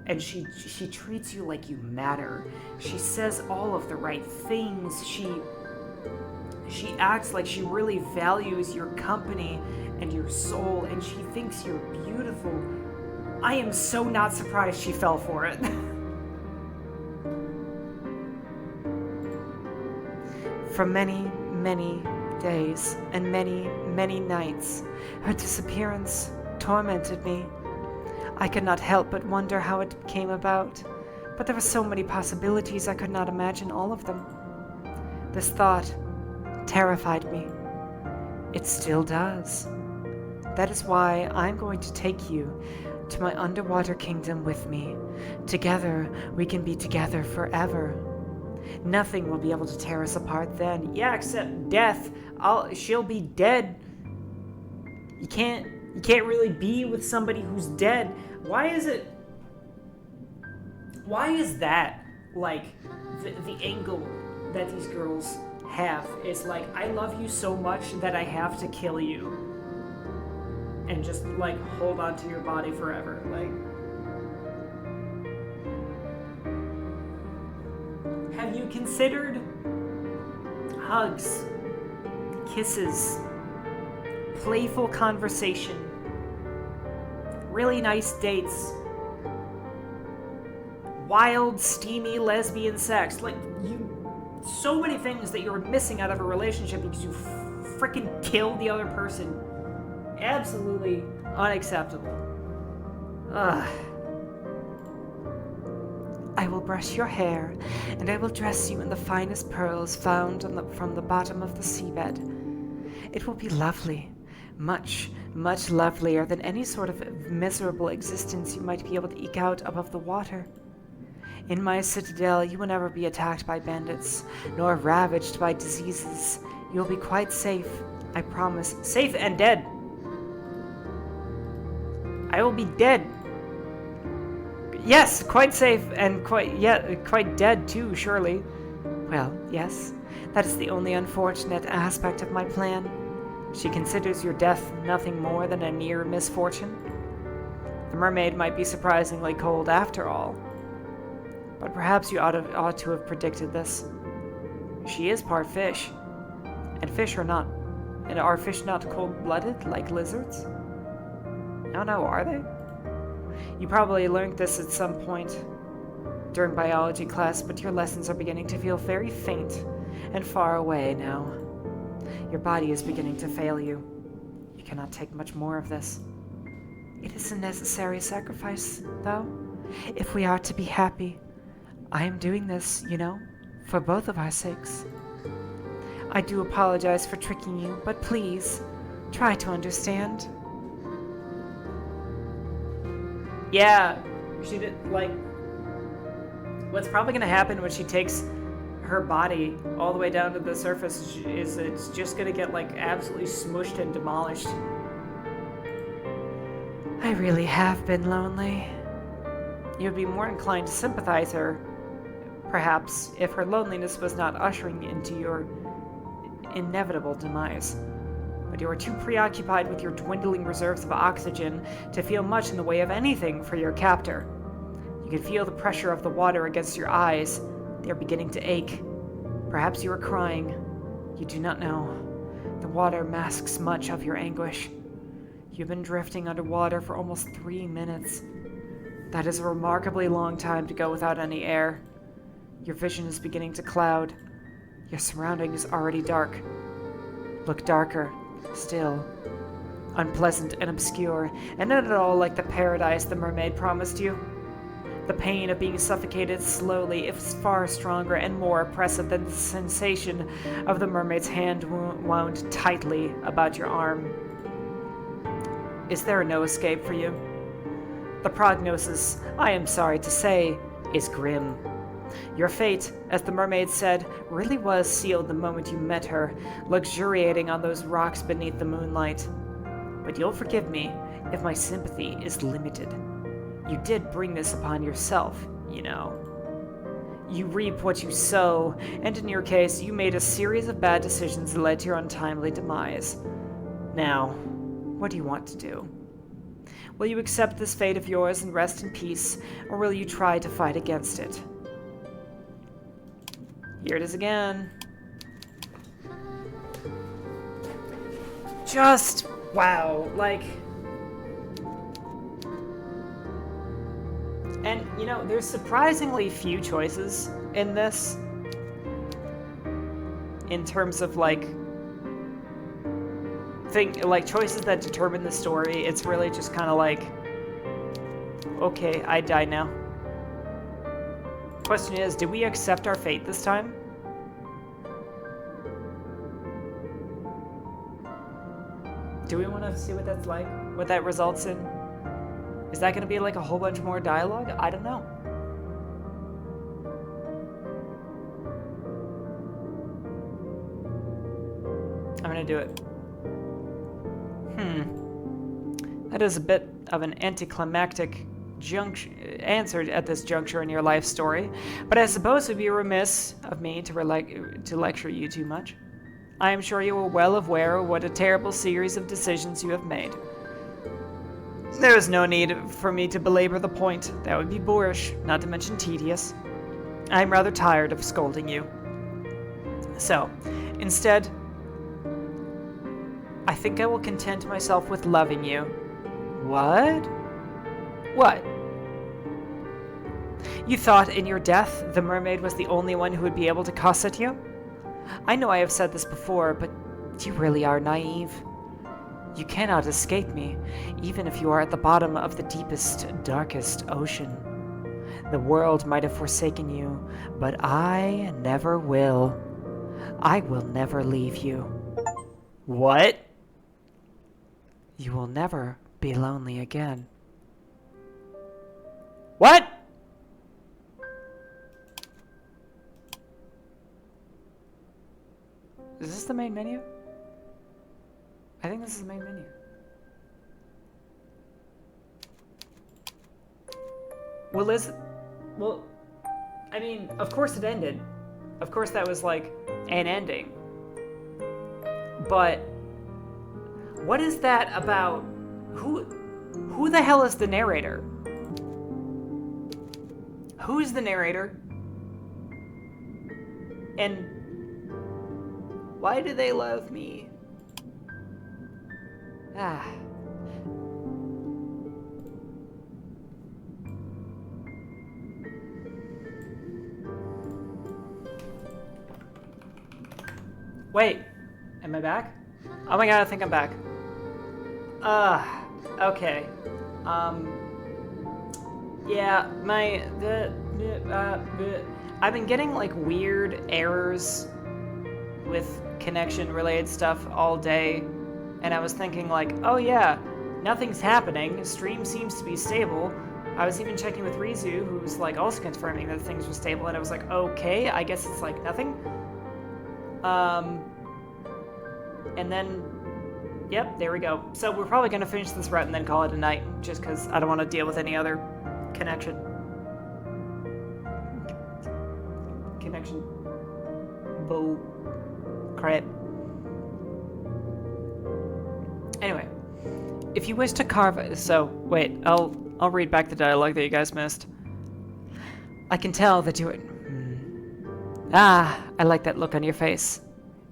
And she treats you like you matter. She says all of the right things. She acts like she really values your company and your soul, and she thinks you're beautiful. I am so not surprised she fell for it. For many, many days and many, many nights, her disappearance tormented me. I could not help but wonder how it came about, but there were so many possibilities I could not imagine all of them. This thought terrified me. It still does. That is why I'm going to take you to my underwater kingdom with me. Together, we can be together forever. Nothing will be able to tear us apart then. Yeah, except death. She'll be dead. You can't really be with somebody who's dead. Why is that like the angle that these girls have? Is like, I love you so much that I have to kill you and just like hold on to your body forever. Like, have you considered hugs, kisses, playful conversation, really nice dates, wild, steamy lesbian sex? Like, so many things that you're missing out of a relationship because you freaking killed the other person. Absolutely unacceptable. Ugh. I will brush your hair, and I will dress you in the finest pearls found from the bottom of the seabed. It will be lovely. Much, much lovelier than any sort of miserable existence you might be able to eke out above the water. In my citadel, you will never be attacked by bandits, nor ravaged by diseases. You will be quite safe, I promise. Safe and dead. I will be dead. Yes, quite safe and quite dead too, surely. Well, yes, that is the only unfortunate aspect of my plan. She considers your death nothing more than a near misfortune. The mermaid might be surprisingly cold after all. But perhaps you ought to have predicted this. She is part fish. And are fish not cold-blooded like lizards? No, are they? You probably learned this at some point during biology class, but your lessons are beginning to feel very faint and far away now. Your body is beginning to fail you. You cannot take much more of this. It is a necessary sacrifice, though, if we are to be happy. I am doing this, for both of our sakes. I do apologize for tricking you, but please, try to understand. Yeah, she did, what's probably gonna happen when she takes her body all the way down to the surface is it's just gonna get, absolutely smushed and demolished. I really have been lonely. You'd be more inclined to sympathize her, perhaps, if her loneliness was not ushering into your inevitable demise. But you are too preoccupied with your dwindling reserves of oxygen to feel much in the way of anything for your captor. You can feel the pressure of the water against your eyes. They are beginning to ache. Perhaps you are crying. You do not know. The water masks much of your anguish. You've been drifting underwater for almost 3 minutes. That is a remarkably long time to go without any air. Your vision is beginning to cloud. Your surroundings are already dark. Look darker, still. Unpleasant and obscure, and not at all like the paradise the mermaid promised you. The pain of being suffocated slowly is far stronger and more oppressive than the sensation of the mermaid's hand wound tightly about your arm. Is there no escape for you? The prognosis, I am sorry to say, is grim. Your fate, as the mermaid said, really was sealed the moment you met her, luxuriating on those rocks beneath the moonlight. But you'll forgive me if my sympathy is limited. You did bring this upon yourself, you know. You reap what you sow, and in your case, you made a series of bad decisions that led to your untimely demise. Now, what do you want to do? Will you accept this fate of yours and rest in peace, or will you try to fight against it? Here it is again. Just, wow, like... And, you know, there's surprisingly few choices in this. In terms of, like... choices that determine the story. It's really just kind of like... Okay, I die now. Question is, did we accept our fate this time? Do we want to see what that's like? What that results in? Is that going to be like a whole bunch more dialogue? I don't know. I'm going to do it. That is a bit of an anticlimactic answer at this juncture in your life story, but I suppose it would be remiss of me to lecture you too much. I am sure you are well aware of what a terrible series of decisions you have made. There is no need for me to belabor the point. That would be boorish, not to mention tedious. I am rather tired of scolding you. So, instead, I think I will content myself with loving you. What? What? You thought in your death the mermaid was the only one who would be able to cuss at you? I know I have said this before, but you really are naive. You cannot escape me, even if you are at the bottom of the deepest, darkest ocean. The world might have forsaken you, but I never will. I will never leave you. What? You will never be lonely again. What? Is this the main menu? I think this is the main menu. Well, I mean, of course it ended. Of course that was like an ending. But what is that about? Who the hell is the narrator? Who is the narrator? And why do they love me? Wait, am I back? Oh my god, I think I'm back. Okay. Yeah, I've been getting like weird errors with connection related stuff all day, and I was thinking like, oh yeah, nothing's happening, stream seems to be stable. I was even checking with Rizu, who's like also confirming that things were stable, and I was like, okay, I guess it's like nothing. And then, yep, there we go. So we're probably gonna finish this route and then call it a night, just because I don't want to deal with any other connection. connection. Bull crap. Anyway, if you wish to carve... So, wait, I'll read back the dialogue that you guys missed. I can tell that you... Ah, I like that look on your face.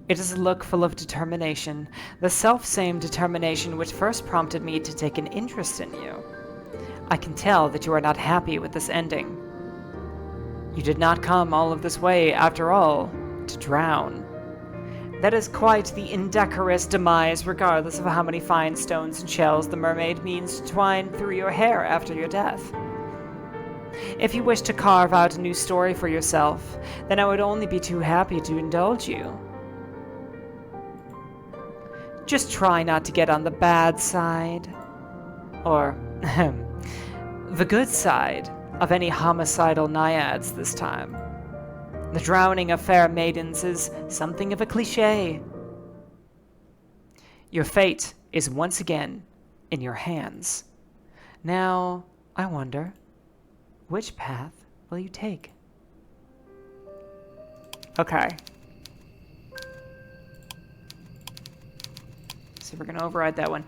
It is a look full of determination, the self-same determination which first prompted me to take an interest in you. I can tell that you are not happy with this ending. You did not come all of this way, after all, to drown. That is quite the indecorous demise, regardless of how many fine stones and shells the mermaid means to twine through your hair after your death. If you wish to carve out a new story for yourself, then I would only be too happy to indulge you. Just try not to get on the bad side, or the good side, of any homicidal naiads this time. The drowning of fair maidens is something of a cliché. Your fate is once again in your hands. Now, I wonder, which path will you take? Okay. So we're going to override that one.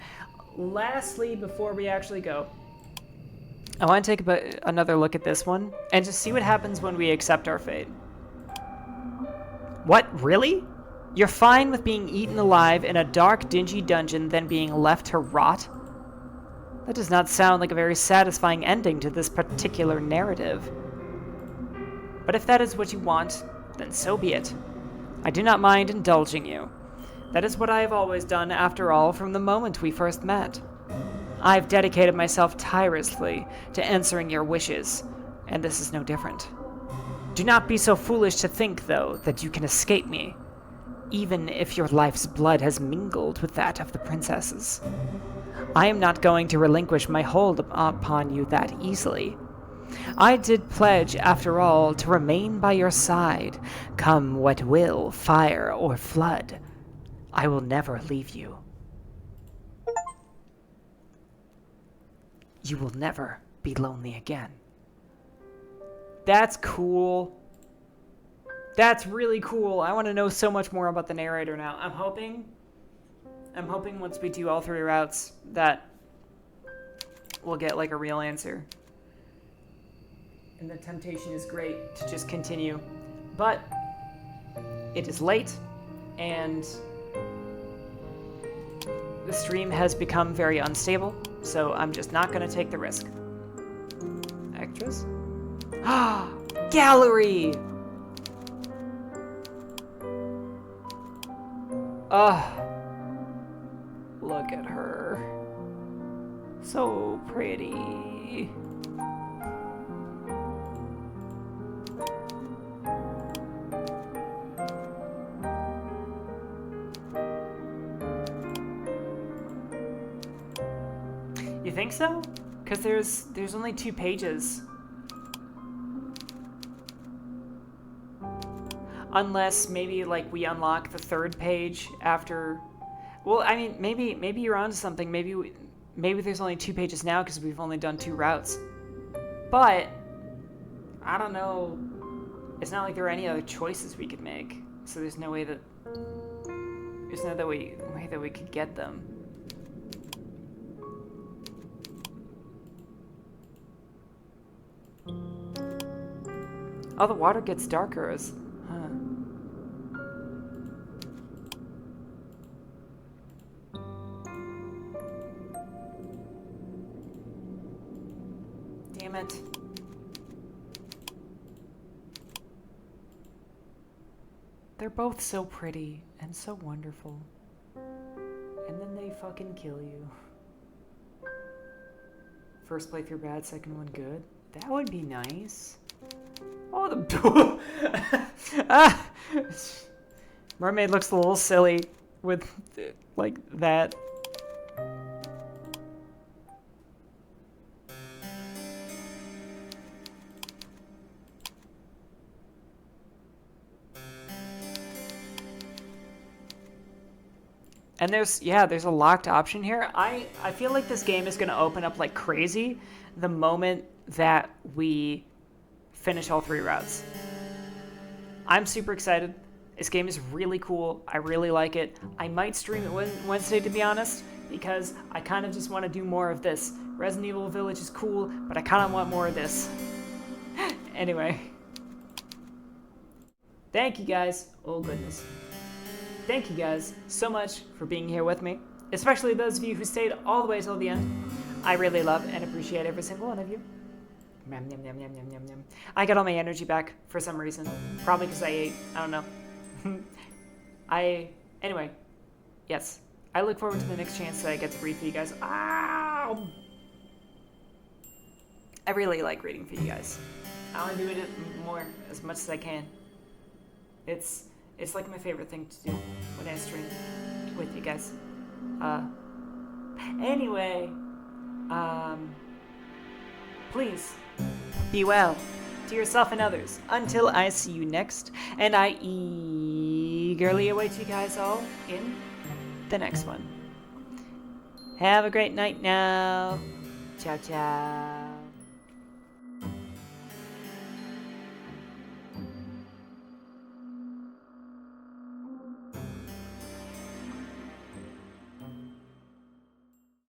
Lastly, before we actually go, I want to take another look at this one and just see what happens when we accept our fate. What? Really? You're fine with being eaten alive in a dark, dingy dungeon, then being left to rot? That does not sound like a very satisfying ending to this particular narrative. But if that is what you want, then so be it. I do not mind indulging you. That is what I have always done, after all, from the moment we first met. I've dedicated myself tirelessly to answering your wishes, and this is no different. Do not be so foolish to think, though, that you can escape me, even if your life's blood has mingled with that of the princess's. I am not going to relinquish my hold upon you that easily. I did pledge, after all, to remain by your side, come what will, fire or flood. I will never leave you. You will never be lonely again. That's cool. That's really cool. I want to know so much more about the narrator now. I'm hoping once we do all three routes that we'll get like a real answer. And the temptation is great to just continue. But it is late and the stream has become very unstable, so I'm just not going to take the risk. Actress? Ah, gallery! Look at her. So pretty. You think so? Because there's only 2 pages. Unless maybe like we unlock the 3rd page after. Well, I mean, maybe you're onto something. Maybe there's only 2 pages now because we've only done 2 routes. But I don't know. It's not like there are any other choices we could make. So there's no way that way that we could get them. Oh, the water gets darker as... Huh. Damn it. They're both so pretty and so wonderful. And then they fucking kill you. First playthrough bad, second one good. That would be nice. Oh, the... ah! Mermaid looks a little silly with, like, that. And there's a locked option here. I feel like this game is going to open up like crazy the moment that we finish all 3 routes. I'm super excited. This game is really cool. I really like it. I might stream it Wednesday, to be honest, because I kind of just want to do more of this. Resident Evil Village is cool, but I kind of want more of this. Anyway. Thank you guys. Oh, goodness. Thank you guys so much for being here with me, especially those of you who stayed all the way till the end. I really love and appreciate every single one of you. Yum, yum, yum, yum, yum, yum, yum. I got all my energy back for some reason. Probably because I ate. I don't know. Anyway, yes. I look forward to the next chance that I get to read for you guys. Ow! I really like reading for you guys. I want to do it more, as much as I can. It's like my favorite thing to do when I stream with you guys. Anyway, please be well to yourself and others until I see you next, and I eagerly await you guys all in the next one. Have a great night now. Ciao, ciao.